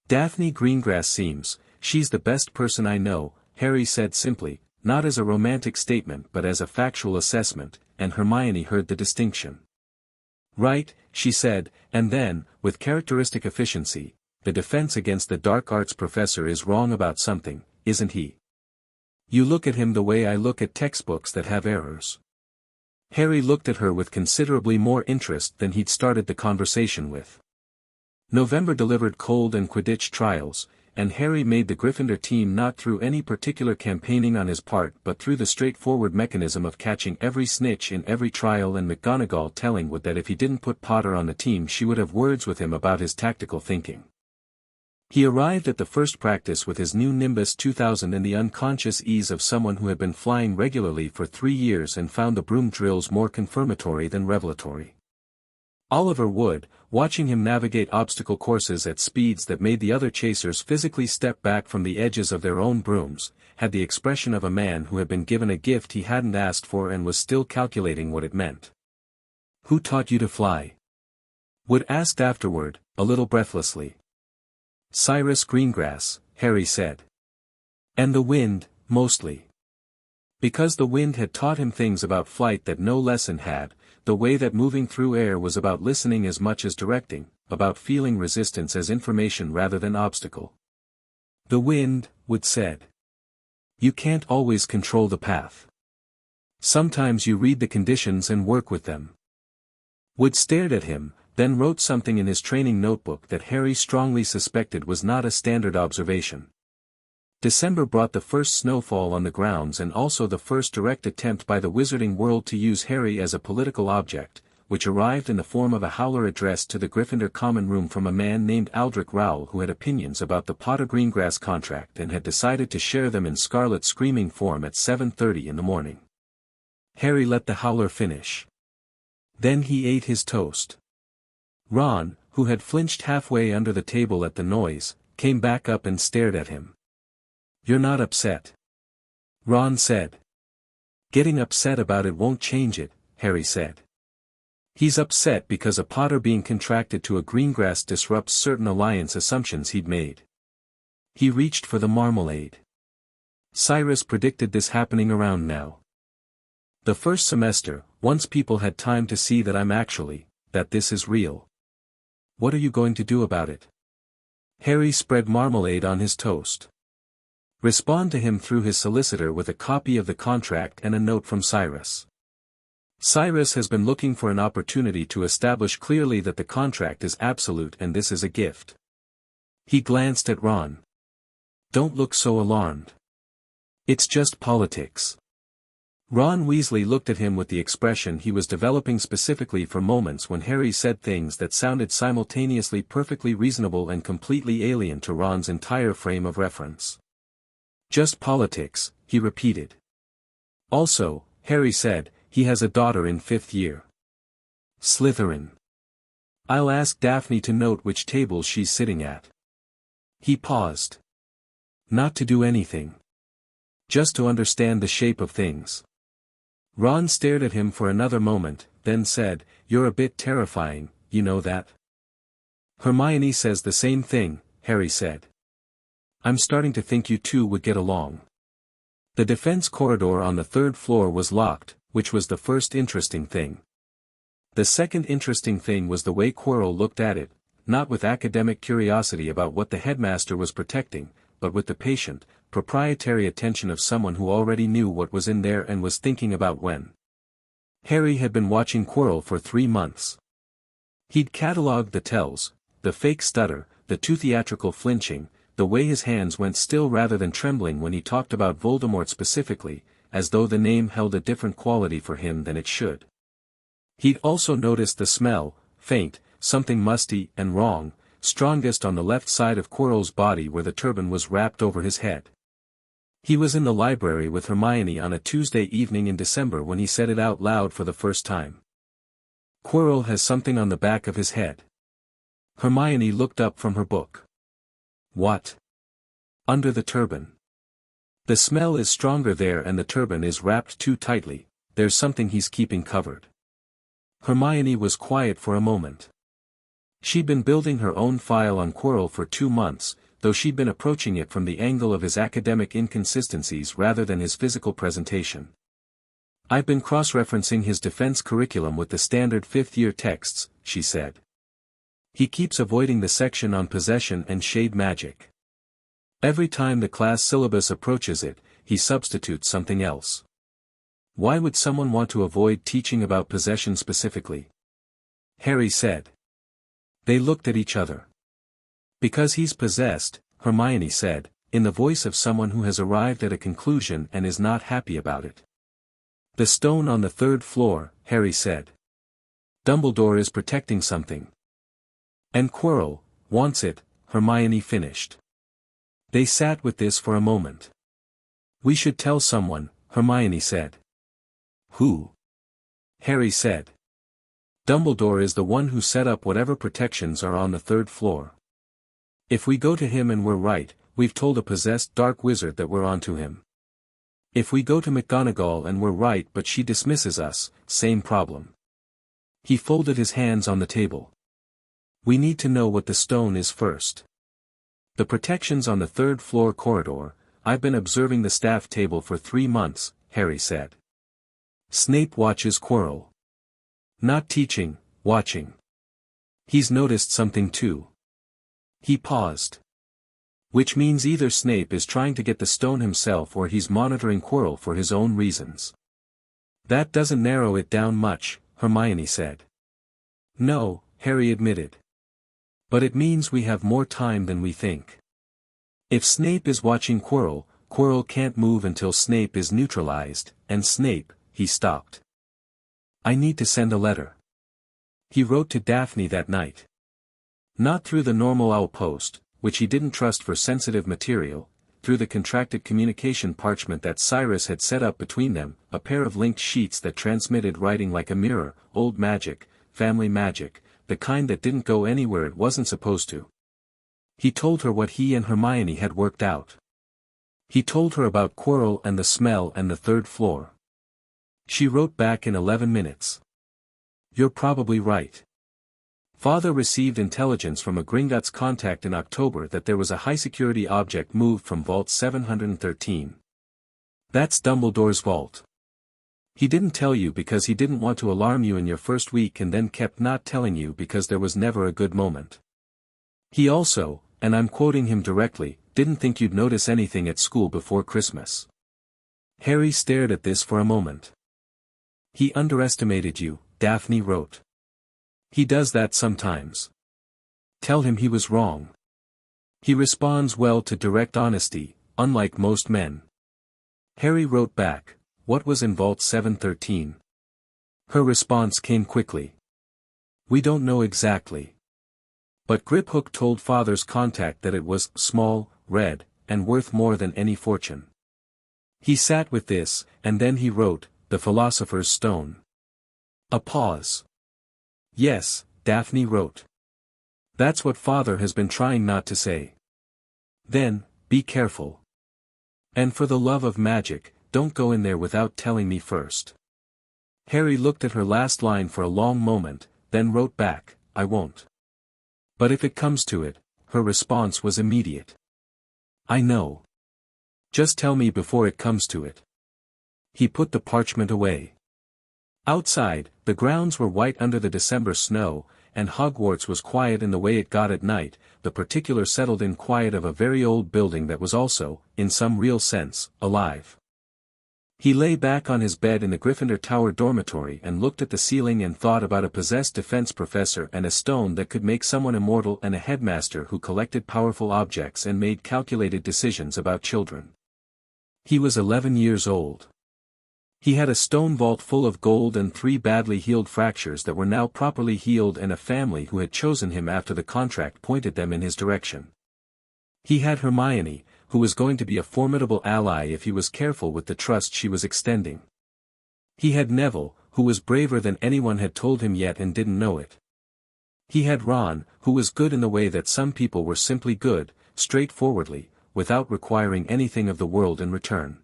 Daphne Greengrass seems, she's the best person I know, Harry said simply, not as a romantic statement but as a factual assessment, and Hermione heard the distinction. Right, she said, and then, with characteristic efficiency, the defense against the dark arts professor is wrong about something, isn't he? You look at him the way I look at textbooks that have errors. Harry looked at her with considerably more interest than he'd started the conversation with. November delivered cold and Quidditch trials, and Harry made the Gryffindor team not through any particular campaigning on his part but through the straightforward mechanism of catching every snitch in every trial, and McGonagall telling Wood that if he didn't put Potter on the team she would have words with him about his tactical thinking. He arrived at the first practice with his new Nimbus 2000 in the unconscious ease of someone who had been flying regularly for 3 years and found the broom drills more confirmatory than revelatory. Oliver Wood, watching him navigate obstacle courses at speeds that made the other chasers physically step back from the edges of their own brooms, had the expression of a man who had been given a gift he hadn't asked for and was still calculating what it meant. Who taught you to fly? Wood asked afterward, a little breathlessly. Cyrus Greengrass, Harry said. And the wind, mostly. Because the wind had taught him things about flight that no lesson had, the way that moving through air was about listening as much as directing, about feeling resistance as information rather than obstacle. The wind, Wood said. You can't always control the path. Sometimes you read the conditions and work with them. Wood stared at him, then wrote something in his training notebook that Harry strongly suspected was not a standard observation. December brought the first snowfall on the grounds and also the first direct attempt by the wizarding world to use Harry as a political object, which arrived in the form of a howler addressed to the Gryffindor common room from a man named Aldrich Rowell who had opinions about the Potter Greengrass contract and had decided to share them in scarlet screaming form at 7:30 in the morning. Harry let the howler finish. Then he ate his toast. Ron, who had flinched halfway under the table at the noise, came back up and stared at him. You're not upset? Ron said. Getting upset about it won't change it, Harry said. He's upset because a Potter being contracted to a Greengrass disrupts certain alliance assumptions he'd made. He reached for the marmalade. Cyrus predicted this happening around now. The first semester, once people had time to see that this is real. What are you going to do about it? Harry spread marmalade on his toast. Respond to him through his solicitor with a copy of the contract and a note from Cyrus. Cyrus has been looking for an opportunity to establish clearly that the contract is absolute and this is a gift. He glanced at Ron. Don't look so alarmed. It's just politics. Ron Weasley looked at him with the expression he was developing specifically for moments when Harry said things that sounded simultaneously perfectly reasonable and completely alien to Ron's entire frame of reference. Just politics, he repeated. Also, Harry said, he has a daughter in 5th year. Slytherin. I'll ask Daphne to note which table she's sitting at. He paused. Not to do anything. Just to understand the shape of things. Ron stared at him for another moment, then said, You're a bit terrifying, you know that? Hermione says the same thing, Harry said. I'm starting to think you two would get along. The defense corridor on the 3rd floor was locked, which was the first interesting thing. The second interesting thing was the way Quirrell looked at it, not with academic curiosity about what the headmaster was protecting, but with the patient, proprietary attention of someone who already knew what was in there and was thinking about when. Harry had been watching Quirrell for 3 months. He'd catalogued the tells, the fake stutter, the too theatrical flinching, the way his hands went still rather than trembling when he talked about Voldemort specifically, as though the name held a different quality for him than it should. He'd also noticed the smell, faint, something musty and wrong, strongest on the left side of Quirrell's body where the turban was wrapped over his head. He was in the library with Hermione on a Tuesday evening in December when he said it out loud for the first time. Quirrell has something on the back of his head. Hermione looked up from her book. What? Under the turban. The smell is stronger there and the turban is wrapped too tightly, there's something he's keeping covered. Hermione was quiet for a moment. She'd been building her own file on Quirrell for 2 months, though she'd been approaching it from the angle of his academic inconsistencies rather than his physical presentation. I've been cross-referencing his defense curriculum with the standard 5th-year texts, she said. He keeps avoiding the section on possession and shade magic. Every time the class syllabus approaches it, he substitutes something else. Why would someone want to avoid teaching about possession specifically? Harry said. They looked at each other. Because he's possessed, Hermione said, in the voice of someone who has arrived at a conclusion and is not happy about it. The stone on the 3rd floor, Harry said. Dumbledore is protecting something. And Quirrell wants it, Hermione finished. They sat with this for a moment. We should tell someone, Hermione said. Who? Harry said. Dumbledore is the one who set up whatever protections are on the 3rd floor. If we go to him and we're right, we've told a possessed dark wizard that we're onto him. If we go to McGonagall and we're right but she dismisses us, same problem. He folded his hands on the table. We need to know what the stone is first. The protections on the 3rd floor corridor, I've been observing the staff table for 3 months, Harry said. Snape watches Quirrell. Not teaching, watching. He's noticed something too. He paused. Which means either Snape is trying to get the stone himself or he's monitoring Quirrell for his own reasons. That doesn't narrow it down much, Hermione said. No, Harry admitted. But it means we have more time than we think. If Snape is watching Quirrell, Quirrell can't move until Snape is neutralized, and Snape, he stopped. I need to send a letter. He wrote to Daphne that night. Not through the normal owl post, which he didn't trust for sensitive material, through the contracted communication parchment that Cyrus had set up between them, a pair of linked sheets that transmitted writing like a mirror, old magic, family magic, the kind that didn't go anywhere it wasn't supposed to. He told her what he and Hermione had worked out. He told her about Quirrell and the smell and the third floor. She wrote back in 11 minutes. You're probably right. Father received intelligence from a Gringotts contact in October that there was a high-security object moved from Vault 713. That's Dumbledore's vault. He didn't tell you because he didn't want to alarm you in your first week and then kept not telling you because there was never a good moment. He also, and I'm quoting him directly, didn't think you'd notice anything at school before Christmas. Harry stared at this for a moment. He underestimated you, Daphne wrote. He does that sometimes. Tell him he was wrong. He responds well to direct honesty, unlike most men. Harry wrote back, what was in Vault 713? Her response came quickly. We don't know exactly. But Griphook told Father's contact that it was small, red, and worth more than any fortune. He sat with this, and then he wrote, the Philosopher's Stone. A pause. Yes, Daphne wrote. That's what Father has been trying not to say. Then, be careful. And for the love of magic, don't go in there without telling me first. Harry looked at her last line for a long moment, then wrote back, I won't. But if it comes to it, her response was immediate. I know. Just tell me before it comes to it. He put the parchment away. Outside, the grounds were white under the December snow, and Hogwarts was quiet in the way it got at night, the particular settled-in quiet of a very old building that was also, in some real sense, alive. He lay back on his bed in the Gryffindor Tower dormitory and looked at the ceiling and thought about a possessed defense professor and a stone that could make someone immortal and a headmaster who collected powerful objects and made calculated decisions about children. He was 11 years old. He had a stone vault full of gold and 3 badly healed fractures that were now properly healed and a family who had chosen him after the contract pointed them in his direction. He had Hermione, who was going to be a formidable ally if he was careful with the trust she was extending. He had Neville, who was braver than anyone had told him yet and didn't know it. He had Ron, who was good in the way that some people were simply good, straightforwardly, without requiring anything of the world in return.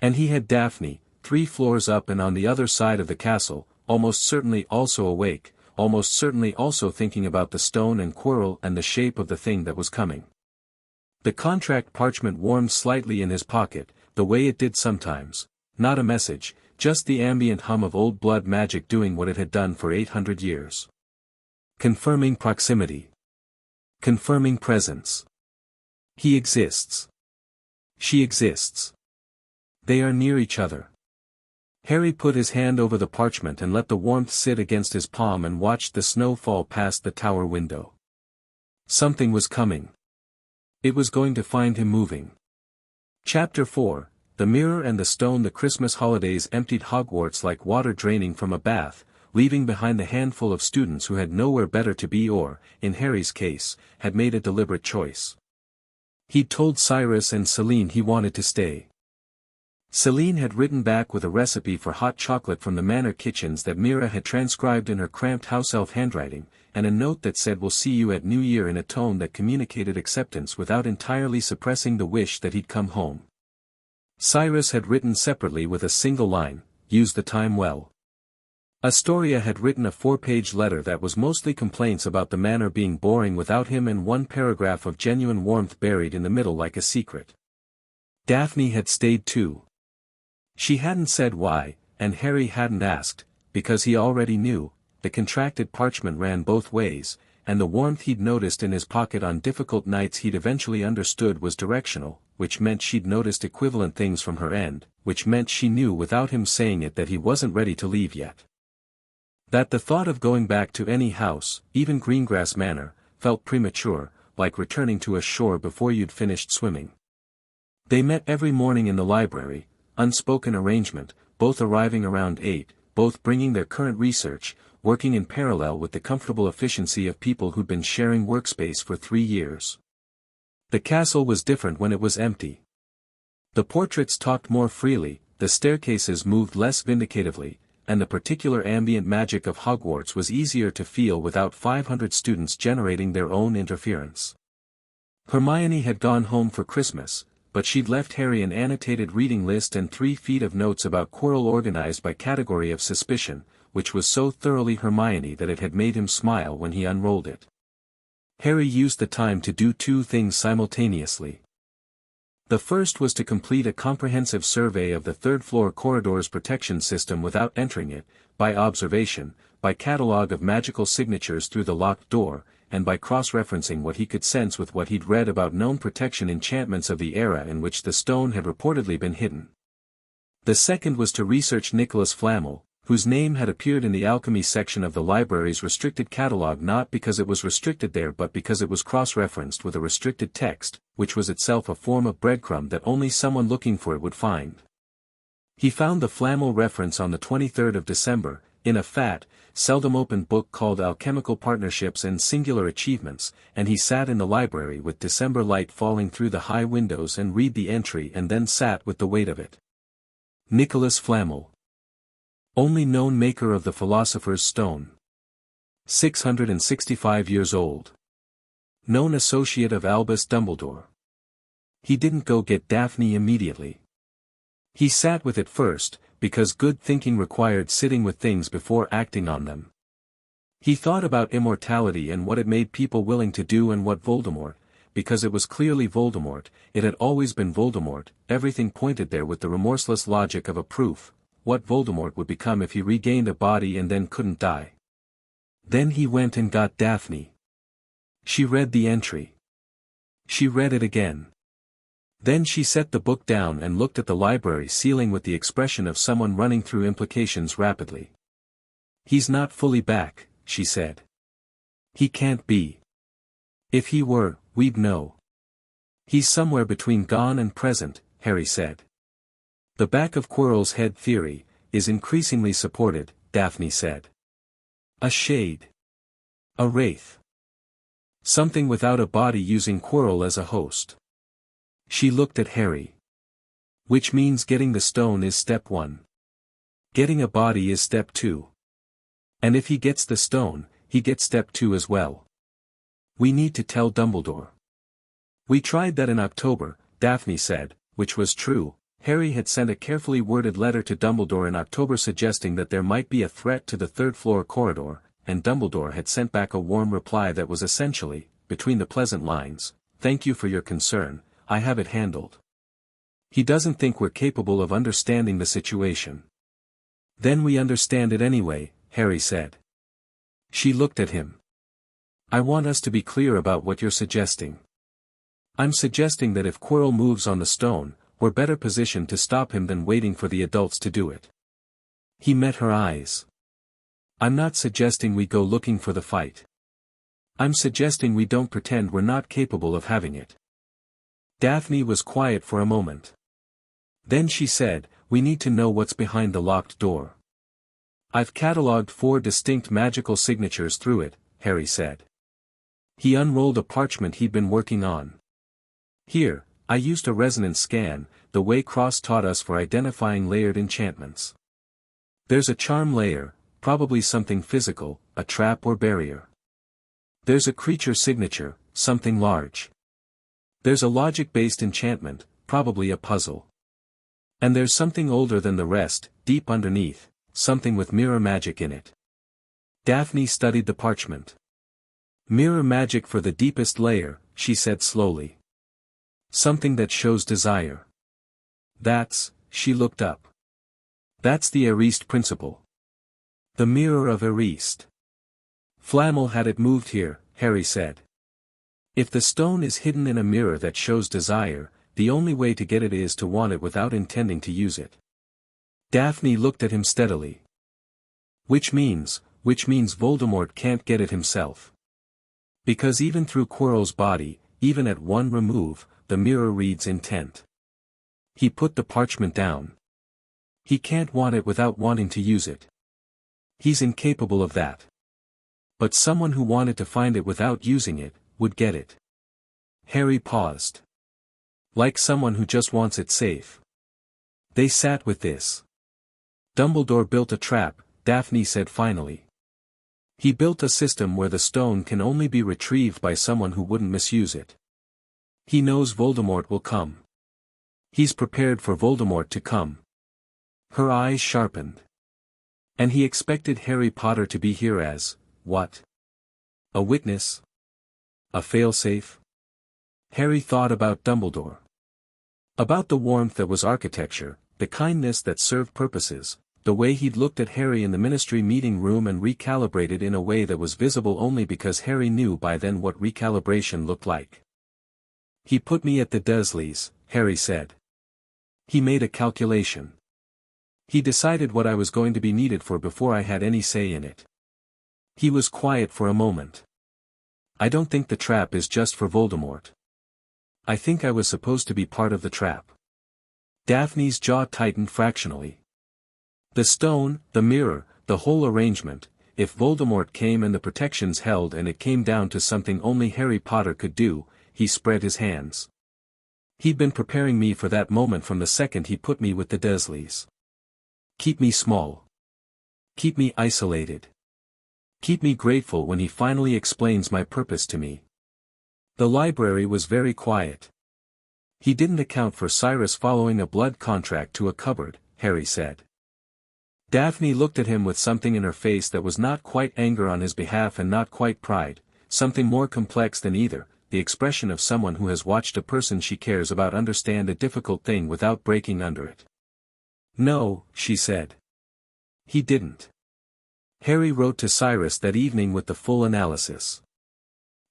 And he had Daphne, 3 floors up and on the other side of the castle, almost certainly also awake, almost certainly also thinking about the stone and Quirrell and the shape of the thing that was coming. The contract parchment warmed slightly in his pocket, the way it did sometimes, not a message, just the ambient hum of old blood magic doing what it had done for 800 years. Confirming proximity. Confirming presence. He exists. She exists. They are near each other. Harry put his hand over the parchment and let the warmth sit against his palm and watched the snow fall past the tower window. Something was coming. It was going to find him moving. Chapter 4, The Mirror and the Stone. The Christmas holidays emptied Hogwarts like water draining from a bath, leaving behind the handful of students who had nowhere better to be or, in Harry's case, had made a deliberate choice. He'd told Cyrus and Celine he wanted to stay. Celine had written back with a recipe for hot chocolate from the manor kitchens that Mira had transcribed in her cramped house-elf handwriting, and a note that said we'll see you at New Year in a tone that communicated acceptance without entirely suppressing the wish that he'd come home. Cyrus had written separately with a single line, use the time well. Astoria had written a 4-page letter that was mostly complaints about the manor being boring without him and 1 paragraph of genuine warmth buried in the middle like a secret. Daphne had stayed too. She hadn't said why, and Harry hadn't asked, because he already knew. The contracted parchment ran both ways, and the warmth he'd noticed in his pocket on difficult nights he'd eventually understood was directional, which meant she'd noticed equivalent things from her end, which meant she knew without him saying it that he wasn't ready to leave yet. That the thought of going back to any house, even Greengrass Manor, felt premature, like returning to a shore before you'd finished swimming. They met every morning in the library, unspoken arrangement, both arriving around 8, both bringing their current research, working in parallel with the comfortable efficiency of people who'd been sharing workspace for 3 years. The castle was different when it was empty. The portraits talked more freely, the staircases moved less vindicatively, and the particular ambient magic of Hogwarts was easier to feel without 500 students generating their own interference. Hermione had gone home for Christmas, but she'd left Harry an annotated reading list and 3 feet of notes about Quirrell organized by category of suspicion, which was so thoroughly Hermione that it had made him smile when he unrolled it. Harry used the time to do 2 things simultaneously. The first was to complete a comprehensive survey of the third-floor corridor's protection system without entering it, by observation, by catalogue of magical signatures through the locked door, and by cross-referencing what he could sense with what he'd read about known protection enchantments of the era in which the stone had reportedly been hidden. The second was to research Nicholas Flamel, whose name had appeared in the alchemy section of the library's restricted catalogue not because it was restricted there but because it was cross-referenced with a restricted text, which was itself a form of breadcrumb that only someone looking for it would find. He found the Flamel reference on the 23rd of December, in a fat, seldom-opened book called Alchemical Partnerships and Singular Achievements, and he sat in the library with December light falling through the high windows and read the entry and then sat with the weight of it. Nicholas Flamel. Only known maker of the Philosopher's Stone. 665 years old. Known associate of Albus Dumbledore. He didn't go get Daphne immediately. He sat with it first, because good thinking required sitting with things before acting on them. He thought about immortality and what it made people willing to do and what Voldemort, because it was clearly Voldemort, it had always been Voldemort, everything pointed there with the remorseless logic of a proof, what Voldemort would become if he regained a body and then couldn't die. Then he went and got Daphne. She read the entry. She read it again. Then she set the book down and looked at the library ceiling with the expression of someone running through implications rapidly. He's not fully back, she said. He can't be. If he were, we'd know. He's somewhere between gone and present, Harry said. The back of Quirrell's head theory is increasingly supported, Daphne said. A shade. A wraith. Something without a body using Quirrell as a host. She looked at Harry. Which means getting the stone is step 1. Getting a body is step 2. And if he gets the stone, he gets step 2 as well. We need to tell Dumbledore. We tried that in October, Daphne said, which was true. Harry had sent a carefully worded letter to Dumbledore in October suggesting that there might be a threat to the third-floor corridor, and Dumbledore had sent back a warm reply that was essentially, between the pleasant lines, "Thank you for your concern, I have it handled." He doesn't think we're capable of understanding the situation. Then we understand it anyway, Harry said. She looked at him. I want us to be clear about what you're suggesting. I'm suggesting that if Quirrell moves on the stone, we're better positioned to stop him than waiting for the adults to do it. He met her eyes. I'm not suggesting we go looking for the fight. I'm suggesting we don't pretend we're not capable of having it. Daphne was quiet for a moment. Then she said, we need to know what's behind the locked door. I've catalogued 4 distinct magical signatures through it, Harry said. He unrolled a parchment he'd been working on. Here, I used a resonance scan, the way Cross taught us for identifying layered enchantments. There's a charm layer, probably something physical, a trap or barrier. There's a creature signature, something large. There's a logic-based enchantment, probably a puzzle. And there's something older than the rest, deep underneath, something with mirror magic in it. Daphne studied the parchment. Mirror magic for the deepest layer, she said slowly. Something that shows desire. She looked up. That's the Erist principle. The mirror of Erist. Flamel had it moved here, Harry said. If the stone is hidden in a mirror that shows desire, the only way to get it is to want it without intending to use it. Daphne looked at him steadily. Which means Voldemort can't get it himself. Because even through Quirrell's body, even at one remove, the mirror reads intent. He put the parchment down. He can't want it without wanting to use it. He's incapable of that. But someone who wanted to find it without using it, would get it. Harry paused. Like someone who just wants it safe. They sat with this. Dumbledore built a trap, Daphne said finally. He built a system where the stone can only be retrieved by someone who wouldn't misuse it. He knows Voldemort will come. He's prepared for Voldemort to come. Her eyes sharpened. And he expected Harry Potter to be here as, what? A witness? A failsafe? Harry thought about Dumbledore. About the warmth that was architecture, the kindness that served purposes, the way he'd looked at Harry in the ministry meeting room and recalibrated in a way that was visible only because Harry knew by then what recalibration looked like. He put me at the Dursleys, Harry said. He made a calculation. He decided what I was going to be needed for before I had any say in it. He was quiet for a moment. I don't think the trap is just for Voldemort. I think I was supposed to be part of the trap. Daphne's jaw tightened fractionally. The stone, the mirror, the whole arrangement, if Voldemort came and the protections held and it came down to something only Harry Potter could do, he spread his hands. He'd been preparing me for that moment from the second he put me with the Dursleys. Keep me small. Keep me isolated. Keep me grateful when he finally explains my purpose to me. The library was very quiet. He didn't account for Cyrus following a blood contract to a cupboard, Harry said. Daphne looked at him with something in her face that was not quite anger on his behalf and not quite pride, something more complex than either, the expression of someone who has watched a person she cares about understand a difficult thing without breaking under it. No, she said. He didn't. Harry wrote to Cyrus that evening with the full analysis.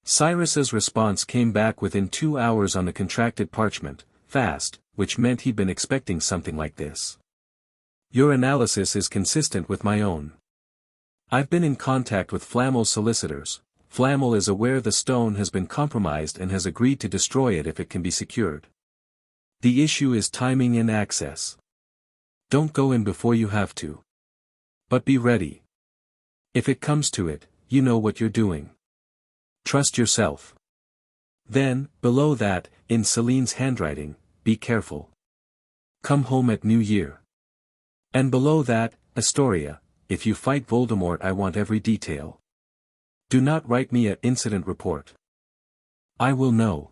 Cyrus's response came back within 2 hours on the contracted parchment, fast, which meant he'd been expecting something like this. Your analysis is consistent with my own. I've been in contact with Flamel's solicitors. Flamel is aware the stone has been compromised and has agreed to destroy it if it can be secured. The issue is timing and access. Don't go in before you have to. But be ready. If it comes to it, you know what you're doing. Trust yourself. Then, below that, in Celine's handwriting, be careful. Come home at New Year. And below that, Astoria, if you fight Voldemort I want every detail. Do not write me an incident report. I will know.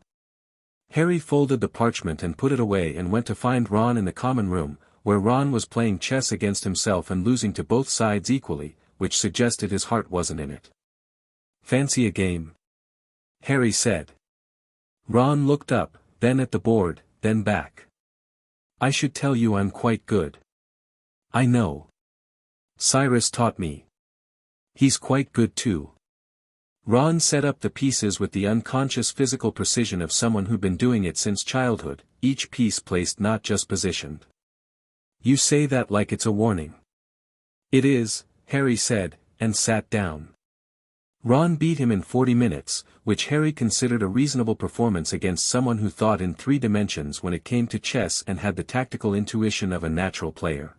Harry folded the parchment and put it away and went to find Ron in the common room, where Ron was playing chess against himself and losing to both sides equally, which suggested his heart wasn't in it. Fancy a game? Harry said. Ron looked up, then at the board, then back. I should tell you I'm quite good. I know. Cyrus taught me. He's quite good too. Ron set up the pieces with the unconscious physical precision of someone who'd been doing it since childhood, each piece placed not just positioned. You say that like it's a warning. It is, Harry said, and sat down. Ron beat him in 40 minutes, which Harry considered a reasonable performance against someone who thought in 3 dimensions when it came to chess and had the tactical intuition of a natural player.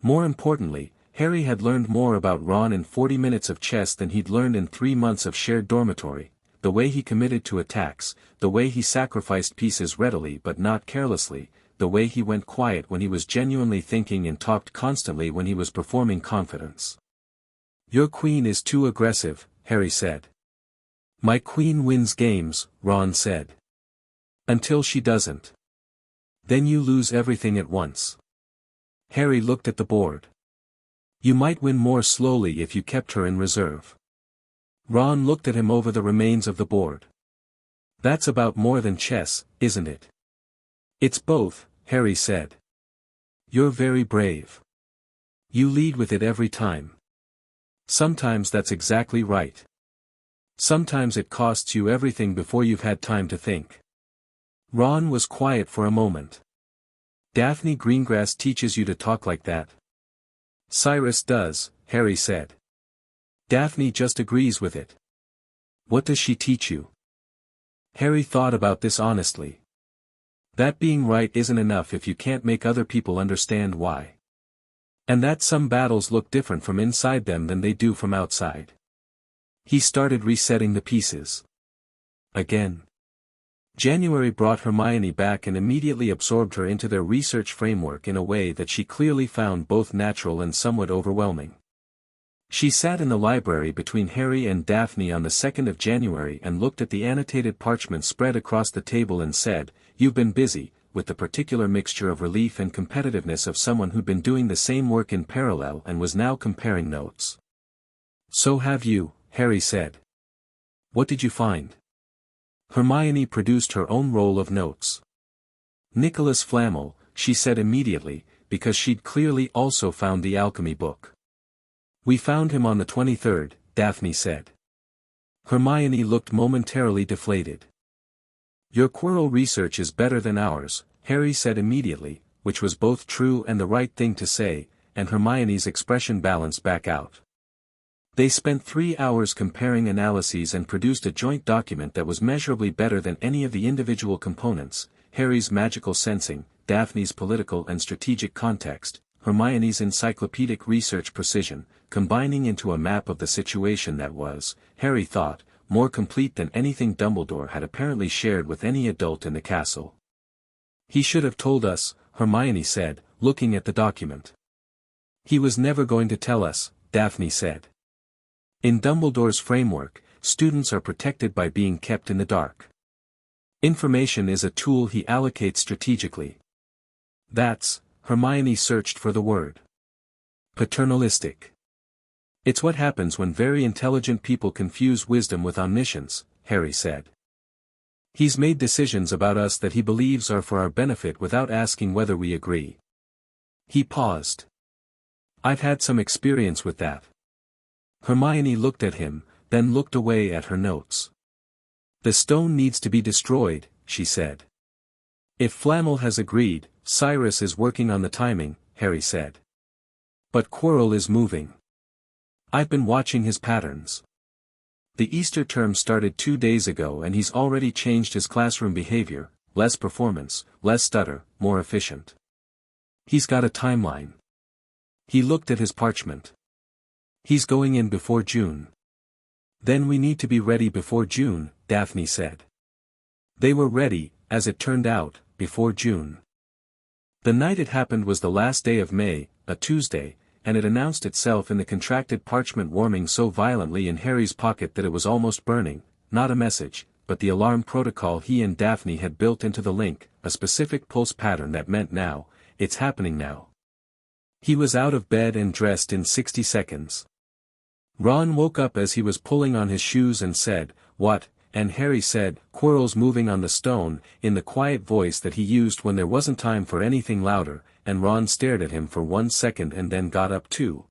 More importantly, Harry had learned more about Ron in 40 minutes of chess than he'd learned in 3 months of shared dormitory, the way he committed to attacks, the way he sacrificed pieces readily but not carelessly, the way he went quiet when he was genuinely thinking and talked constantly when he was performing confidence. Your queen is too aggressive, Harry said. My queen wins games, Ron said. Until she doesn't. Then you lose everything at once. Harry looked at the board. You might win more slowly if you kept her in reserve. Ron looked at him over the remains of the board. That's about more than chess, isn't it? It's both, Harry said. You're very brave. You lead with it every time. Sometimes that's exactly right. Sometimes it costs you everything before you've had time to think. Ron was quiet for a moment. Daphne Greengrass teaches you to talk like that. Cyrus does, Harry said. Daphne just agrees with it. What does she teach you? Harry thought about this honestly. That being right isn't enough if you can't make other people understand why. And that some battles look different from inside them than they do from outside. He started resetting the pieces. Again. January brought Hermione back and immediately absorbed her into their research framework in a way that she clearly found both natural and somewhat overwhelming. She sat in the library between Harry and Daphne on the 2nd of January and looked at the annotated parchment spread across the table and said, "You've been busy," with the particular mixture of relief and competitiveness of someone who'd been doing the same work in parallel and was now comparing notes. "So have you," Harry said. "What did you find?" Hermione produced her own roll of notes. "Nicholas Flamel," she said immediately, because she'd clearly also found the alchemy book. "We found him on the 23rd, Daphne said. Hermione looked momentarily deflated. "Your Quirrell research is better than ours," Harry said immediately, which was both true and the right thing to say, and Hermione's expression balanced back out. They spent 3 hours comparing analyses and produced a joint document that was measurably better than any of the individual components, Harry's magical sensing, Daphne's political and strategic context, Hermione's encyclopedic research precision, combining into a map of the situation that was, Harry thought, more complete than anything Dumbledore had apparently shared with any adult in the castle. "He should have told us," Hermione said, looking at the document. "He was never going to tell us," Daphne said. "In Dumbledore's framework, students are protected by being kept in the dark. Information is a tool he allocates strategically. That's," Hermione searched for the word. "Paternalistic. It's what happens when very intelligent people confuse wisdom with omniscience," Harry said. "He's made decisions about us that he believes are for our benefit without asking whether we agree." He paused. "I've had some experience with that." Hermione looked at him, then looked away at her notes. "The stone needs to be destroyed," she said. "If Flamel has agreed, Cyrus is working on the timing," Harry said. "But Quirrell is moving. I've been watching his patterns. The Easter term started 2 days ago and he's already changed his classroom behavior, less performance, less stutter, more efficient. He's got a timeline." He looked at his parchment. "He's going in before June." "Then we need to be ready before June," Daphne said. They were ready, as it turned out, before June. The night it happened was the last day of May, a Tuesday, and it announced itself in the contracted parchment warming so violently in Harry's pocket that it was almost burning, not a message, but the alarm protocol he and Daphne had built into the link, a specific pulse pattern that meant now, it's happening now. He was out of bed and dressed in 60 seconds. Ron woke up as he was pulling on his shoes and said, "What?" and Harry said, "Quirrell's moving on the stone," in the quiet voice that he used when there wasn't time for anything louder, and Ron stared at him for 1 second and then got up too.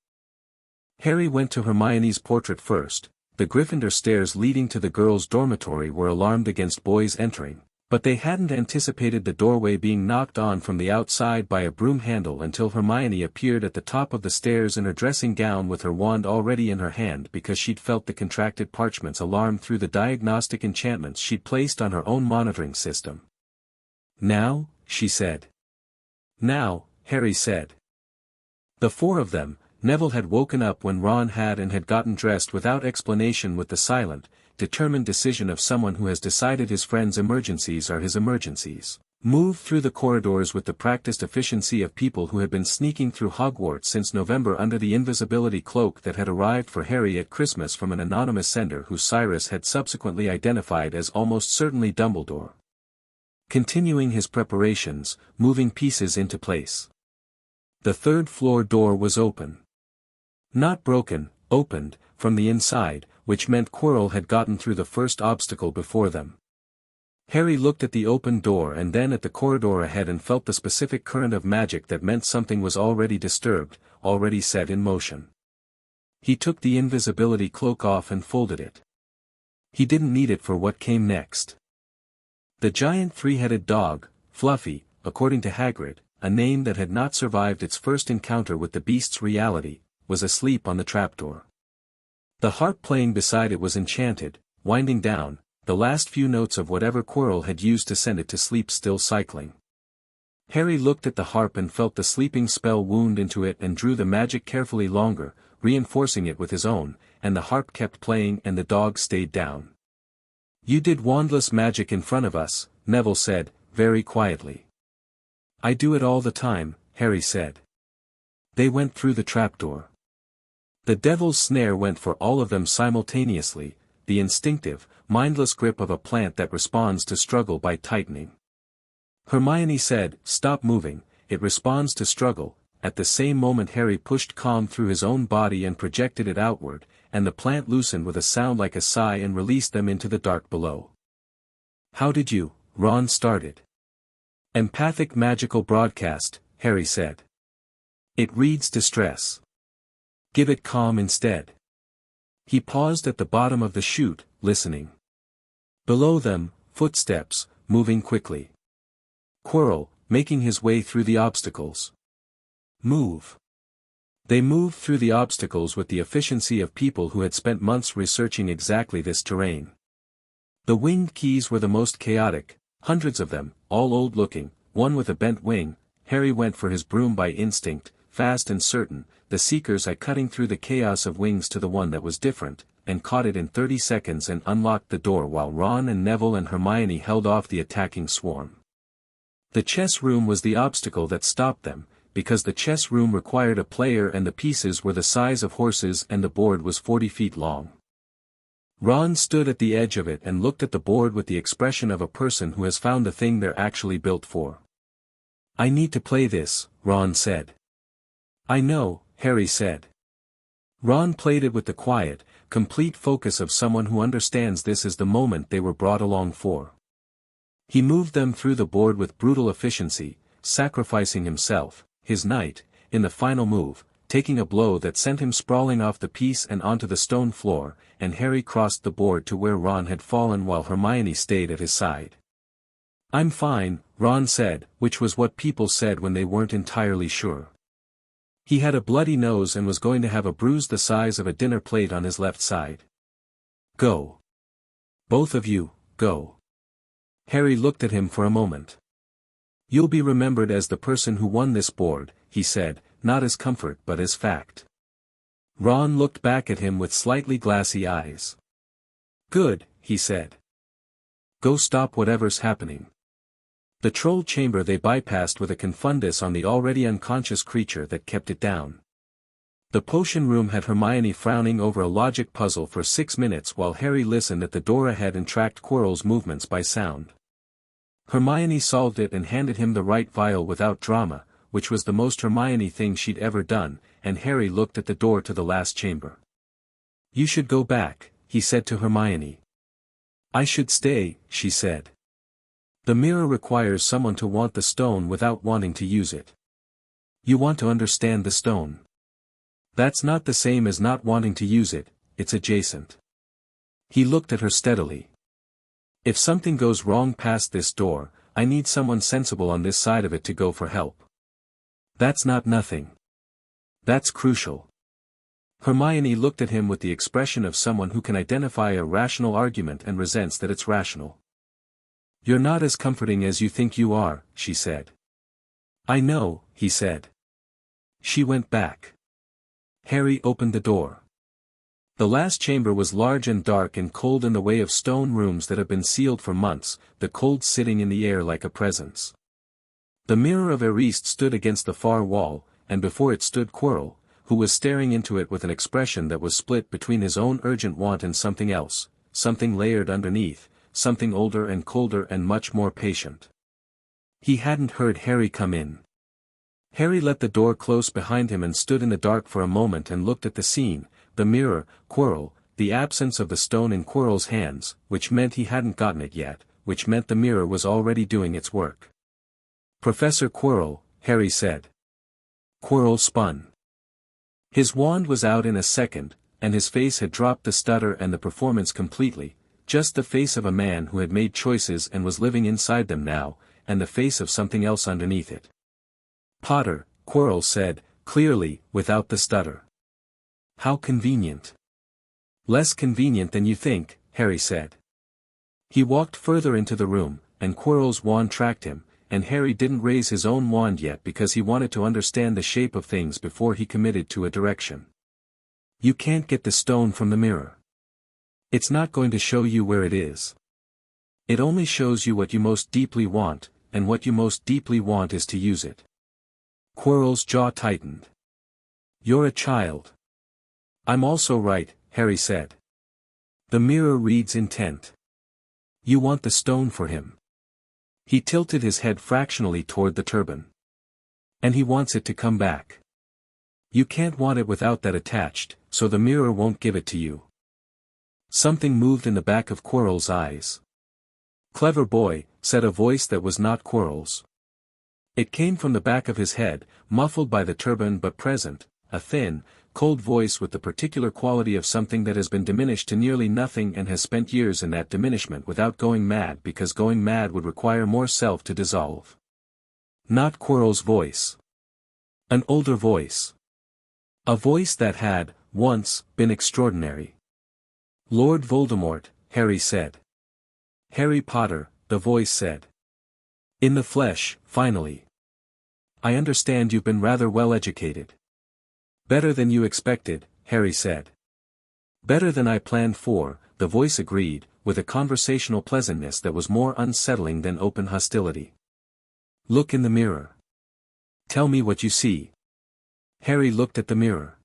Harry went to Hermione's portrait first. The Gryffindor stairs leading to the girls' dormitory were alarmed against boys entering, but they hadn't anticipated the doorway being knocked on from the outside by a broom handle until Hermione appeared at the top of the stairs in her dressing gown with her wand already in her hand because she'd felt the contracted parchment's alarm through the diagnostic enchantments she'd placed on her own monitoring system. "Now?" she said. "Now," Harry said. The 4 of them, Neville had woken up when Ron had gotten dressed without explanation with the silent, determined decision of someone who has decided his friends' emergencies are his emergencies, moved through the corridors with the practiced efficiency of people who had been sneaking through Hogwarts since November under the invisibility cloak that had arrived for Harry at Christmas from an anonymous sender who Cyrus had subsequently identified as almost certainly Dumbledore. Continuing his preparations, moving pieces into place. The 3rd floor door was open. Not broken, opened, from the inside, which meant Quirrell had gotten through the first obstacle before them. Harry looked at the open door and then at the corridor ahead and felt the specific current of magic that meant something was already disturbed, already set in motion. He took the invisibility cloak off and folded it. He didn't need it for what came next. The giant three-headed dog, Fluffy, according to Hagrid, a name that had not survived its first encounter with the beast's reality, was asleep on the trapdoor. The harp playing beside it was enchanted, winding down, the last few notes of whatever Quirrell had used to send it to sleep still cycling. Harry looked at the harp and felt the sleeping spell wound into it and drew the magic carefully longer, reinforcing it with his own, and the harp kept playing and the dog stayed down. "You did wandless magic in front of us," Neville said, very quietly. "I do it all the time," Harry said. They went through the trapdoor. The devil's snare went for all of them simultaneously, the instinctive, mindless grip of a plant that responds to struggle by tightening. Hermione said, "Stop moving, it responds to struggle." At the same moment Harry pushed calm through his own body and projected it outward, and the plant loosened with a sound like a sigh and released them into the dark below. "How did you?" Ron started. "Empathic magical broadcast," Harry said. "It reads distress. Give it calm instead." He paused at the bottom of the chute, listening. Below them, footsteps, moving quickly. Quirrell, making his way through the obstacles. Move. They moved through the obstacles with the efficiency of people who had spent months researching exactly this terrain. The winged keys were the most chaotic, hundreds of them, all old-looking, one with a bent wing. Harry went for his broom by instinct, fast and certain, the seeker's eye cutting through the chaos of wings to the one that was different, and caught it in 30 seconds and unlocked the door while Ron and Neville and Hermione held off the attacking swarm. The chess room was the obstacle that stopped them, because the chess room required a player and the pieces were the size of horses and the board was 40 feet long. Ron stood at the edge of it and looked at the board with the expression of a person who has found the thing they're actually built for. "I need to play this," Ron said. "I know," Harry said. Ron played it with the quiet, complete focus of someone who understands this is the moment they were brought along for. He moved them through the board with brutal efficiency, sacrificing himself, his knight, in the final move, taking a blow that sent him sprawling off the piece and onto the stone floor, and Harry crossed the board to where Ron had fallen while Hermione stayed at his side. "I'm fine," Ron said, which was what people said when they weren't entirely sure. He had a bloody nose and was going to have a bruise the size of a dinner plate on his left side. "Go. Both of you, go." Harry looked at him for a moment. "You'll be remembered as the person who won this board," he said, "not as comfort but as fact." Ron looked back at him with slightly glassy eyes. "Good," he said. "Go stop whatever's happening." The troll chamber they bypassed with a confundus on the already unconscious creature that kept it down. The potion room had Hermione frowning over a logic puzzle for 6 minutes while Harry listened at the door ahead and tracked Quirrell's movements by sound. Hermione solved it and handed him the right vial without drama, which was the most Hermione thing she'd ever done, and Harry looked at the door to the last chamber. "You should go back," he said to Hermione. "I should stay," she said. "The mirror requires someone to want the stone without wanting to use it. You want to understand the stone. That's not the same as not wanting to use it, it's adjacent." He looked at her steadily. "If something goes wrong past this door, I need someone sensible on this side of it to go for help. That's not nothing. That's crucial." Hermione looked at him with the expression of someone who can identify a rational argument and resents that it's rational. "You're not as comforting as you think you are," she said. "I know," he said. She went back. Harry opened the door. The last chamber was large and dark and cold in the way of stone rooms that have been sealed for months, the cold sitting in the air like a presence. The mirror of Eriste stood against the far wall, and before it stood Quirrell, who was staring into it with an expression that was split between his own urgent want and something else, something layered underneath, something older and colder and much more patient. He hadn't heard Harry come in. Harry let the door close behind him and stood in the dark for a moment and looked at the scene, the mirror, Quirrell, the absence of the stone in Quirrell's hands, which meant he hadn't gotten it yet, which meant the mirror was already doing its work. "Professor Quirrell," Harry said. Quirrell spun. His wand was out in a second, and his face had dropped the stutter and the performance completely, just the face of a man who had made choices and was living inside them now, and the face of something else underneath it. "Potter," Quirrell said, clearly, without the stutter. "How convenient." "Less convenient than you think," Harry said. He walked further into the room, and Quirrell's wand tracked him, and Harry didn't raise his own wand yet because he wanted to understand the shape of things before he committed to a direction. "You can't get the stone from the mirror. It's not going to show you where it is. It only shows you what you most deeply want, and what you most deeply want is to use it." Quirrell's jaw tightened. "You're a child." "I'm also right," Harry said. "The mirror reads intent. You want the stone for him." He tilted his head fractionally toward the turban. "And he wants it to come back. You can't want it without that attached, so the mirror won't give it to you." Something moved in the back of Quirrell's eyes. "Clever boy," said a voice that was not Quirrell's. It came from the back of his head, muffled by the turban but present, a thin, cold voice with the particular quality of something that has been diminished to nearly nothing and has spent years in that diminishment without going mad because going mad would require more self to dissolve. Not Quirrell's voice. An older voice. A voice that had, once, been extraordinary. "Lord Voldemort," Harry said. "Harry Potter," the voice said. "In the flesh, finally. I understand you've been rather well educated." "Better than you expected," Harry said. "Better than I planned for," the voice agreed, with a conversational pleasantness that was more unsettling than open hostility. "Look in the mirror. Tell me what you see." Harry looked at the mirror.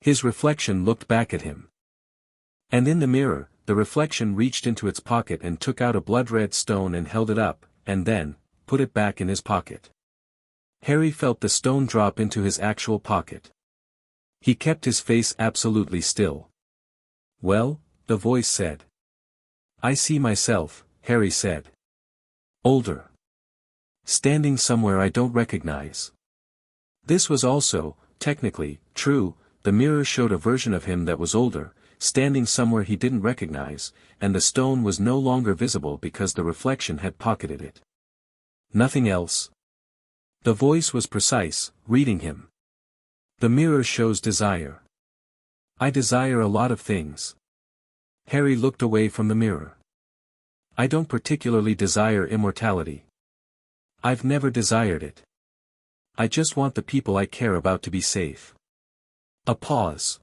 His reflection looked back at him. And in the mirror, the reflection reached into its pocket and took out a blood-red stone and held it up, and then, put it back in his pocket. Harry felt the stone drop into his actual pocket. He kept his face absolutely still. "Well," the voice said. "I see myself," Harry said. "Older. Standing somewhere I don't recognize." This was also, technically, true. The mirror showed a version of him that was older, standing somewhere he didn't recognize, and the stone was no longer visible because the reflection had pocketed it. "Nothing else?" The voice was precise, reading him. "The mirror shows desire." "I desire a lot of things." Harry looked away from the mirror. "I don't particularly desire immortality. I've never desired it. I just want the people I care about to be safe." A pause.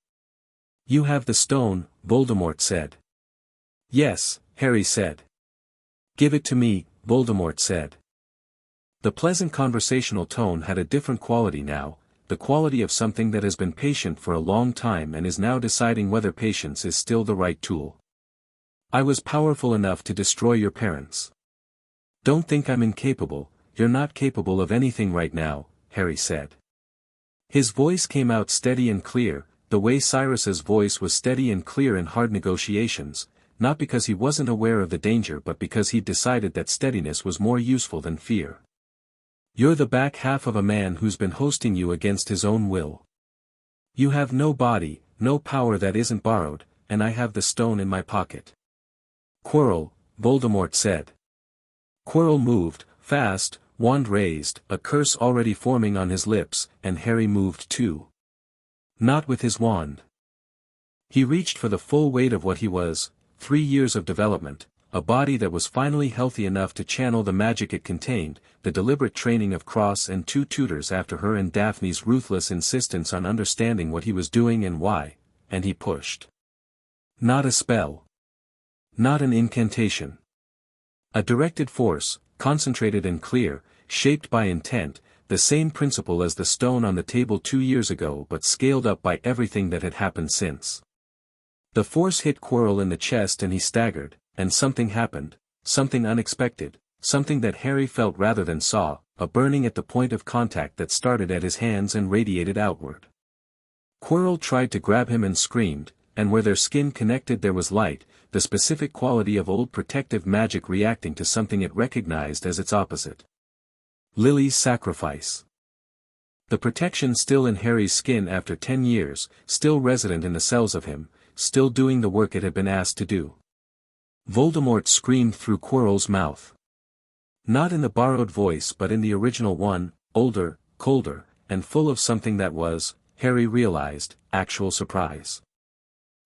"You have the stone," Voldemort said. "Yes," Harry said. "Give it to me," Voldemort said. The pleasant conversational tone had a different quality now, the quality of something that has been patient for a long time and is now deciding whether patience is still the right tool. "I was powerful enough to destroy your parents. Don't think I'm incapable, you're not capable of anything right now," Harry said. His voice came out steady and clear, the way Cyrus's voice was steady and clear in hard negotiations, not because he wasn't aware of the danger but because he'd decided that steadiness was more useful than fear. "You're the back half of a man who's been hosting you against his own will. You have no body, no power that isn't borrowed, and I have the stone in my pocket." "Quirrell," Voldemort said. Quirrell moved, fast, wand raised, a curse already forming on his lips, and Harry moved too. Not with his wand. He reached for the full weight of what he was, 3 years of development, a body that was finally healthy enough to channel the magic it contained, the deliberate training of Cross and 2 tutors after her and Daphne's ruthless insistence on understanding what he was doing and why, and he pushed. Not a spell. Not an incantation. A directed force, concentrated and clear, shaped by intent, the same principle as the stone on the table 2 years ago but scaled up by everything that had happened since. The force hit Quirrell in the chest and he staggered, and something happened, something unexpected, something that Harry felt rather than saw, a burning at the point of contact that started at his hands and radiated outward. Quirrell tried to grab him and screamed, and where their skin connected there was light, the specific quality of old protective magic reacting to something it recognized as its opposite. Lily's sacrifice. The protection still in Harry's skin after 10 years, still resident in the cells of him, still doing the work it had been asked to do. Voldemort screamed through Quirrell's mouth. Not in the borrowed voice but in the original one, older, colder, and full of something that was, Harry realized, actual surprise.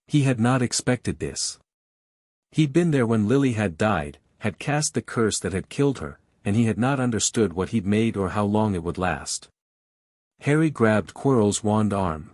He had not expected this. He'd been there when Lily had died, had cast the curse that had killed her, and he had not understood what he'd made or how long it would last. Harry grabbed Quirrell's wand arm.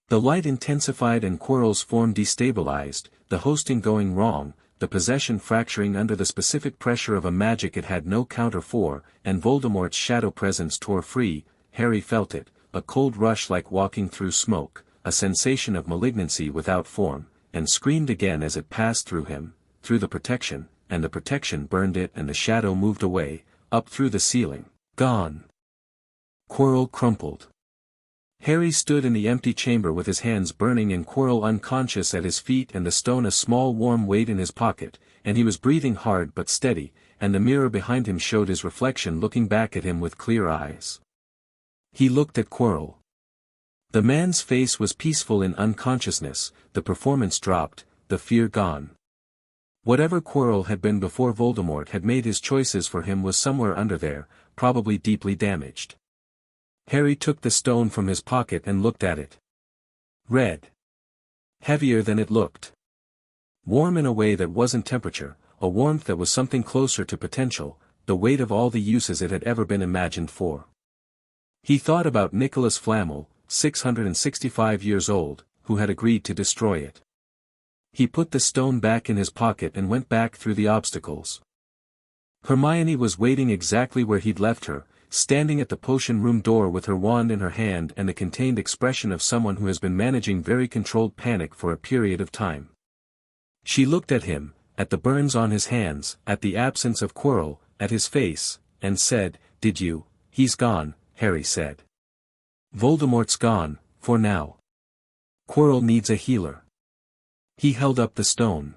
The light intensified and Quirrell's form destabilized, the hosting going wrong, the possession fracturing under the specific pressure of a magic it had no counter for, and Voldemort's shadow presence tore free. Harry felt it, a cold rush like walking through smoke, a sensation of malignancy without form, and screamed again as it passed through him, through the protection, and the protection burned it and the shadow moved away, up through the ceiling, gone. Quirrell crumpled. Harry stood in the empty chamber with his hands burning and Quirrell unconscious at his feet and the stone a small warm weight in his pocket, and he was breathing hard but steady, and the mirror behind him showed his reflection looking back at him with clear eyes. He looked at Quirrell. The man's face was peaceful in unconsciousness, the performance dropped, the fear gone. Whatever Quirrell had been before Voldemort had made his choices for him was somewhere under there, probably deeply damaged. Harry took the stone from his pocket and looked at it. Red. Heavier than it looked. Warm in a way that wasn't temperature, a warmth that was something closer to potential, the weight of all the uses it had ever been imagined for. He thought about Nicholas Flamel, 665 years old, who had agreed to destroy it. He put the stone back in his pocket and went back through the obstacles. Hermione was waiting exactly where he'd left her, standing at the potion room door with her wand in her hand and the contained expression of someone who has been managing very controlled panic for a period of time. She looked at him, at the burns on his hands, at the absence of Quirrell, at his face, and said, "Did you?" "He's gone," Harry said. "Voldemort's gone, for now. Quirrell needs a healer." He held up the stone.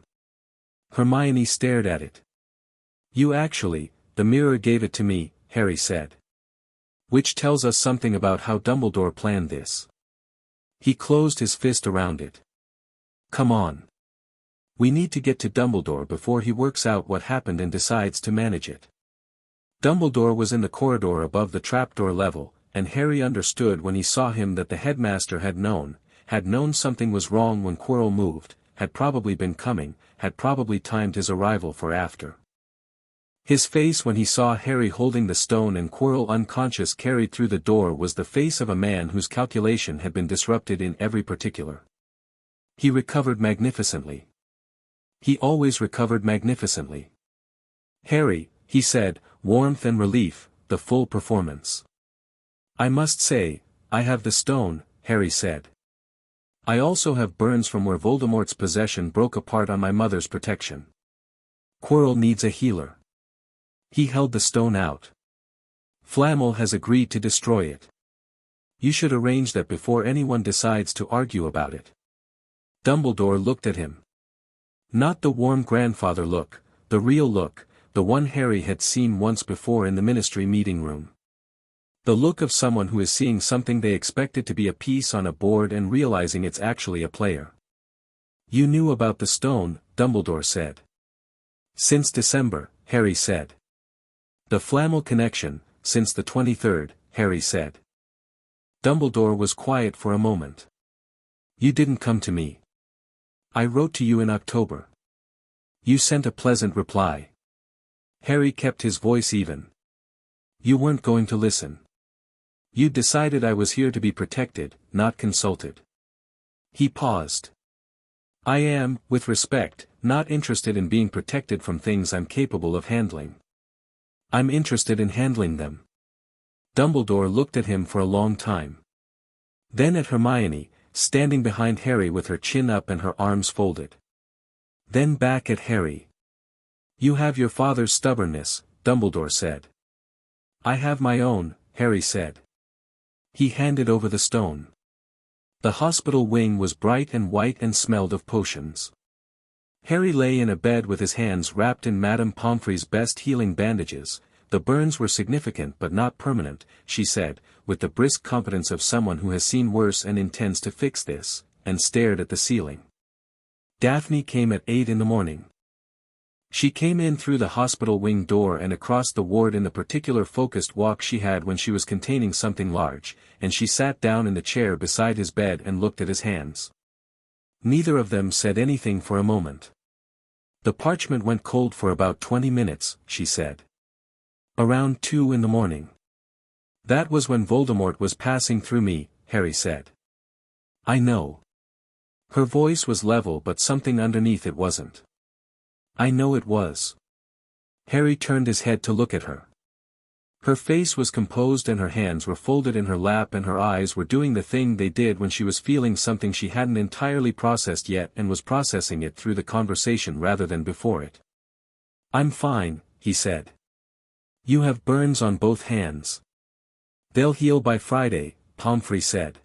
Hermione stared at it. "You actually, the mirror gave it to me," Harry said. "Which tells us something about how Dumbledore planned this." He closed his fist around it. "Come on. We need to get to Dumbledore before he works out what happened and decides to manage it." Dumbledore was in the corridor above the trapdoor level, and Harry understood when he saw him that the headmaster had known something was wrong when Quirrell moved, had probably been coming, had probably timed his arrival for after. His face when he saw Harry holding the stone and Quirrell unconscious carried through the door was the face of a man whose calculation had been disrupted in every particular. He recovered magnificently. He always recovered magnificently. "Harry," he said, warmth and relief, the full performance. "I must say, I have the stone," Harry said. "I also have burns from where Voldemort's possession broke apart on my mother's protection. Quirrell needs a healer." He held the stone out. "Flamel has agreed to destroy it. You should arrange that before anyone decides to argue about it." Dumbledore looked at him. Not the warm grandfather look, the real look, the one Harry had seen once before in the ministry meeting room. The look of someone who is seeing something they expected to be a piece on a board and realizing it's actually a player. "You knew about the stone," Dumbledore said. "Since December," Harry said. "The Flamel connection, since the 23rd, Harry said. Dumbledore was quiet for a moment. "You didn't come to me. I wrote to you in October. You sent a pleasant reply." Harry kept his voice even. "You weren't going to listen. You decided I was here to be protected, not consulted." He paused. "I am, with respect, not interested in being protected from things I'm capable of handling. I'm interested in handling them." Dumbledore looked at him for a long time. Then at Hermione, standing behind Harry with her chin up and her arms folded. Then back at Harry. "You have your father's stubbornness," Dumbledore said. "I have my own," Harry said. He handed over the stone. The hospital wing was bright and white and smelled of potions. Harry lay in a bed with his hands wrapped in Madame Pomfrey's best healing bandages. The burns were significant but not permanent, she said, with the brisk confidence of someone who has seen worse and intends to fix this, and stared at the ceiling. Daphne came at 8 in the morning. She came in through the hospital wing door and across the ward in the particular focused walk she had when she was containing something large, and she sat down in the chair beside his bed and looked at his hands. Neither of them said anything for a moment. The parchment went cold for about 20 minutes, she said. Around 2 in the morning. That was when Voldemort was passing through me, Harry said. I know. Her voice was level but something underneath it wasn't. I know it was. Harry turned his head to look at her. Her face was composed and her hands were folded in her lap and her eyes were doing the thing they did when she was feeling something she hadn't entirely processed yet and was processing it through the conversation rather than before it. I'm fine, he said. You have burns on both hands. They'll heal by Friday, Pomfrey said.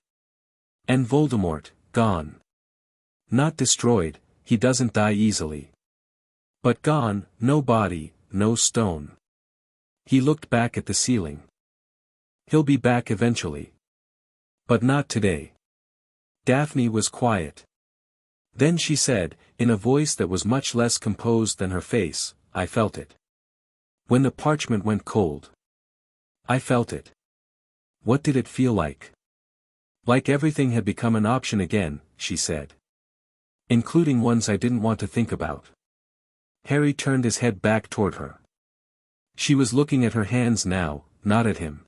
And Voldemort, gone. Not destroyed, he doesn't die easily. But gone, no body, no stone. He looked back at the ceiling. He'll be back eventually. But not today. Daphne was quiet. Then she said, in a voice that was much less composed than her face, I felt it. When the parchment went cold. I felt it. What did it feel like? Like everything had become an option again, she said. Including ones I didn't want to think about. Harry turned his head back toward her. She was looking at her hands now, not at him.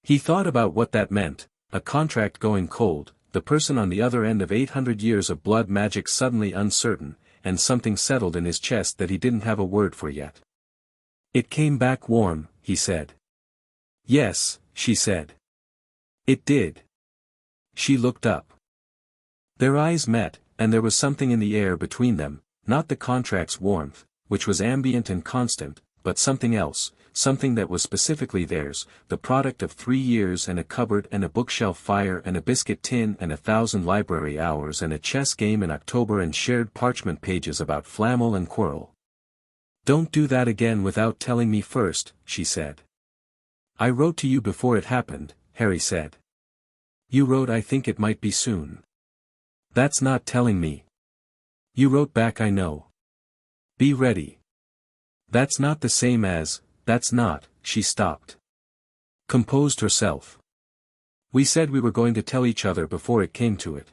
He thought about what that meant, a contract going cold, the person on the other end of 800 years of blood magic suddenly uncertain, and something settled in his chest that he didn't have a word for yet. It came back warm, he said. Yes, she said. It did. She looked up. Their eyes met, and there was something in the air between them, not the contract's warmth, which was ambient and constant, but something else, something that was specifically theirs, the product of 3 years and a cupboard and a bookshelf fire and a biscuit tin and 1,000 library hours and a chess game in October and shared parchment pages about Flamel and Quirrell. Don't do that again without telling me first, she said. I wrote to you before it happened, Harry said. You wrote I think it might be soon. That's not telling me. You wrote back I know. Be ready. That's not the same as, that's not, she stopped. Composed herself. We said we were going to tell each other before it came to it.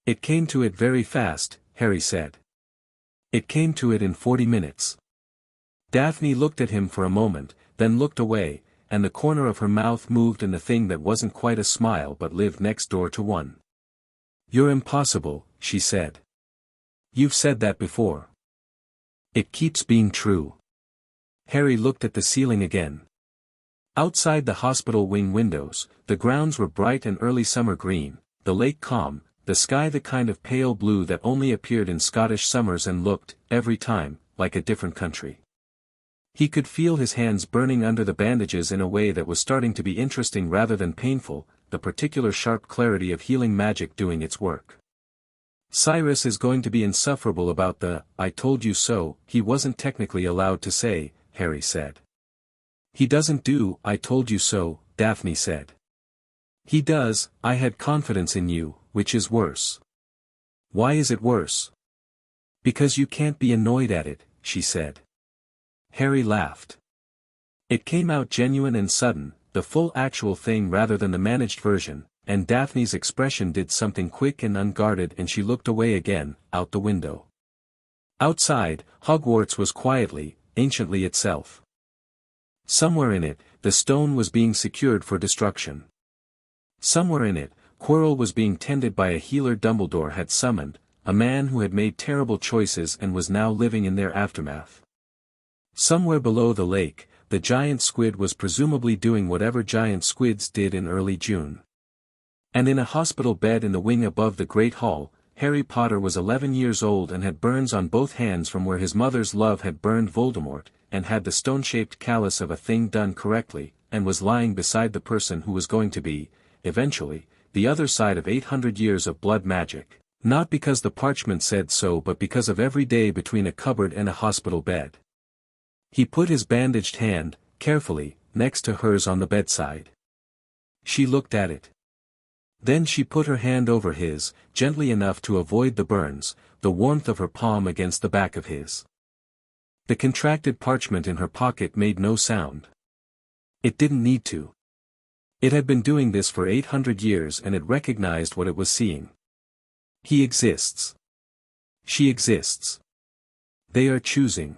It came to it very fast, Harry said. It came to it in 40 minutes. Daphne looked at him for a moment, then looked away, and the corner of her mouth moved in the thing that wasn't quite a smile but lived next door to one. You're impossible, she said. You've said that before. It keeps being true. Harry looked at the ceiling again. Outside the hospital wing windows, the grounds were bright and early summer green, the lake calm, the sky the kind of pale blue that only appeared in Scottish summers and looked, every time, like a different country. He could feel his hands burning under the bandages in a way that was starting to be interesting rather than painful, the particular sharp clarity of healing magic doing its work. Cyrus is going to be insufferable about the, I told you so, he wasn't technically allowed to say, Harry said. He doesn't do, I told you so, Daphne said. He does, I had confidence in you, which is worse. Why is it worse? Because you can't be annoyed at it, she said. Harry laughed. It came out genuine and sudden, the full actual thing rather than the managed version, and Daphne's expression did something quick and unguarded and she looked away again, out the window. Outside, Hogwarts was quietly, anciently itself. Somewhere in it, the stone was being secured for destruction. Somewhere in it, Quirrell was being tended by a healer Dumbledore had summoned, a man who had made terrible choices and was now living in their aftermath. Somewhere below the lake, the giant squid was presumably doing whatever giant squids did in early June. And in a hospital bed in the wing above the Great Hall, Harry Potter was 11 years old and had burns on both hands from where his mother's love had burned Voldemort, and had the stone-shaped callus of a thing done correctly, and was lying beside the person who was going to be, eventually, the other side of 800 years of blood magic, Not because the parchment said so but because of every day between a cupboard and a hospital bed. He put his bandaged hand, carefully, next to hers on the bedside. She looked at it. Then she put her hand over his, gently enough to avoid the burns, the warmth of her palm against the back of his. The contracted parchment in her pocket made no sound. It didn't need to. It had been doing this for 800 years and it recognized what it was seeing. He exists. She exists. They are choosing.